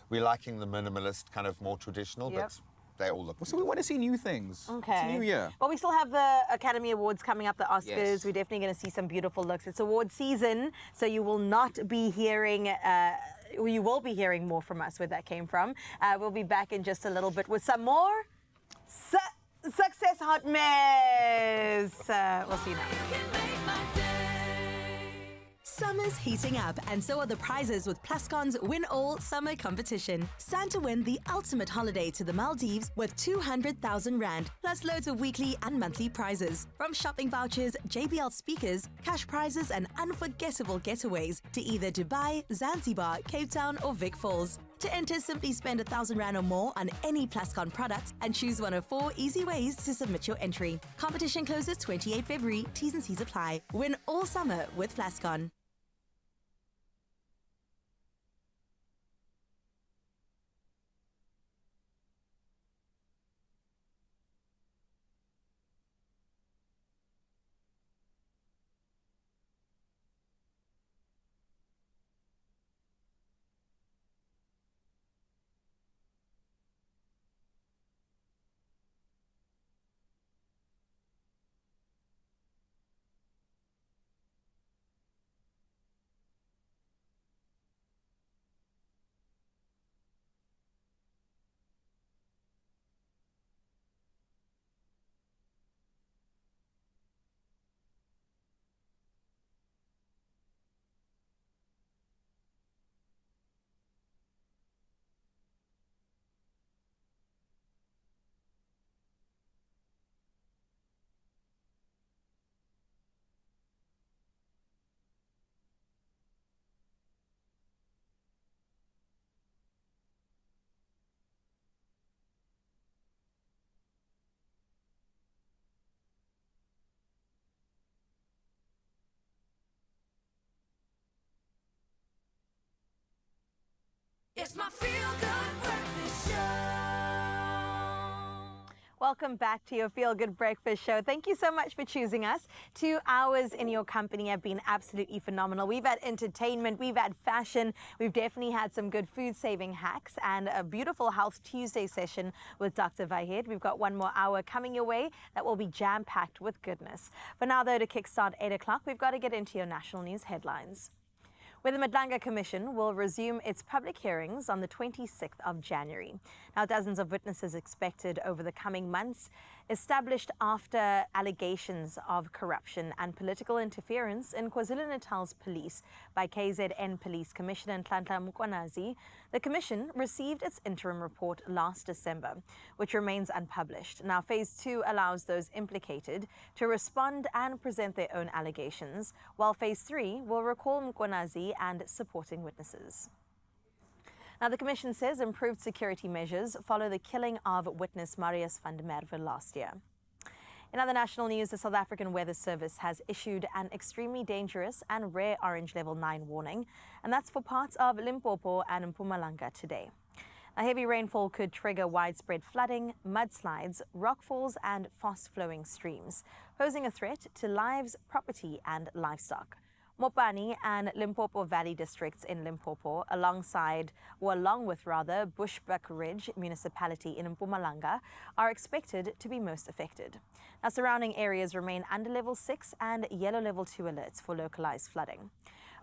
We're liking the minimalist, kind of more traditional, but they all look So we want to see new things. Okay. It's a new year. Well, we still have the Academy Awards coming up, the Oscars. Yes. We're definitely going to see some beautiful looks. It's award season, so you will not be hearing... you will be hearing more from us where that came from. We'll be back in just a little bit with some more Success Hot Mess. We'll see you now. Summer's heating up, and so are the prizes with Plascon's Win All Summer Competition. Stand to win the ultimate holiday to the Maldives with 200,000 Rand, plus loads of weekly and monthly prizes. From shopping vouchers, JBL speakers, cash prizes, and unforgettable getaways to either Dubai, Zanzibar, Cape Town, or Vic Falls. To enter, simply spend R1,000 or more on any Plascon product and choose one of 4 easy ways to submit your entry. Competition closes 28 February. T's and C's apply. Win all summer with Plascon. It's my feel-good breakfast show. Welcome back to your Feel Good Breakfast Show. Thank you so much for choosing us. 2 hours in your company have been absolutely phenomenal. We've had entertainment, we've had fashion, we've definitely had some good food-saving hacks and a beautiful Health Tuesday session with Dr. Vahid. We've got 1 more hour coming your way that will be jam-packed with goodness. For now, though, to kickstart 8 o'clock, we've got to get into your national news headlines. Where the Madlanga Commission will resume its public hearings on the 26th of January. Now, dozens of witnesses expected over the coming months, established after allegations of corruption and political interference in KwaZulu-Natal's police by KZN Police Commissioner Nhlanhla Mkhwanazi. The commission received its interim report last December, which remains unpublished. Now, Phase 2 allows those implicated to respond and present their own allegations, while Phase 3 will recall Mkhwanazi and supporting witnesses. Now, the Commission says improved security measures follow the killing of witness Marius van der Merwe last year. In other national news, the South African Weather Service has issued an extremely dangerous and rare orange level 9 warning, and that's for parts of Limpopo and Mpumalanga today. A heavy rainfall could trigger widespread flooding, mudslides, rockfalls, and fast-flowing streams, posing a threat to lives, property, and livestock. Mopani and Limpopo Valley districts in Limpopo, along with Bushbuck Ridge municipality in Mpumalanga, are expected to be most affected. Now, surrounding areas remain under level 6 and yellow level 2 alerts for localized flooding.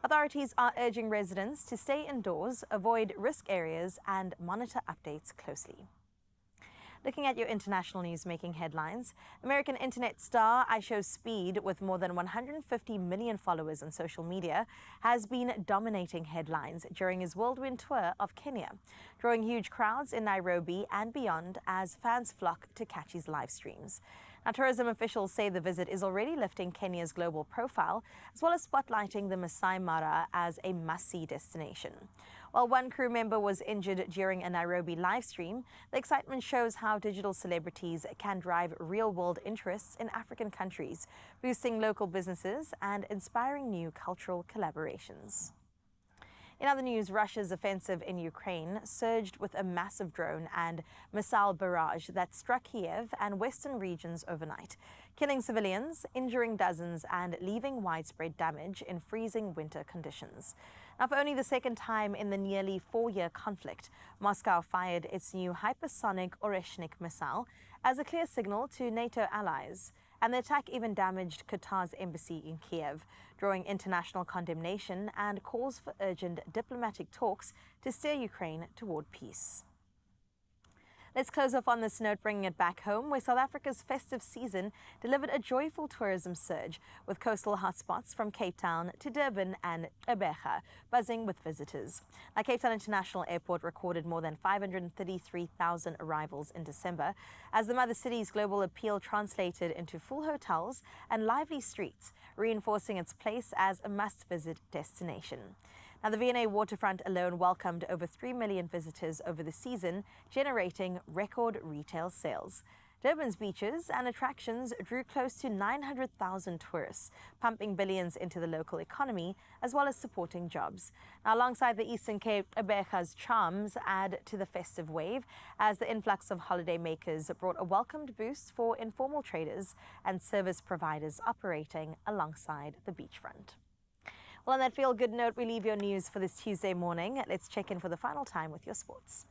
Authorities are urging residents to stay indoors, avoid risk areas, and monitor updates closely. Looking at your international news making headlines, American internet star Isho Speed, with more than 150 million followers on social media, has been dominating headlines during his whirlwind tour of Kenya, drawing huge crowds in Nairobi and beyond as fans flock to catch his live streams. Now, tourism officials say the visit is already lifting Kenya's global profile, as well as spotlighting the Masai Mara as a must-see destination. While one crew member was injured during a Nairobi live stream, the excitement shows how digital celebrities can drive real-world interests in African countries, boosting local businesses and inspiring new cultural collaborations. In other news, Russia's offensive in Ukraine surged with a massive drone and missile barrage that struck Kiev and western regions overnight, killing civilians, injuring dozens, and leaving widespread damage in freezing winter conditions. Now, for only the second time in the nearly 4-year conflict, Moscow fired its new hypersonic Oreshnik missile as a clear signal to NATO allies. And the attack even damaged Qatar's embassy in Kiev, drawing international condemnation and calls for urgent diplomatic talks to steer Ukraine toward peace. Let's close off on this note, bringing it back home, where South Africa's festive season delivered a joyful tourism surge, with coastal hotspots from Cape Town to Durban and Gqeberha buzzing with visitors. Now, Cape Town International Airport recorded more than 533,000 arrivals in December, as the mother city's global appeal translated into full hotels and lively streets, reinforcing its place as a must-visit destination. Now, the V&A waterfront alone welcomed over 3 million visitors over the season, generating record retail sales. Durban's beaches and attractions drew close to 900,000 tourists, pumping billions into the local economy, as well as supporting jobs. Now, alongside the Eastern Cape, Gqeberha's charms add to the festive wave, as the influx of holidaymakers brought a welcomed boost for informal traders and service providers operating alongside the beachfront. Well, on that feel-good note, we leave your news for this Tuesday morning. Let's check in for the final time with your sports.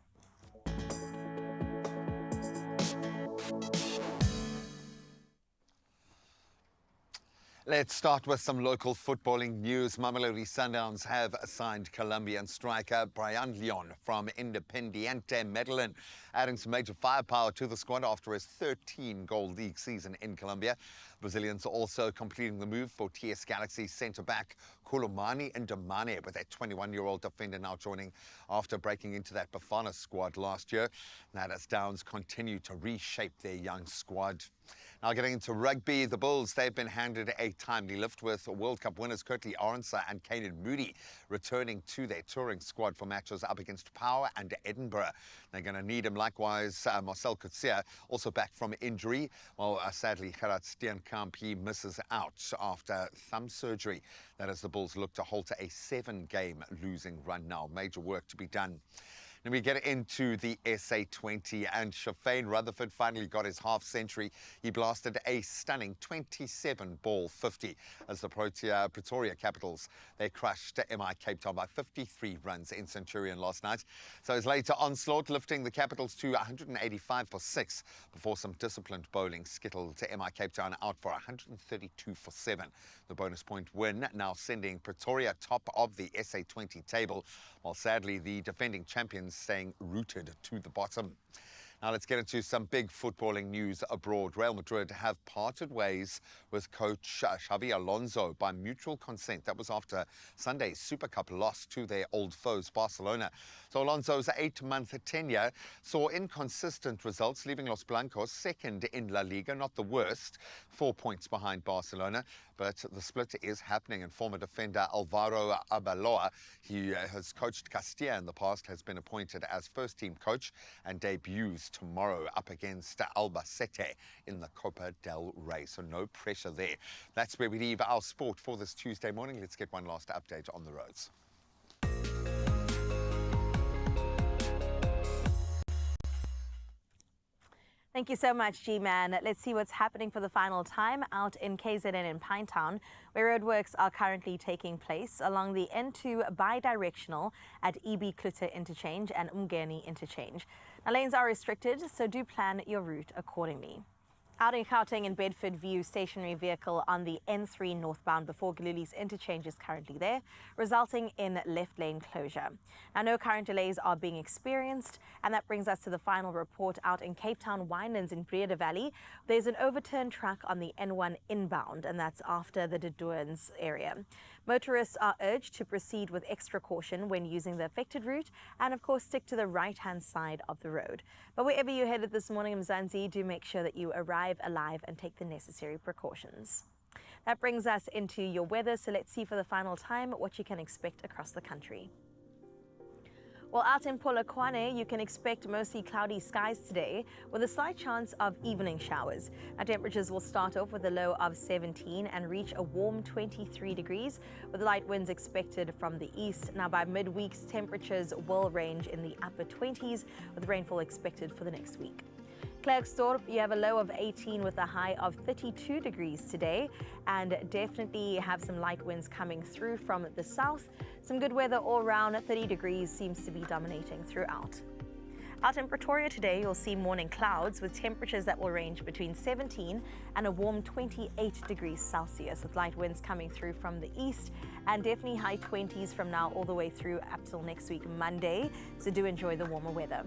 Let's start with some local footballing news. Mamelodi Sundowns have signed Colombian striker Brian Leon from Independiente Medellin, adding some major firepower to the squad after his 13-goal league season in Colombia. Brazilians are also completing the move for TS Galaxy centre-back Kulumani Ndamane, with a 21-year-old defender now joining after breaking into that Bafana squad last year. Now as Downs continue to reshape their young squad. Now getting into rugby, the Bulls, they've been handed a timely lift with World Cup winners Curtly Arendse and Kanan Moody returning to their touring squad for matches up against Power and Edinburgh. They're going to need him. Likewise, Marcel Coetzee, also back from injury. Well, sadly, Gerard Steenkamp, he misses out after thumb surgery. That as the Bulls look to halt a 7-game losing run now. Major work to be done. Then we get into the SA20, and Shafane Rutherford finally got his half-century. He blasted a stunning 27-ball 50 as the Pretoria Capitals, they crushed MI Cape Town by 53 runs in Centurion last night. So his later onslaught lifting the Capitals to 185 for 6 before some disciplined bowling skittled MI Cape Town out for 132 for 7. The bonus point win now sending Pretoria top of the SA20 table, while sadly the defending champions staying rooted to the bottom. Now let's get into some big footballing news abroad. Real Madrid have parted ways with coach Xabi Alonso by mutual consent. That was after Sunday's Super Cup loss to their old foes, Barcelona. So Alonso's 8-month tenure saw inconsistent results, leaving Los Blancos second in La Liga, not the worst, 4 points behind Barcelona. But the split is happening, and former defender Alvaro Arbeloa, he has coached Castilla in the past, has been appointed as first-team coach and debuts tomorrow up against Albacete in the Copa del Rey. So no pressure there. That's where we leave our sport for this Tuesday morning. Let's get one last update on the roads. Thank you so much, G-Man. Let's see what's happening for the final time out in KZN in Pinetown, where roadworks are currently taking place along the N2 bi-directional at EB Klutter interchange and Umgeni interchange. Now, lanes are restricted, so do plan your route accordingly. Out in Gauteng and Bedford View, stationary vehicle on the N3 northbound before Galilee's interchange is currently there, resulting in left lane closure. Now, no current delays are being experienced, and that brings us to the final report out in Cape Town Winelands in Breede Valley. There's an overturned truck on the N1 inbound, and that's after the De Doorns area. Motorists are urged to proceed with extra caution when using the affected route and, of course, stick to the right-hand side of the road. But wherever you're headed this morning, Mzansi, do make sure that you arrive alive and take the necessary precautions. That brings us into your weather, so let's see for the final time what you can expect across the country. Well, out in Polokwane, you can expect mostly cloudy skies today with a slight chance of evening showers. Our temperatures will start off with a low of 17 and reach a warm 23 degrees with light winds expected from the east. Now, by midweeks, temperatures will range in the upper 20s with rainfall expected for the next week. Klerksdorp, you have a low of 18 with a high of 32 degrees today, and definitely have some light winds coming through from the south. Some good weather all around. 30 degrees seems to be dominating throughout. Out in Pretoria today, you'll see morning clouds with temperatures that will range between 17 and a warm 28 degrees Celsius, with light winds coming through from the east, and definitely high 20s from now all the way through up till next week, Monday. So do enjoy the warmer weather.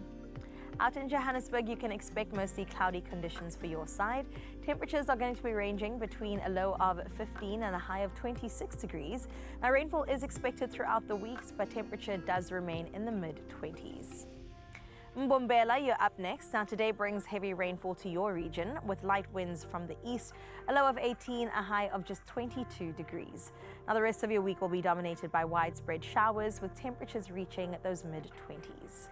Out in Johannesburg, you can expect mostly cloudy conditions for your side. Temperatures are going to be ranging between a low of 15 and a high of 26 degrees. Now, rainfall is expected throughout the weeks, but temperature does remain in the mid-20s. Mbombela, you're up next. Now, today brings heavy rainfall to your region with light winds from the east, a low of 18, a high of just 22 degrees. Now, the rest of your week will be dominated by widespread showers with temperatures reaching those mid-20s.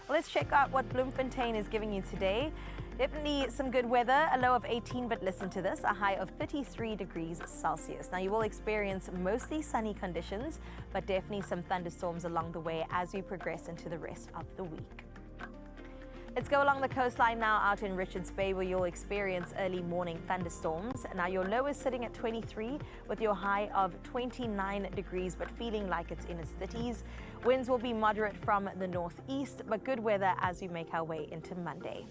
Well, let's check out what Bloemfontein is giving you today. Definitely some good weather, a low of 18, but listen to this, a high of 33 degrees Celsius. Now, you will experience mostly sunny conditions, but definitely some thunderstorms along the way as we progress into the rest of the week. Let's go along the coastline now out in Richards Bay where you'll experience early morning thunderstorms. Now your low is sitting at 23 with your high of 29 degrees but feeling like it's in its 30s. Winds will be moderate from the northeast but good weather as we make our way into Monday.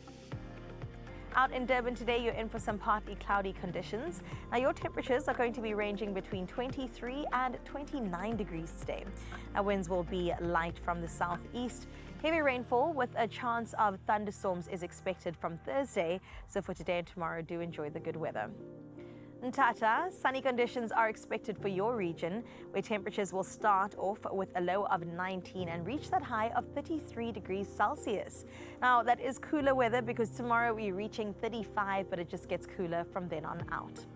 Out in Durban today, you're in for some partly cloudy conditions. Now, your temperatures are going to be ranging between 23 and 29 degrees today. Now, winds will be light from the southeast. Heavy rainfall with a chance of thunderstorms is expected from Thursday. So for today and tomorrow, do enjoy the good weather. Mthatha, sunny conditions are expected for your region, where temperatures will start off with a low of 19 and reach that high of 33 degrees Celsius. Now, that is cooler weather because tomorrow we're reaching 35, but it just gets cooler from then on out.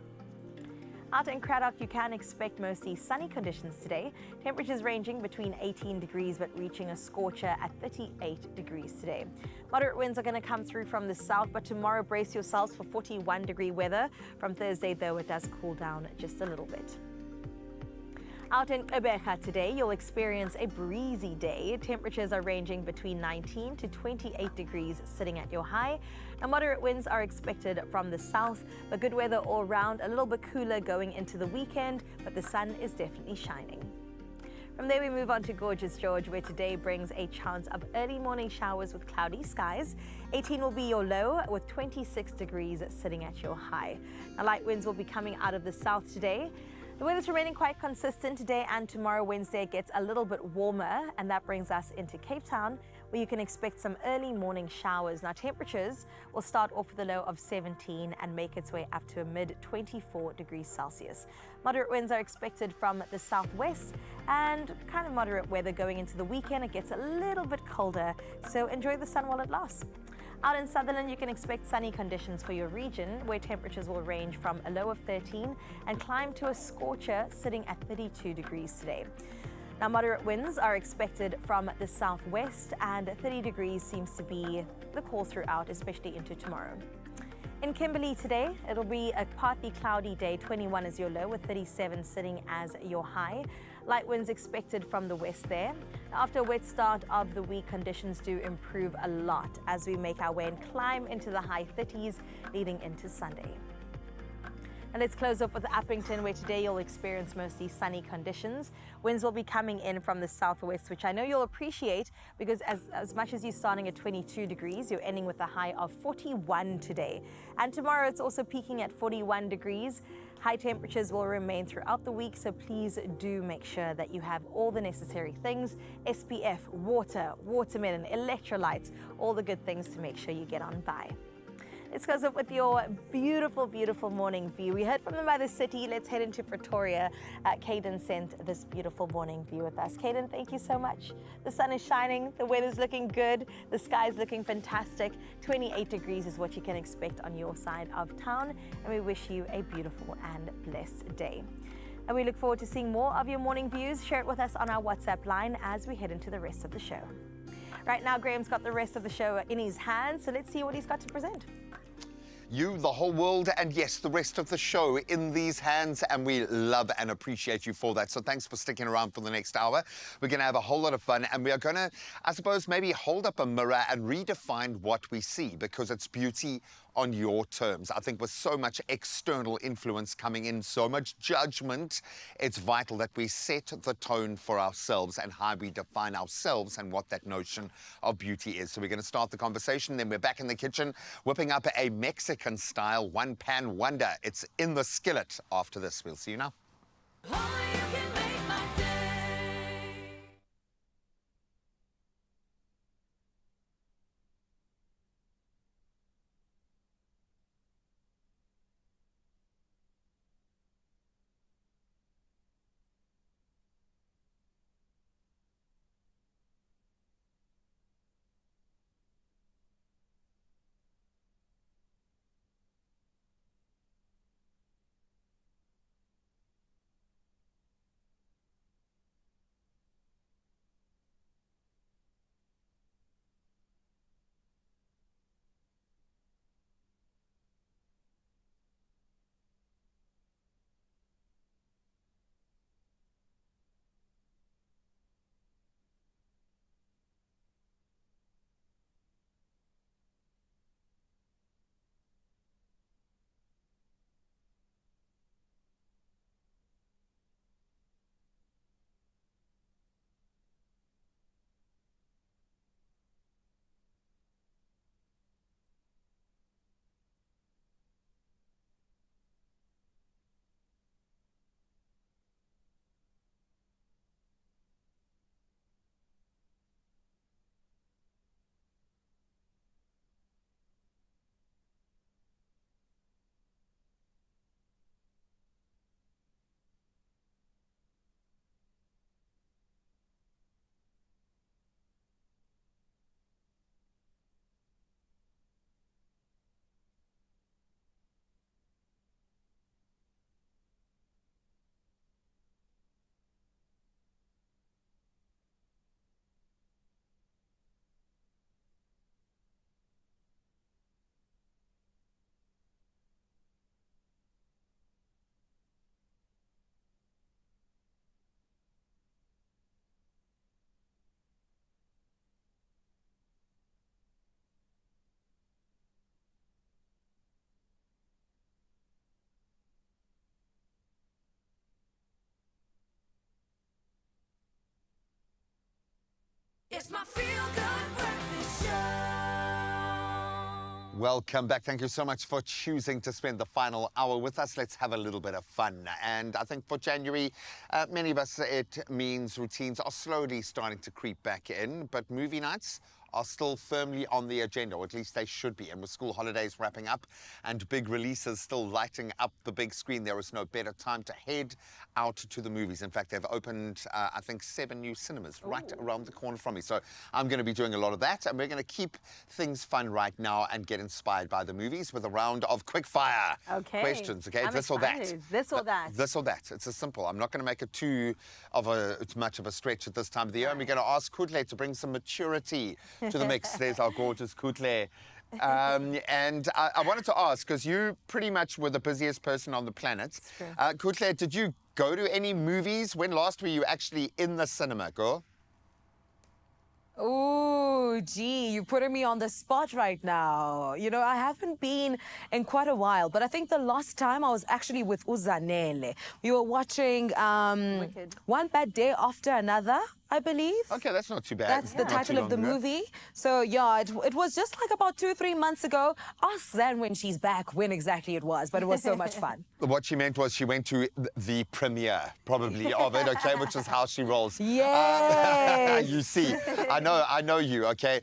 Out in Cradock, you can expect mostly sunny conditions today. Temperatures ranging between 18 degrees but reaching a scorcher at 38 degrees today. Moderate winds are going to come through from the south, but tomorrow brace yourselves for 41-degree weather. From Thursday, though, it does cool down just a little bit. Out in Gqeberha today, you'll experience a breezy day. Temperatures are ranging between 19 to 28 degrees sitting at your high. Now, moderate winds are expected from the south, but good weather all around, a little bit cooler going into the weekend, but the sun is definitely shining. From there, we move on to gorgeous George, where today brings a chance of early morning showers with cloudy skies. 18 will be your low, with 26 degrees sitting at your high. Now, light winds will be coming out of the south today. The weather's remaining quite consistent today and tomorrow. Wednesday it gets a little bit warmer, and that brings us into Cape Town, where you can expect some early morning showers. Now, temperatures will start off with a low of 17 and make its way up to a mid-24 degrees Celsius. Moderate winds are expected from the southwest and kind of moderate weather going into the weekend. It gets a little bit colder, so enjoy the sun while it lasts. Out in Sutherland, you can expect sunny conditions for your region, where temperatures will range from a low of 13 and climb to a scorcher sitting at 32 degrees today. Now, moderate winds are expected from the southwest, and 30 degrees seems to be the call throughout, especially into tomorrow. In Kimberley today, it'll be a partly cloudy day. 21 is your low, with 37 sitting as your high. Light winds expected from the west there. After a wet start of the week, conditions do improve a lot as we make our way and climb into the high 30s leading into Sunday. And let's close up with Uppington, where today you'll experience mostly sunny conditions. Winds will be coming in from the southwest, which I know you'll appreciate because as much as you're starting at 22 degrees, you're ending with a high of 41 today. And tomorrow it's also peaking at 41 degrees. High temperatures will remain throughout the week, so please do make sure that you have all the necessary things: SPF, water, watermelon, electrolytes, all the good things to make sure you get on by. Let's go up with your beautiful, beautiful morning view. We heard from the Mother City. Let's head into Pretoria. Caden sent this beautiful morning view with us. Caden, thank you so much. The sun is shining. The weather's looking good. The sky's looking fantastic. 28 degrees is what you can expect on your side of town. And we wish you a beautiful and blessed day. And we look forward to seeing more of your morning views. Share it with us on our WhatsApp line as we head into the rest of the show. Right now, Graham's got the rest of the show in his hands, so let's see what he's got to present. You, the whole world, and yes, the rest of the show in these hands, and we love and appreciate you for that. So thanks for sticking around for the next hour. We're going to have a whole lot of fun, and we are going to, I suppose, maybe hold up a mirror and redefine what we see, because it's beauty on your terms. I think with so much external influence coming in, so much judgment, it's vital that we set the tone for ourselves and how we define ourselves and what that notion of beauty is. So we're going to start the conversation, then we're back in the kitchen whipping up a Mexican-style one-pan wonder. It's in the skillet after this. We'll see you now. It's my feel-good breakfast show. Welcome back. Thank you so much for choosing to spend the final hour with us. Let's have a little bit of fun. And I think for January, many of us, it means routines are slowly starting to creep back in, but movie nights are still firmly on the agenda, or at least they should be. And with school holidays wrapping up and big releases still lighting up the big screen, there is no better time to head out to the movies. In fact, they've opened, I think, 7 new cinemas right around the corner from me. So I'm going to be doing a lot of that, and we're going to keep things fun right now and get inspired by the movies with a round of quick fire questions. Okay, I'm this or excited. that. This or that. This or that. It's as simple. I'm not going to make it too much of a stretch at this time of the year. And we're going to ask Kutle to bring some maturity to the mix. There's our gorgeous Kutle. And I wanted to ask, because you pretty much were the busiest person on the planet. Kutle, did you go to any movies? When last were you actually in the cinema, girl? Oh, gee, you're putting me on the spot right now. You know, I haven't been in quite a while, but I think the last time I was actually with Uzanele. We were watching One Bad Day After Another, I believe. Okay, that's not too bad. That's the Not title too of the long ago. movie. So, yeah, it was just like about 2-3 months ago. Ask Zan when she's back when exactly it was, but it was so much fun. What she meant was she went to the premiere, probably, of it, okay, which is how she rolls. Yes. You see, I know you, okay?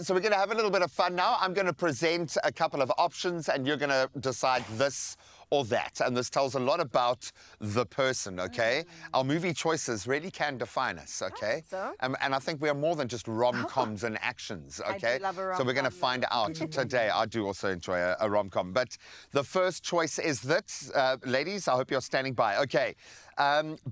So we're going to have a little bit of fun now. I'm going to present a couple of options, and you're going to decide this or that. And this tells a lot about the person, okay? Our movie choices really can define us, okay? So? And I think we are more than just rom-coms and actions, okay? I do love a So we're going to rom-com. find out today. I do also enjoy a rom-com. But the first choice is this. Ladies, I hope you're standing by. Okay.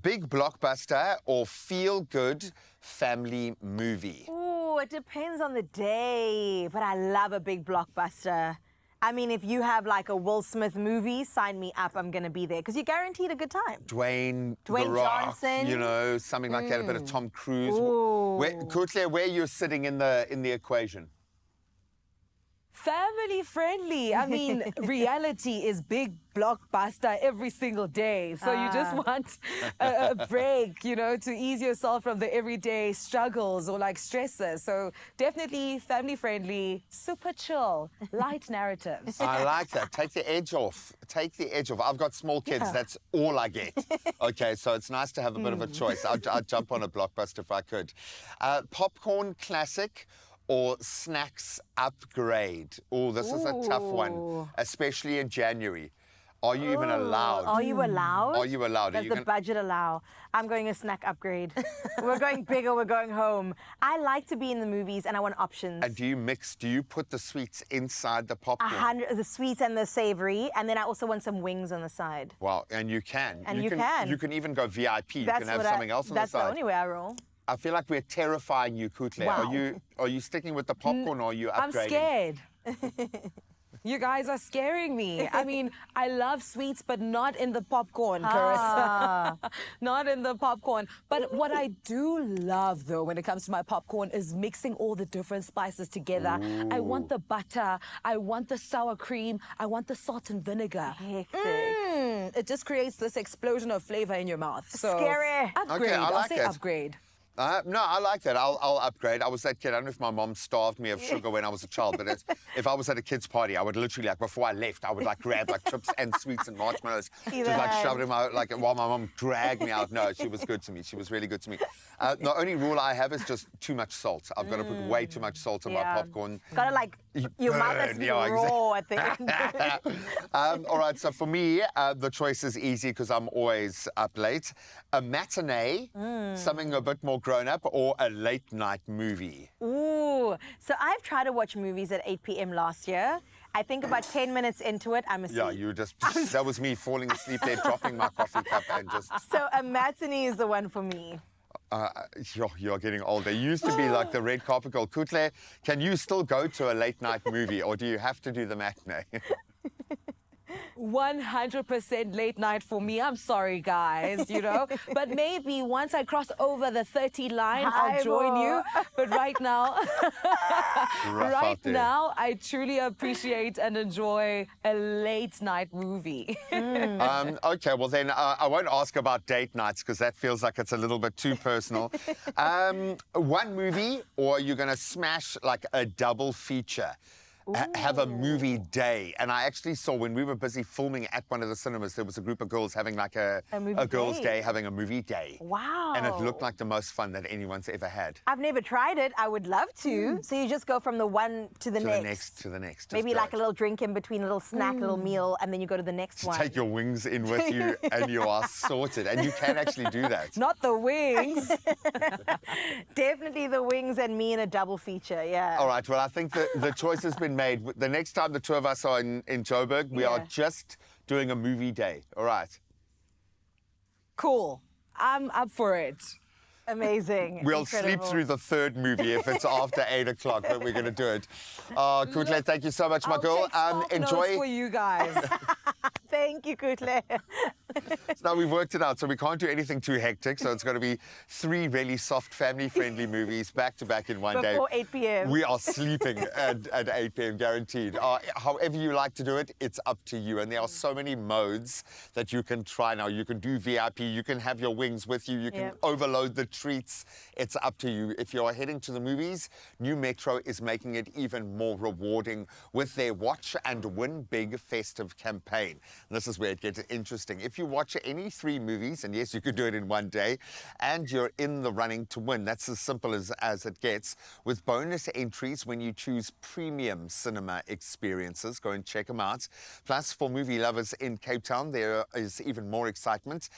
Big blockbuster or feel-good family movie? Ooh, it depends on the day, but I love a big blockbuster. I mean, if you have like a Will Smith movie, sign me up. I'm going to be there because you're guaranteed a good time. Dwayne The Dwayne Rock, Johnson. you know, something like that, a bit of Tom Cruise. Ooh. Where you're sitting in the equation? Family friendly. I mean, reality is big blockbuster every single day. So you just want a break, you know, to ease yourself from the everyday struggles or like stresses. So definitely family friendly, super chill, light narratives. I like that. Take the edge off. Take the edge off. I've got small kids. Yeah. That's all I get. Okay, so it's nice to have a bit of a choice. I'd jump on a blockbuster if I could. Popcorn classic or snacks upgrade? Oh, this is a tough one, especially in January. Are you even allowed? Are you allowed? Are you allowed? Does Are you the gonna- budget allow? I'm going a snack upgrade. We're going big or we're going home. I like to be in the movies and I want options. And do you mix? Do you put the sweets inside the popcorn? The sweets and the savory, and then I also want some wings on the side. Wow, and you can. And you can. You can even go VIP. You That's can have what something else on the That's side. the only way I roll. I feel like we're terrifying you, Kutle. Wow. Are you sticking with the popcorn or are you upgrading? I'm scared. You guys are scaring me. I mean, I love sweets, but not in the popcorn, Carissa. Not in the popcorn. But what I do love, though, when it comes to my popcorn is mixing all the different spices together. I want the butter. I want the sour cream. I want the salt and vinegar. It just creates this explosion of flavor in your mouth. So Scary. Upgrade. Okay, I I'll like say it. upgrade. No, I like that. I'll upgrade. I was that kid. I don't know if my mom starved me of sugar when I was a child, but if I was at a kid's party, I would literally, like, before I left, I would, like, grab, like, chips and sweets and marshmallows, just, like, shove it in my, like, while my mom dragged me out. No, she was good to me. She was really good to me. The only rule I have is just too much salt. I've got to put way too much salt in my popcorn. Gotta like, your mouth has to be raw at the end. All right, so for me, the choice is easy because I'm always up late. A matinee, something a bit more grown up, or a late night movie. Ooh, so I've tried to watch movies at 8 p.m. last year. I think about 10 minutes into it, I'm asleep. Yeah, you just, that was me falling asleep there, dropping my coffee cup and just... So a matinee is the one for me. You're getting older. You used to be like the red carpet girl. Kutle, can you still go to a late night movie or do you have to do the matinee? 100% late night for me. I'm sorry, guys, you know. But maybe once I cross over the 30 line, I'll join you. But right now, I truly appreciate and enjoy a late night movie. Okay, well then I won't ask about date nights because that feels like it's a little bit too personal. One movie, or are you going to smash like a double feature? Have a movie day. And I actually saw when we were busy filming at one of the cinemas, there was a group of girls having like a girls' day, having a movie day. Wow. And it looked like the most fun that anyone's ever had. I've never tried it. I would love to. So you just go from the one to the next. To the next. Maybe like a little drink in between, a little snack, little meal, and then you go to the next one. Take your wings in with you and you are sorted. And you can actually do that. Not the wings. Definitely the wings and me in a double feature, yeah. All right, well, I think the choice has been made. The next time the two of us are in Joburg, we are just doing a movie day. All right. Cool. I'm up for it. Amazing. We'll sleep through the third movie if it's after 8 o'clock, but we're going to do it. Kutle, thank you so much, my girl. Enjoy for you guys. Thank you, Kutle. So now we've worked it out, so we can't do anything too hectic. So it's going to be 3 really soft, family-friendly movies back to back in one day. Before 8 p.m. We are sleeping at 8 p.m. guaranteed. However you like to do it, it's up to you. And there are so many modes that you can try now. You can do VIP, you can have your wings with you, you can overload the treats. It's up to you. If you are heading to the movies, New Metro is making it even more rewarding with their Watch and Win Big festive campaign. And this is where it gets interesting. If you watch any 3 movies, and yes, you could do it in one day, and you're in the running to win, that's as simple as it gets, with bonus entries when you choose premium cinema experiences. Go and check them out. Plus, for movie lovers in Cape Town, there is even more excitement.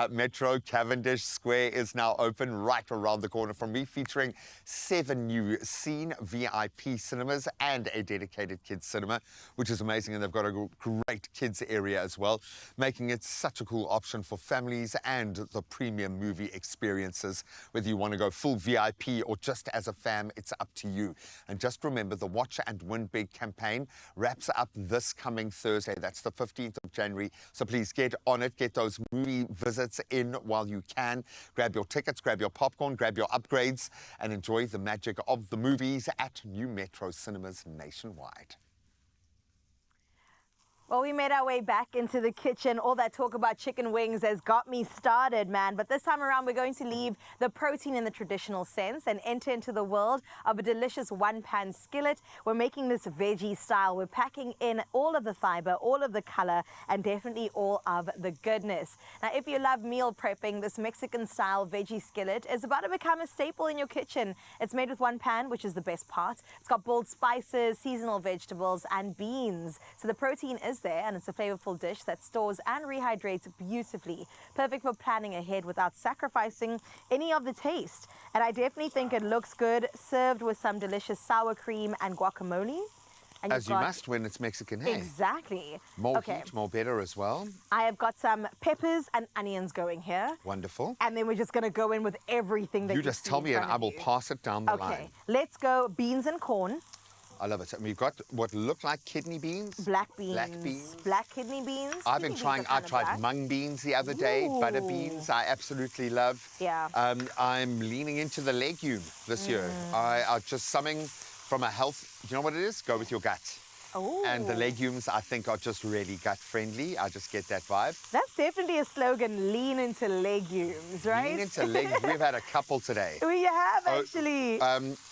Metro Cavendish Square is now open right around the corner from me, featuring 7 new Scene VIP cinemas and a dedicated kids cinema, which is amazing. And they've got a great kids area as well, making it such a cool option for families and the premium movie experiences. Whether you want to go full VIP or just as a fam, it's up to you. And just remember, the Watch and Win Big campaign wraps up this coming Thursday. That's the 15th of January. So please get on it. Get those movie visits in while you can. Grab your tickets, grab your popcorn, grab your upgrades, and enjoy the magic of the movies at New Metro Cinemas nationwide. Well, we made our way back into the kitchen. All that talk about chicken wings has got me started, man. But this time around, we're going to leave the protein in the traditional sense and enter into the world of a delicious one-pan skillet. We're making this veggie style. We're packing in all of the fiber, all of the color, and definitely all of the goodness. Now, if you love meal prepping, this Mexican-style veggie skillet is about to become a staple in your kitchen. It's made with one pan, which is the best part. It's got bold spices, seasonal vegetables, and beans. So the protein is there, and it's a flavorful dish that stores and rehydrates beautifully. Perfect for planning ahead without sacrificing any of the taste. And I definitely think it looks good, served with some delicious sour cream and guacamole. And as you must when it's Mexican, hey? Exactly. More heat, more better as well. I have got some peppers and onions going here. Wonderful. And then we're just going to go in with everything that you just tell me and I will pass it down the line. Okay, let's go beans and corn. I love it. And we've got what look like kidney beans. Black beans. Black kidney beans. I've been trying, I tried mung beans the other day, butter beans, I absolutely love. Yeah. I'm leaning into the legume this year. I just something from a health, you know what it is? Go with your gut. Oh. And the legumes, I think, are just really gut-friendly. I just get that vibe. That's definitely a slogan, lean into legumes, right? Lean into legumes. We've had a couple today. We have, actually.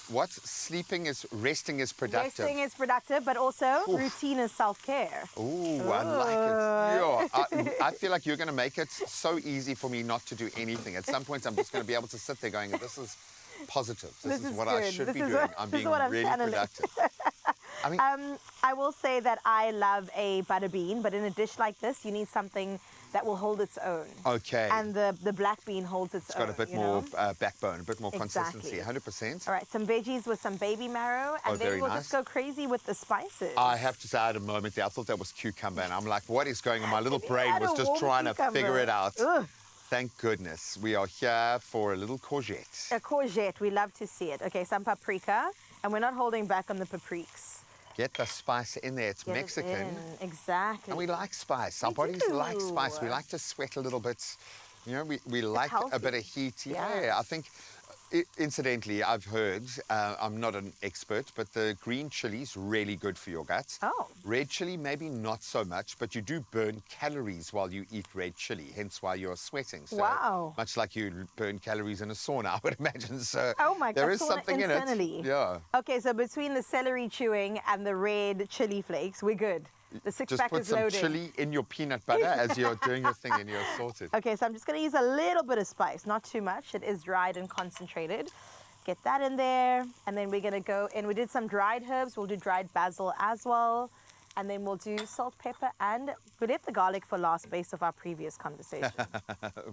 Resting is productive. Resting is productive, but also routine is self-care. Ooh, I like it. Yeah, I feel like you're going to make it so easy for me not to do anything. At some point, I'm just going to be able to sit there going, this is positive. This is what I should be doing. I'm being really productive. I mean, I will say that I love a butter bean, but in a dish like this, you need something that will hold its own. Okay. And the black bean holds its own. It's got a bit more backbone, a bit more consistency, 100%. All right, some veggies with some baby marrow, and then we'll just go crazy with the spices. I have to say, I had a moment there. I thought that was cucumber, and I'm like, what is going on? My little brain was just trying to figure it out. Ugh. Thank goodness. We are here for a little courgette. A courgette, we love to see it. Okay, some paprika, and we're not holding back on the papriks. Get the spice in there. It's Get it Mexican. in. Exactly. And we like spice. Our We bodies like do. spice. We like to sweat a little bit. You know, we like a bit of heat. Yeah, I think, incidentally, I've heard, I'm not an expert, but the green chili's really good for your guts. Oh. Red chili, maybe not so much, but you do burn calories while you eat red chili, hence why you're sweating. So Wow. much like you burn calories in a sauna, I would imagine. So Oh my God, there is sauna something in internally. it. Yeah. Okay, so between the celery chewing and the red chili flakes, we're good. The Just six-pack put is some loaded. chili in your peanut butter as you're doing your thing and you're sorted. Okay, so I'm just going to use a little bit of spice, not too much. It is dried and concentrated. Get that in there, and then we're going to go in. We did some dried herbs. We'll do dried basil as well, and then we'll do salt, pepper, and we left the garlic for last based off our previous conversation.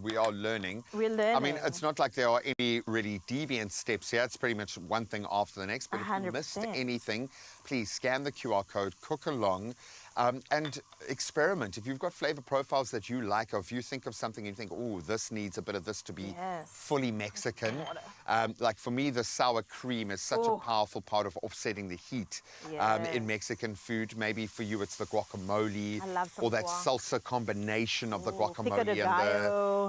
We are learning. We're learning. I mean, it's not like there are any really deviant steps here. It's pretty much one thing after the next. But if you missed 100%. anything, please scan the QR code, cook along, and experiment. If you've got flavor profiles that you like, or if you think of something and you think, oh, this needs a bit of this to be fully Mexican. Like for me, the sour cream is such a powerful part of offsetting the heat in Mexican food. Maybe for you, it's the guacamole. I love some or that guac. salsa combination of the Pico guacamole de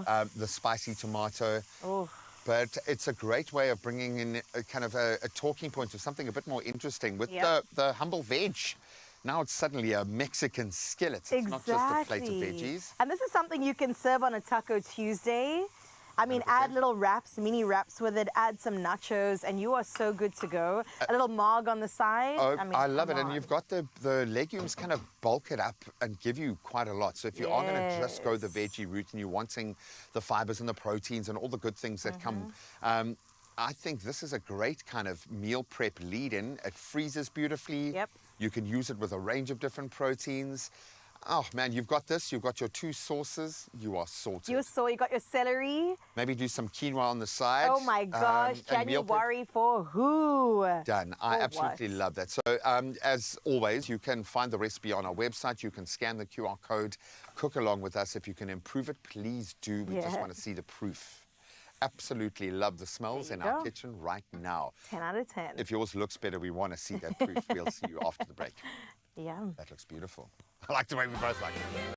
and the spicy tomato. Oh. But it's a great way of bringing in a kind of a talking point of something a bit more interesting with the humble veg. Now it's suddenly a Mexican skillet. It's not just a plate of veggies. And this is something you can serve on a Taco Tuesday. I mean, add little wraps, mini wraps with it, add some nachos, and you are so good to go. A little marg on the side. Oh, I mean, I love it. come And on. you've got the legumes kind of bulk it up and give you quite a lot. So if you are going to just go the veggie route and you're wanting the fibers and the proteins and all the good things that come, I think this is a great kind of meal prep lead-in. It freezes beautifully. Yep. You can use it with a range of different proteins. Oh, man, you've got this. You've got your two sauces. You are sorted. You got your celery. Maybe do some quinoa on the side. Oh my gosh, and meal prep. January for who? Done. I For absolutely love that. So as always, you can find the recipe on our website. You can scan the QR code, cook along with us. If you can improve it, please do. We just want to see the proof. Absolutely love the smells in our kitchen right now. 10 out of 10. If yours looks better, we want to see that proof. We'll see you after the break. Yum. That looks beautiful. I like the way we both like it.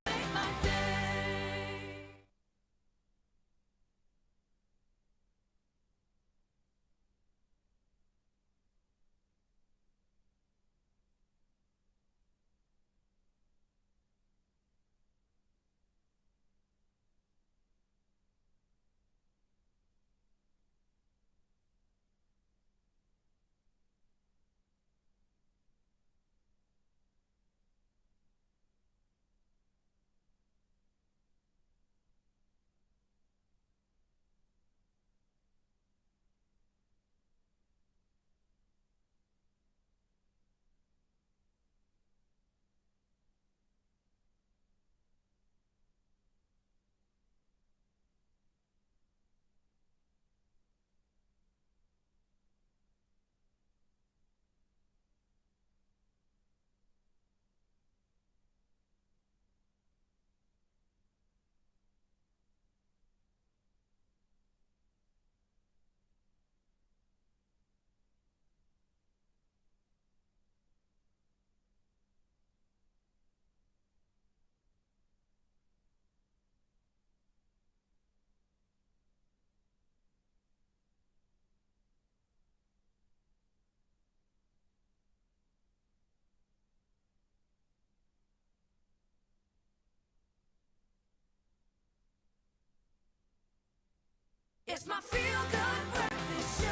It's my feel-good breakfast show.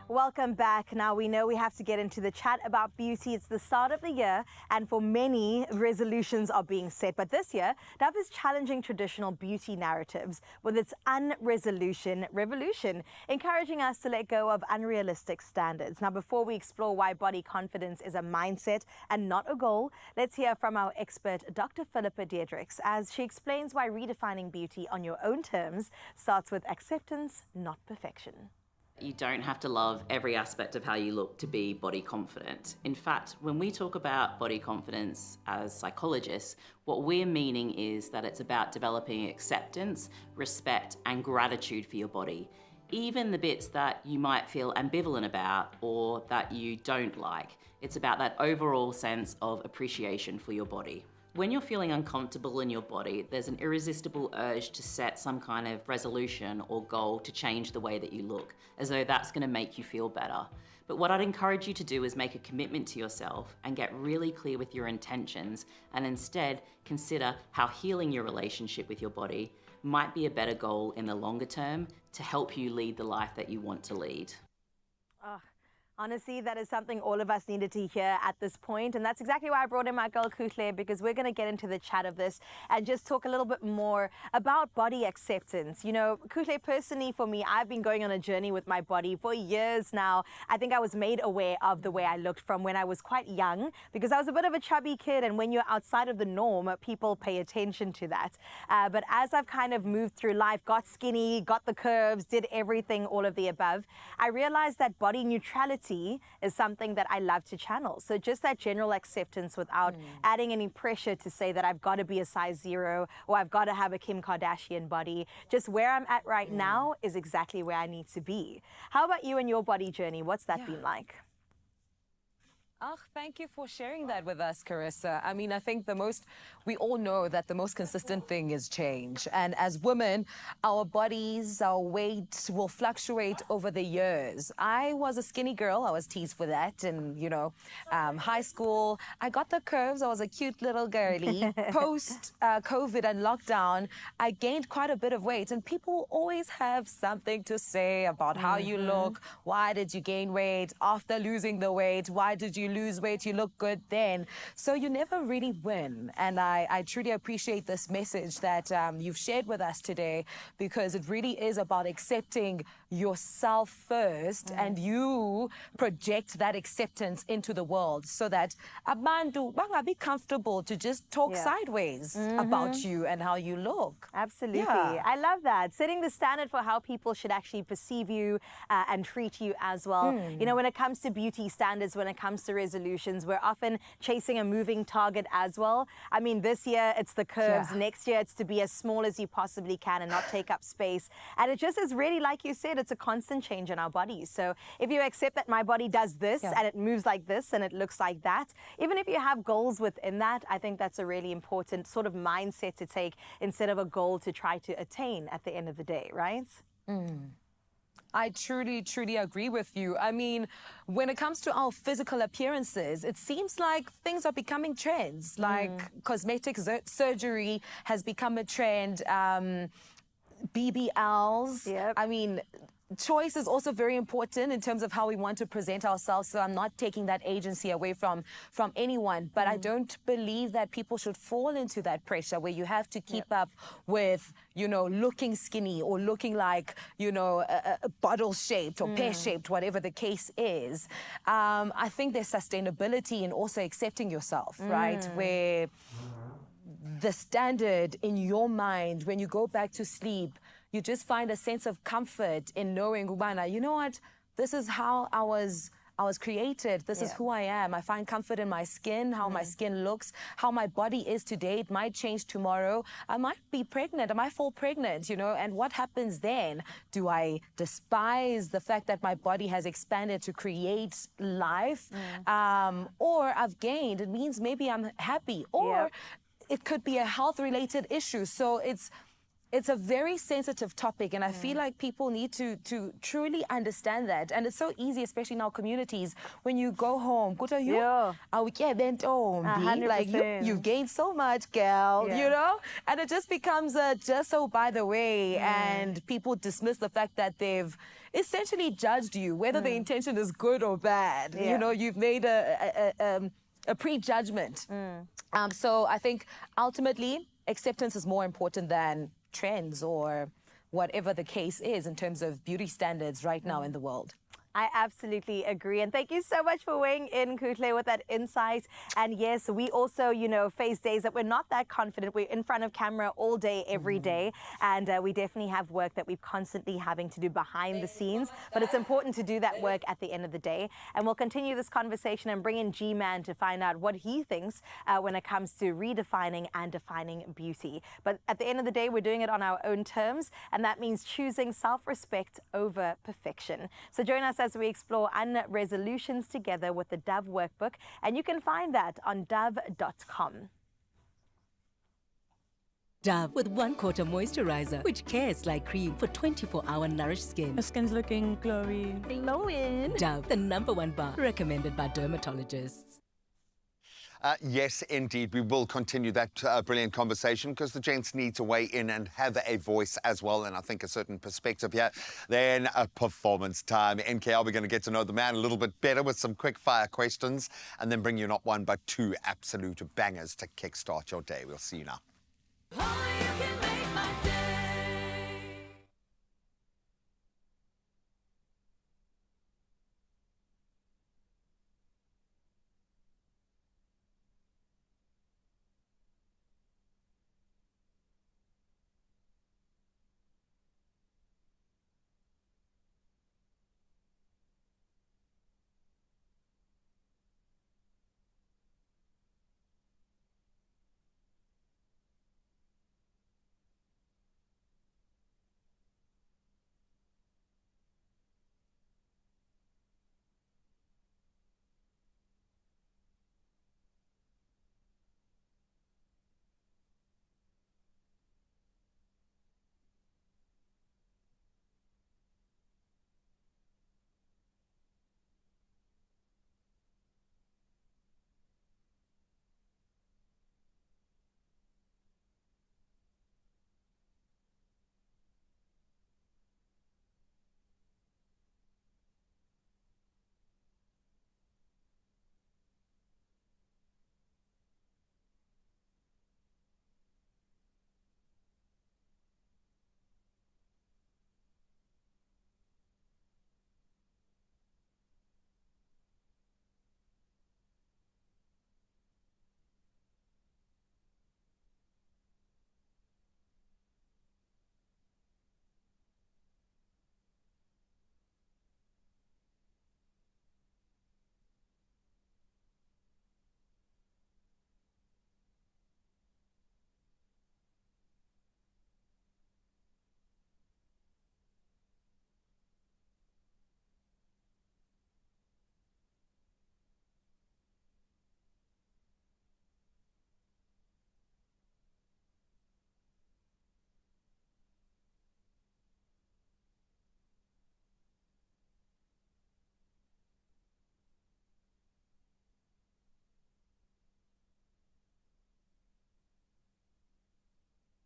Welcome back. Now we know we have to get into the chat about beauty. It's the start of the year, and for many, resolutions are being set. But this year, Dove is challenging traditional beauty narratives with its unresolution revolution, encouraging us to let go of unrealistic standards. Now, before we explore why body confidence is a mindset and not a goal, let's hear from our expert, Dr. Philippa Diedrichs, as she explains why redefining beauty on your own terms starts with acceptance, not perfection. You don't have to love every aspect of how you look to be body confident. In fact, when we talk about body confidence as psychologists, what we're meaning is that it's about developing acceptance, respect, and gratitude for your body. even the bits that you might feel ambivalent about or that you don't like. It's about that overall sense of appreciation for your body. When you're feeling uncomfortable in your body, there's an irresistible urge to set some kind of resolution or goal to change the way that you look, as though that's going to make you feel better. But what I'd encourage you to do is make a commitment to yourself and get really clear with your intentions, and instead consider how healing your relationship with your body might be a better goal in the longer term to help you lead the life that you want to lead. Oh, honestly, that is something all of us needed to hear at this point, and that's exactly why I brought in my girl Kuhle, because we're going to get into the chat of this and just talk a little bit more about body acceptance. You know, Kuhle, personally for me, I've been going on a journey with my body for years now. I think I was made aware of the way I looked from when I was quite young, because I was a bit of a chubby kid, and when you're outside of the norm, people pay attention to that. But as I've kind of moved through life, got skinny, got the curves, did everything, all of the above, I realized that body neutrality is something that I love to channel. So just that general acceptance without adding any pressure to say that I've got to be a size 0 or I've got to have a Kim Kardashian body. Just where I'm at right now is exactly where I need to be. How about you and your body journey? What's that been like? Oh, thank you for sharing that with us, Carissa. I mean, I think we all know that the most consistent thing is change. And as women, our bodies, our weight will fluctuate over the years. I was a skinny girl. I was teased for that. And, you know, high school, I got the curves. I was a cute little girly. Post-COVID and lockdown, I gained quite a bit of weight. And people always have something to say about how you look. Why did you gain weight? After losing the weight, why did you lose weight? You look good then. So you never really win. And I truly appreciate this message that you've shared with us today, because it really is about accepting yourself first, and you project that acceptance into the world so that abantu bangabi comfortable to just talk sideways about you and how you look. Absolutely. Yeah. I love that. Setting the standard for how people should actually perceive you and treat you as well. You know, when it comes to beauty standards, when it comes to resolutions, we're often chasing a moving target as well. I mean, this year it's the curves. Next year it's to be as small as you possibly can and not take up space. And it just is really, like you said, it's a constant change in our bodies. So if you accept that my body does this and it moves like this and it looks like that, even if you have goals within that, I think that's a really important sort of mindset to take instead of a goal to try to attain at the end of the day, right? I truly, truly agree with you. I mean, when it comes to our physical appearances, it seems like things are becoming trends. Like cosmetic surgery has become a trend. BBLs. I mean, choice is also very important in terms of how we want to present ourselves. So I'm not taking that agency away from anyone, but I don't believe that people should fall into that pressure where you have to keep up with, you know, looking skinny or looking like, you know, a bottle shaped or pear shaped, whatever the case is. I think there's sustainability in also accepting yourself, right? Where the standard in your mind, when you go back to sleep, you just find a sense of comfort in knowing, Ubana, you know what, this is how I was created. This is who I am. I find comfort in my skin, how my skin looks, how my body is today. It might change tomorrow. I might be pregnant. I might fall pregnant, you know, and what happens then? Do I despise the fact that my body has expanded to create life? Or I've gained, it means maybe I'm happy, or it could be a health-related issue. So it's a very sensitive topic, and I feel like people need to truly understand that. And it's so easy, especially in our communities, when you go home, like you've gained so much, girl, you know? And it just becomes a just so by the way, and people dismiss the fact that they've essentially judged you, whether the intention is good or bad. You know, you've made a prejudgment. So I think ultimately acceptance is more important than trends or whatever the case is in terms of beauty standards right now in the world. I absolutely agree. And thank you so much for weighing in, Kutle, with that insight. And yes, we also, face days that we're not that confident. We're in front of camera all day, every day. And we definitely have work that we're constantly having to do behind the scenes. But it's important to do that work at the end of the day. And we'll continue this conversation and bring in G-Man to find out what he thinks when it comes to redefining and defining beauty. But at the end of the day, we're doing it on our own terms. And that means choosing self-respect over perfection. So join us as we explore resolutions together with the Dove Workbook, and you can find that on dove.com. Dove with 1/4 moisturizer, which cares like cream for 24-hour nourished skin. Your skin's looking glowy. Glowing. Dove, the #1 bar, recommended by dermatologists. Yes, indeed. We will continue that brilliant conversation because the gents need to weigh in and have a voice as well, and I think a certain perspective here. Then performance time. NKR, we're going to get to know the man a little bit better with some quick fire questions and then bring you not one but two absolute bangers to kickstart your day. We'll see you now.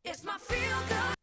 It's my feel good.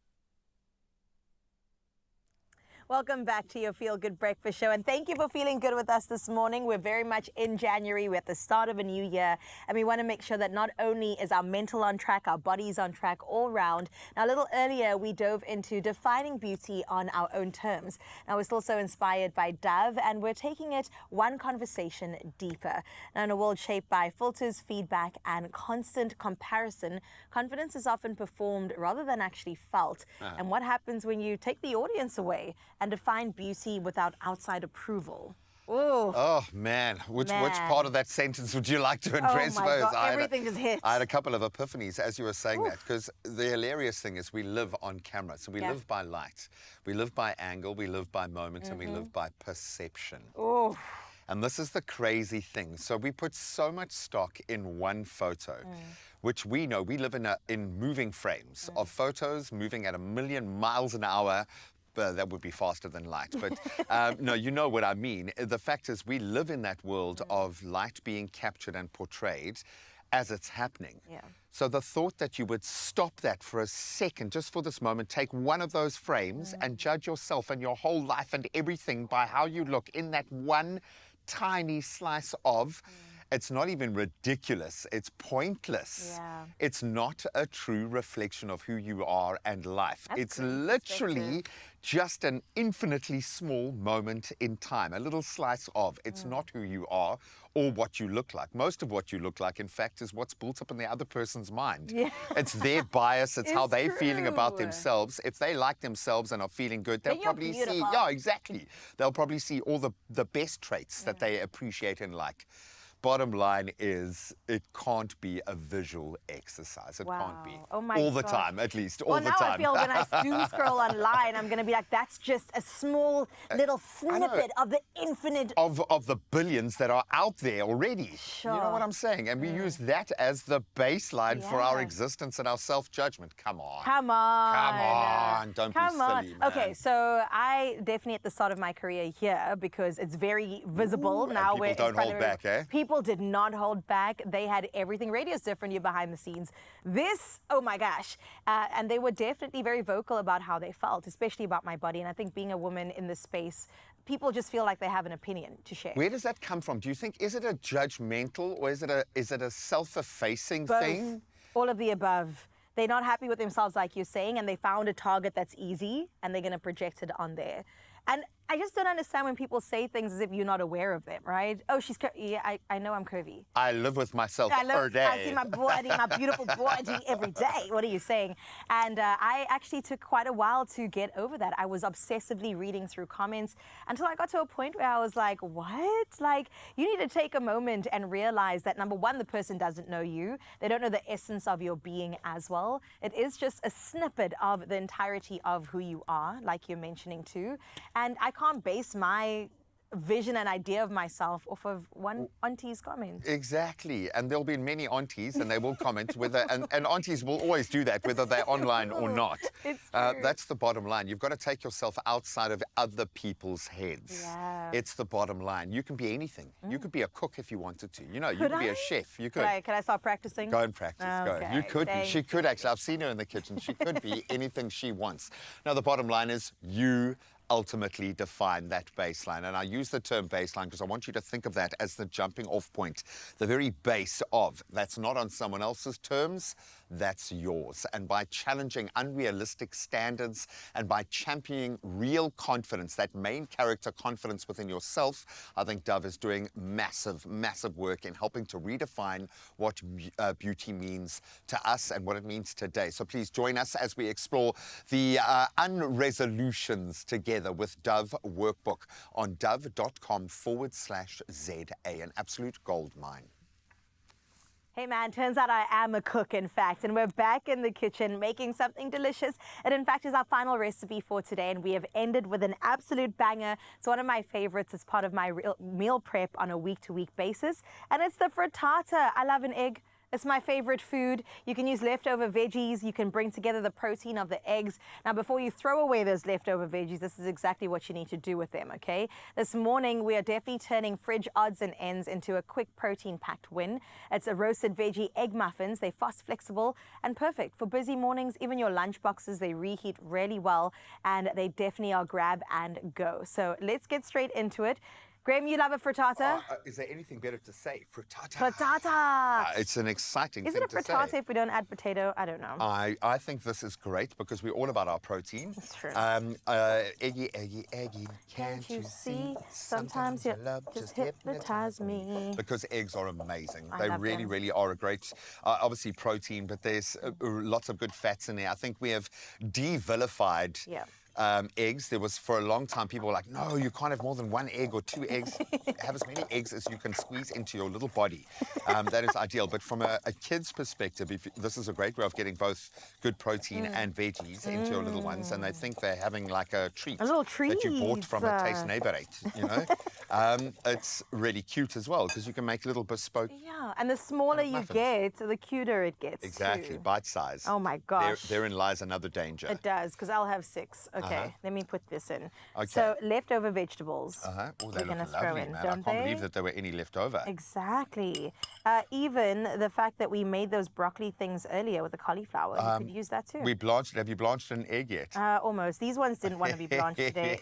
Welcome back to your Feel Good Breakfast Show, and thank you for feeling good with us this morning. We're very much in January. We're at the start of a new year, and we want to make sure that not only is our mental on track, our body's on track all round. Now, a little earlier, we dove into defining beauty on our own terms. Now, we're still so inspired by Dove, and we're taking it one conversation deeper. Now, in a world shaped by filters, feedback, and constant comparison, confidence is often performed rather than actually felt. And what happens when you take the audience away and define beauty without outside approval? Oh, man. Which part of that sentence would you like to address Oh, my first? God. Everything just hits. I had a couple of epiphanies as you were saying that, because the hilarious thing is we live on camera. So we live by light, we live by angle, we live by moment, and we live by perception. And this is the crazy thing. So we put so much stock in one photo, which we know we live in moving frames of photos moving at 1,000,000 miles an hour. That would be faster than light. But no, you know what I mean. The fact is we live in that world of light being captured and portrayed as it's happening. So the thought that you would stop that for a second, just for this moment, take one of those frames and judge yourself and your whole life and everything by how you look in that one tiny slice of It's not even ridiculous. It's pointless. Yeah. It's not a true reflection of who you are and life. That's It's great literally just an infinitely small moment in time, a little slice of. It's not who you are or what you look like. Most of what you look like, in fact, is what's built up in the other person's mind. Yeah. It's their bias. It's how It's they're feeling about true. themselves. If they like themselves and are feeling good, they'll Then you're probably see, beautiful. yeah, exactly. They'll probably see all the best traits that they appreciate and like. Bottom line is, it can't be a visual exercise. It can't be. Oh my all the gosh. time, at least, all Well, the now time. I feel when I doom scroll online, I'm going to be like, that's just a small little snippet of the infinite. Of the billions that are out there already. Sure. You know what I'm saying? And we use that as the baseline for our Yeah. existence and our self-judgment. Come on. Come on. Come on. Don't Come be on. silly, man. Okay, so I definitely at the start of my career here, because it's very visible and now. people we're in don't front hold of back, eh? People did not hold back. They had everything. Radio's different. You're behind the scenes. This, oh my gosh. And they were definitely very vocal about how they felt, especially about my body. And I think being a woman in this space, people just feel like they have an opinion to share. Where does that come from? Do you think, is it a judgmental or is it a self-effacing Both. thing? All of the above. They're not happy with themselves, like you're saying, and they found a target that's easy, and they're going to project it on there. And I just don't understand when people say things as if you're not aware of them, right? Oh, she's yeah, I know I'm curvy. I live with myself per day. I see my body, my beautiful body every day. What are you saying? And I actually took quite a while to get over that. I was obsessively reading through comments until I got to a point where I was like, what? Like, you need to take a moment and realize that, number one, the person doesn't know you. They don't know the essence of your being as well. It is just a snippet of the entirety of who you are, like you're mentioning too. And I can't base my vision and idea of myself off of one auntie's comment. Exactly. And there'll be many aunties and they will comment whether, and aunties will always do that, whether they're online or not. It's true. That's the bottom line. You've got to take yourself outside of other people's heads. Yeah. It's the bottom line. You can be anything. You could be a cook if you wanted to. You know, you Could could be I? a chef. You could. Can I start practicing? Go and practice. Go. Okay, You could be. thank She could actually. I've seen her in the kitchen. She could be anything she wants. Now, the bottom line is you ultimately define that baseline. And I use the term baseline because I want you to think of that as the jumping off point, the very base of. That's not on someone else's terms, that's yours. And by challenging unrealistic standards and by championing real confidence, that main character confidence within yourself, I think Dove is doing massive, massive work in helping to redefine what beauty means to us and what it means today. So please join us as we explore the unresolutions together with Dove Workbook on dove.com/ZA, an absolute gold mine. Hey man, turns out I am a cook, in fact, and we're back in the kitchen making something delicious. It in fact is our final recipe for today, and we have ended with an absolute banger. It's one of my favorites. It's part of my meal prep on a week-to-week basis, and it's the frittata. I love an egg. It's my favorite food. You can use leftover veggies. You can bring together the protein of the eggs. Now, before you throw away those leftover veggies, this is exactly what you need to do with them, okay? This morning, we are definitely turning fridge odds and ends into a quick protein-packed win. It's a roasted veggie egg muffins. They're fast, flexible, and perfect for busy mornings. Even your lunch boxes, they reheat really well, and they definitely are grab and go. So let's get straight into it. Graham, you love a frittata? Is there anything better to say? Frittata. Frittata. It's an exciting Is thing it a to say. frittata if we don't add potato? I don't know. I think this is great because we're all about our protein. That's true. Eggy, eggy, eggy. Can't you see? Sometimes your love just hypnotize me. Because eggs are amazing. I They love really, them. really are a great, obviously protein, but there's lots of good fats in there. I think we have de-vilified eggs. There was, for a long time, people were like, no, you can't have more than one egg or two eggs. Have as many eggs as you can squeeze into your little body. That is ideal. But from a kid's perspective, this is a great way of getting both good protein and veggies into your little ones. And they think they're having like a treat. A little that you bought treat. from a Taste Neighborate, you know. It's really cute as well because you can make little bespoke. Yeah, and the smaller you muffins. get, the cuter it gets. Exactly, too. bite size. Oh my gosh. Therein lies another danger. It does, because I'll have 6. Okay, Uh-huh. let me put this in. Okay. So leftover vegetables. Oh, we're they gonna look throw lovely, in, man. I don't can't they? believe that there were any left over. Exactly. Even the fact that we made those broccoli things earlier with the cauliflower, you could use that too. Have you blanched an egg yet? Almost. These ones didn't want to be blanched today.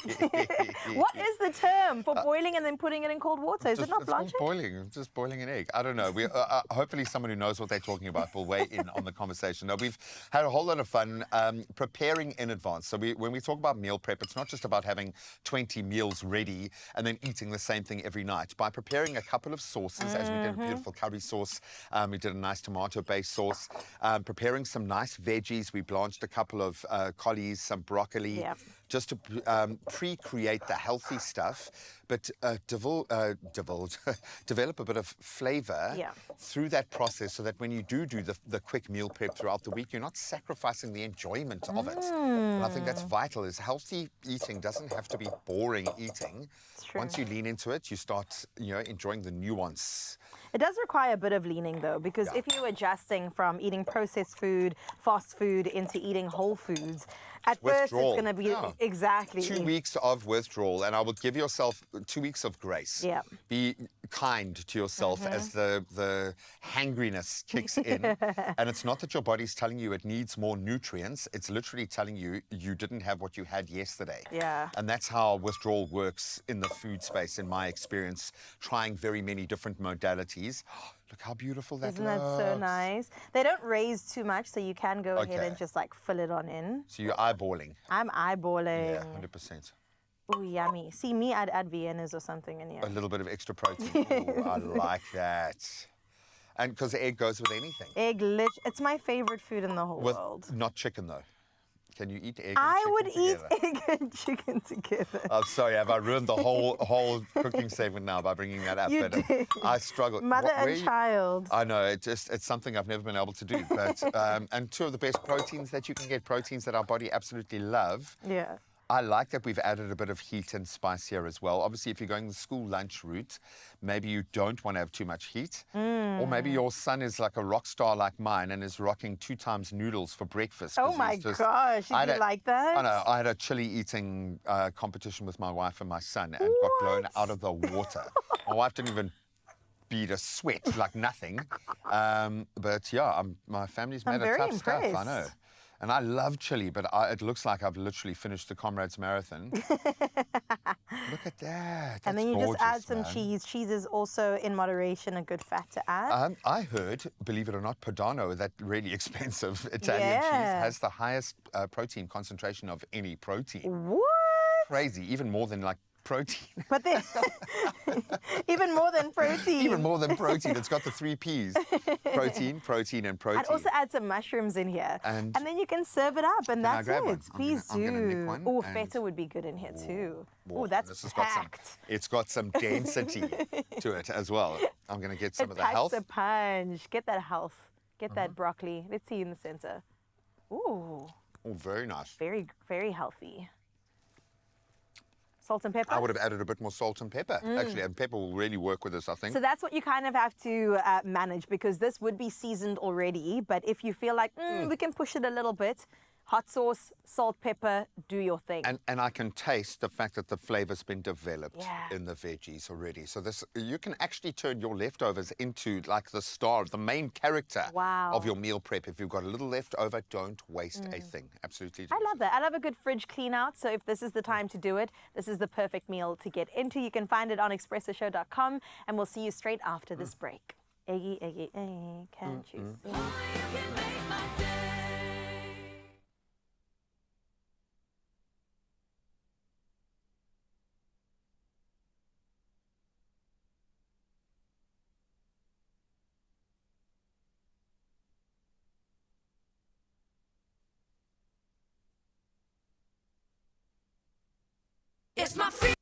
What is the term for boiling boiling and then putting it in cold water. Is it not It's called blanching? boiling. It's just boiling an egg. I don't know. We hopefully someone who knows what they're talking about will weigh in on the conversation. No, we've had a whole lot of fun preparing in advance. So when we talk about meal prep, it's not just about having 20 meals ready and then eating the same thing every night. By preparing a couple of sauces, as we did a beautiful curry sauce, we did a nice tomato-based sauce, preparing some nice veggies. We blanched a couple of collies, some broccoli, just to pre-create the healthy stuff, but develop a bit of flavor through that process, so that when you do the quick meal prep throughout the week, you're not sacrificing the enjoyment of it. And I think that's vital. Is healthy eating doesn't have to be boring eating. Once you lean into it, you start enjoying the nuance. It does require a bit of leaning though, because if you're adjusting from eating processed food, fast food, into eating whole foods, at first it's going to be exactly 2 weeks of withdrawal, and I would give yourself 2 weeks of grace. Yeah. Be kind to yourself as the hangriness kicks in. And it's not that your body's telling you it needs more nutrients, it's literally telling you you didn't have what you had yesterday. Yeah. And that's how withdrawal works in the food space, in my experience, trying very many different modalities. Look how beautiful that Isn't looks. that so nice? They don't raise too much, so you can go ahead and just like fill it on in. So you're eyeballing. I'm eyeballing. Yeah, 100%. Oh, yummy. See, me, I'd add Viennas or something in here. A little bit of extra protein. Ooh, I like that. And because the egg goes with anything. It's my favorite food in the whole world. Not chicken, though. Can you eat egg and I chicken would together? eat egg and chicken together. I'm sorry, have I ruined the whole cooking segment now by bringing that up? You did. I struggle. Mother and child. I know, it's something I've never been able to do. But and two of the best proteins that you can get, proteins that our body absolutely love. Yeah. I like that we've added a bit of heat and spice here as well. Obviously, if you're going the school lunch route, maybe you don't want to have too much heat. Or maybe your son is like a rock star like mine and is rocking 2 times noodles for breakfast. Oh my gosh, you like that? I know. I had a chili eating competition with my wife and my son and got blown out of the water. My wife didn't even beat a sweat, like nothing. But yeah, my family's made a tough stuff, I know. And I love chili, but it looks like I've literally finished the Comrades Marathon. Look at that. And then you just add some cheese. Cheese is also, in moderation, a good fat to add. I heard, believe it or not, Padano, that really expensive Italian cheese, has the highest protein concentration of any protein. What? Crazy, even more than like protein. But then, even more than protein. Even more than protein. It's got the 3 Ps. Protein, protein, and protein. I'd also add some mushrooms in here. And then you can serve it up, and that's it. Please do. Oh, feta would be good in here too. Oh, that's packed. It's got some density to it as well. I'm going to get some of the health. It packs a punch. Get that health. Get that broccoli. Let's see in the center. Ooh. Oh, very nice. Very, very healthy. Salt and pepper? I would have added a bit more salt and pepper, actually, and pepper will really work with this, I think. So that's what you kind of have to manage, because this would be seasoned already, but if you feel like, we can push it a little bit, hot sauce, salt, pepper, do your thing. And I can taste the fact that the flavor's been developed in the veggies already. So you can actually turn your leftovers into like the star, the main character of your meal prep. If you've got a little left over, don't waste a thing. Absolutely. I love that. I love a good fridge clean out. So if this is the time to do it, this is the perfect meal to get into. You can find it on expressoshow.com, and we'll see you straight after this break. Eggy, eggy, eggy, can't you see? It's my free.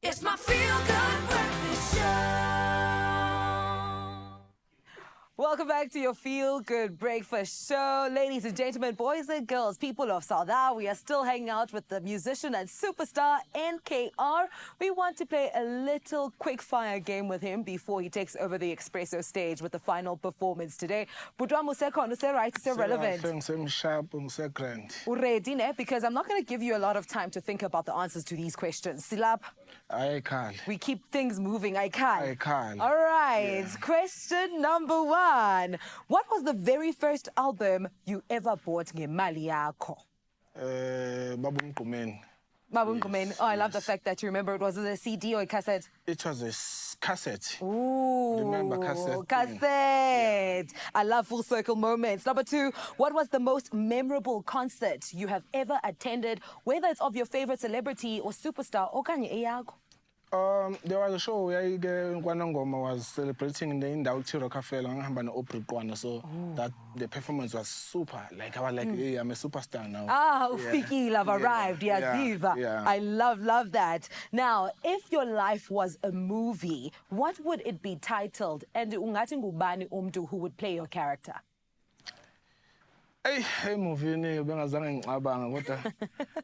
It's my feel-good breakfast show. Welcome back to your Feel Good Breakfast Show. Ladies and gentlemen, boys and girls, people of Saudar, we are still hanging out with the musician and superstar NKR. We want to play a little quick fire game with him before he takes over the Expresso stage with the final performance today. Budwa musekhona, say right, say relevant. Ready, ne? Because I'm not going to give you a lot of time to think about the answers to these questions. Silap? We keep things moving. I can. All right. Yeah. Question number 1. What was the very first album you ever bought ngemali yakho? Babungqumeni. Oh, I love the fact that you remember it. Was it a CD or a cassette? It was a cassette. Ooh. Remember cassette? Cassette. Yeah. I love full circle moments. Number 2, what was the most memorable concert you have ever attended, whether it's of your favorite celebrity or superstar, okanye eyakho? There was a show where Ngwanangoma was celebrating the Indawo Tiro Cafe and Opry, so that the performance was super. Like I was like, hey, I'm a superstar now. Ah, Ufiki have arrived. Yes, yeah. I love that. Now, if your life was a movie, what would it be titled? And ungathi ngubani umntu who would play your character? Hey movie ne bengazange ngicabanga kodwa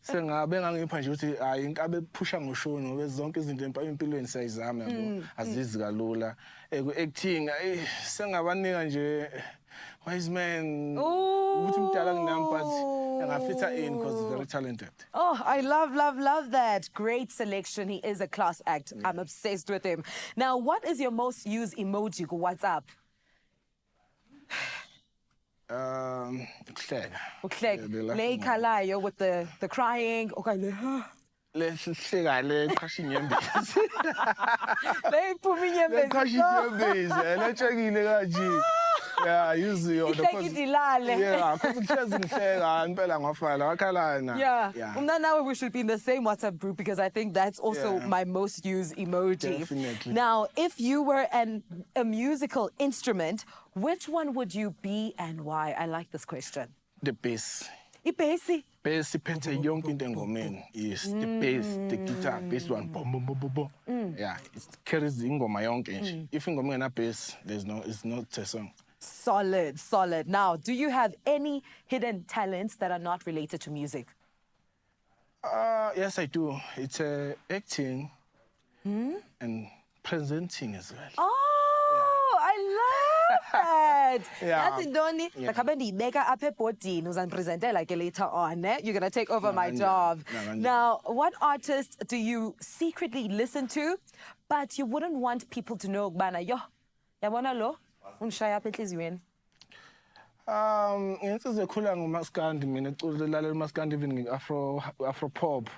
sengabe ngangipha nje ukuthi hayi inkabe phusha ngoshow ngoba zonke izinto empilweni siyayizama yabo azizi kalula acting sengabanika nje wise man ukuthi umdala nginami but angafitha in because he's very talented. Oh, I love that. Great selection. He is a class act. I'm obsessed with him. Now, what is your most used emoji ku WhatsApp? Le khalayo with the crying, okay. Le hleka le qhashi inyembezi. Le phuma inyembezi. Le chekile kanje. Yeah, usually yeah, we should be in the same WhatsApp group because I think that's also my most used emoji. Definitely. Now, if you were a musical instrument, which one would you be and why? I like this question. The bass. Bass iphethe yonke into engomeni. Yes, the bass, the guitar, bass one, boom, boom, boom, boom, boom. Yeah, it carries ingoma yonke nje. If ingoma ena bass, it's not a song. Solid. Now, do you have any hidden talents that are not related to music? Yes, I do. It's acting and presenting as well. Oh, I love that. Yeah. Later on. You're going to take over my job. Now, what artists do you secretly listen to, but you wouldn't want people to know? Yabona lo? Unshaya apha enhliziyweni. Ngisekhula ngomaskandi mina eculalela umaskandi even afro pop.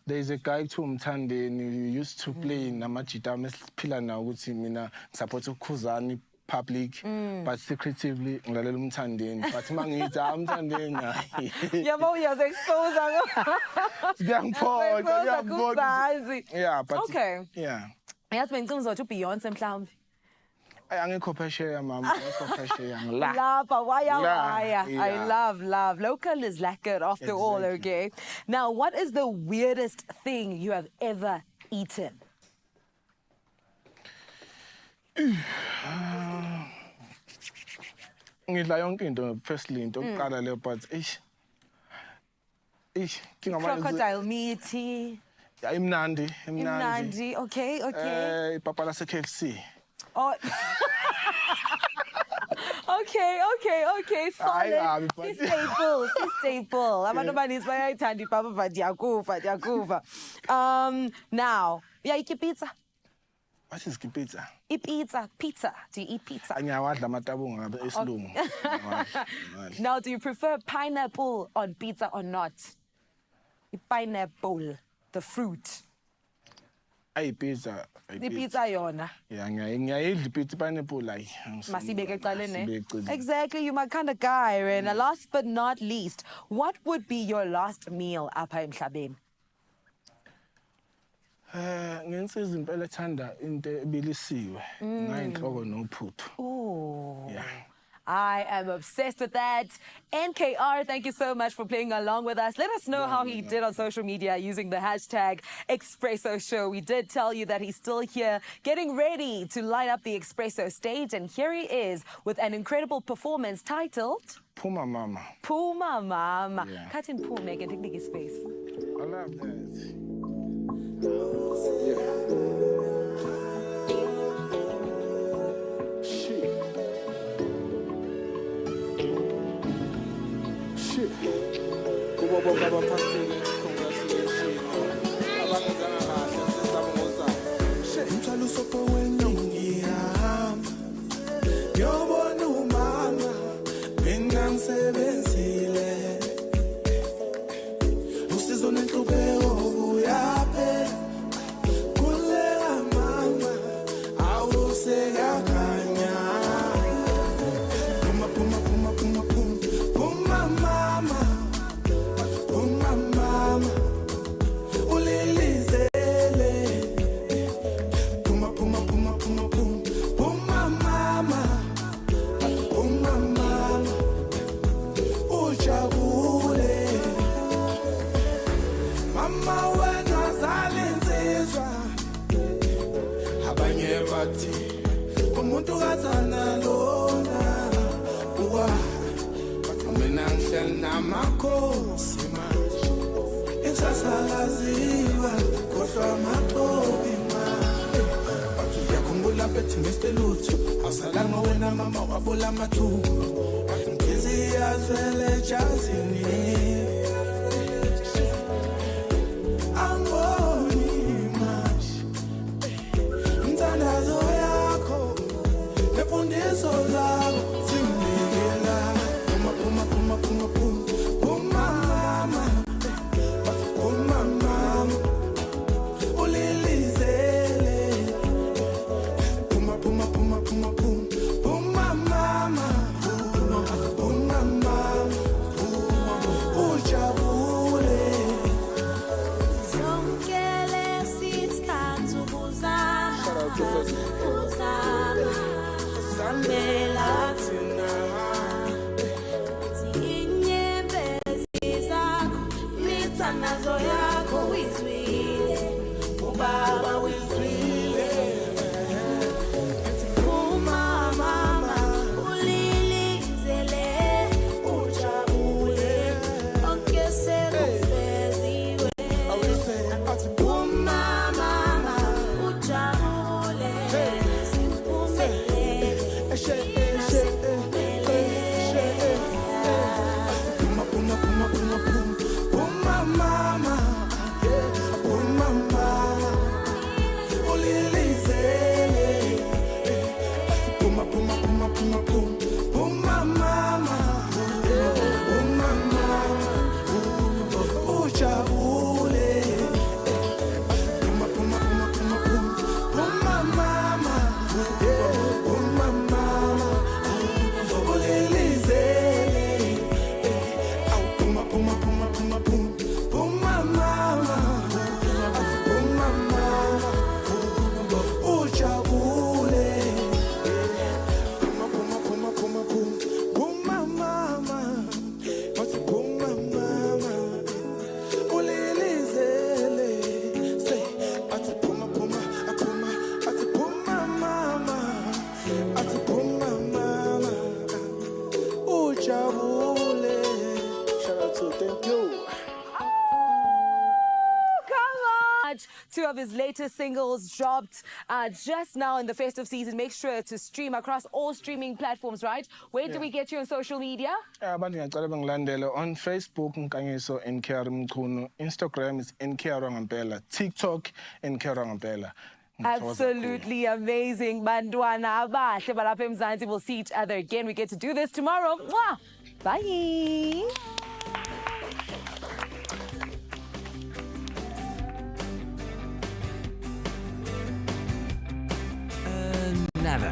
There is a guy kuthiwa uMthandeni who used to play namajita mesiphila nawo ukuthi mina support ukukhuzana public but secretively ngilalela uMthandeni but mangithi uMthandeni yabo uyazi-expose ngiyangiphoqa yeah but okay yeah yazi bengicela uzothi uBeyonce mhlawumbe angikho phesheya mama angikho phesheya ngila lapha waya I love local is lekker after all. Okay, now what is the weirdest thing you have ever eaten? Ngidla yonke into firstly into oqala le but crocodile meat imnandi okay ipapa lase KFC. Oh. Okay. Solid. Staple. Abantu abaninzi bayayithanda ipapa but ndiyakuva. Now, uyayitya pizza? What is pizza? Pizza. Do you eat pizza? Ngiyawadla amatabunga esilungu. Now, do you prefer pineapple on pizza or not? Pineapple, the fruit. Pizza. Pizza yona. Yeah, ngiyayidla pizza pineapple like. Masibeke eqaleni. Exactly, you're my kind of guy. And last but not least, what would be your last meal apha emhlabeni? Nginsizwa impela ethanda into ebilisiwe ngayinhloko nophuthu. Oh. Yeah. I am obsessed with that. NKR, thank you so much for playing along with us. Let us know how he did on social media using the hashtag Expresso Show. We did tell you that he's still here getting ready to light up the Expresso stage, and here he is with an incredible performance titled Puma Mama. Puma Mama. Yeah. Cut and pull, Megan. Take his space. I love that. Shit. Umthwalo usopho wena ngiyahamba ngiyobona umama bengangisebenzile usizo nenhlubeko uyaphela kulela mama awusekakanya puma puma puma puma puma puma mama puma mama ulilizele puma puma puma puma puma puma mama puma mama ujabule mama wena zalinsizwa abanye bathi umuntu kazana lona uwa mina ngihleli namakhosi manje isasalaziwa kodwa amaxobi manje yakhumbula bethi ngestelutho awusalanga wena mama wabula amathuba ngizi yazwele jazini angoni manje mthandazo yakho nemfundiso zakho zingibekela puma puma puma puma puma puma mama puma mama ulilizele puma puma puma puma puma puma mama puma mama ujabule Zonke lesi sikhathi ukuzama, Zambela thina inyembezi zakho, imithandazo yakho uyizwile, ubaba wizwile Puma mama ulilizele, ujabule konke sekufeziwe. Puma mama ujabule, siphumelele, puma puma puma puma puma puma mama puma mama ulilizele puma puma puma puma puma puma mama puma mama ujabule puma puma puma puma puma puma mama puma mama ulilizele au puma puma puma puma puma puma mama puma mama ujabule puma puma puma puma puma puma mama wathi puma mama ulilizele say athi puma puma apuma athi puma mama athi puma mama ujabule. Shout out to thank you. Come on! Two of his latest singles dropped just now in the festive season. Make sure to stream across all streaming platforms, right? Where do we get you on social media? Abantu ngiyacela bengilandele on Facebook nkangiso NKR Mchunu, Instagram is NKR Ngampela, TikTok NKR Ngampela. Absolutely amazing. Bantwana abahle balapha eMzansi. We'll see each other again. We get to do this tomorrow. Mwah! Bye.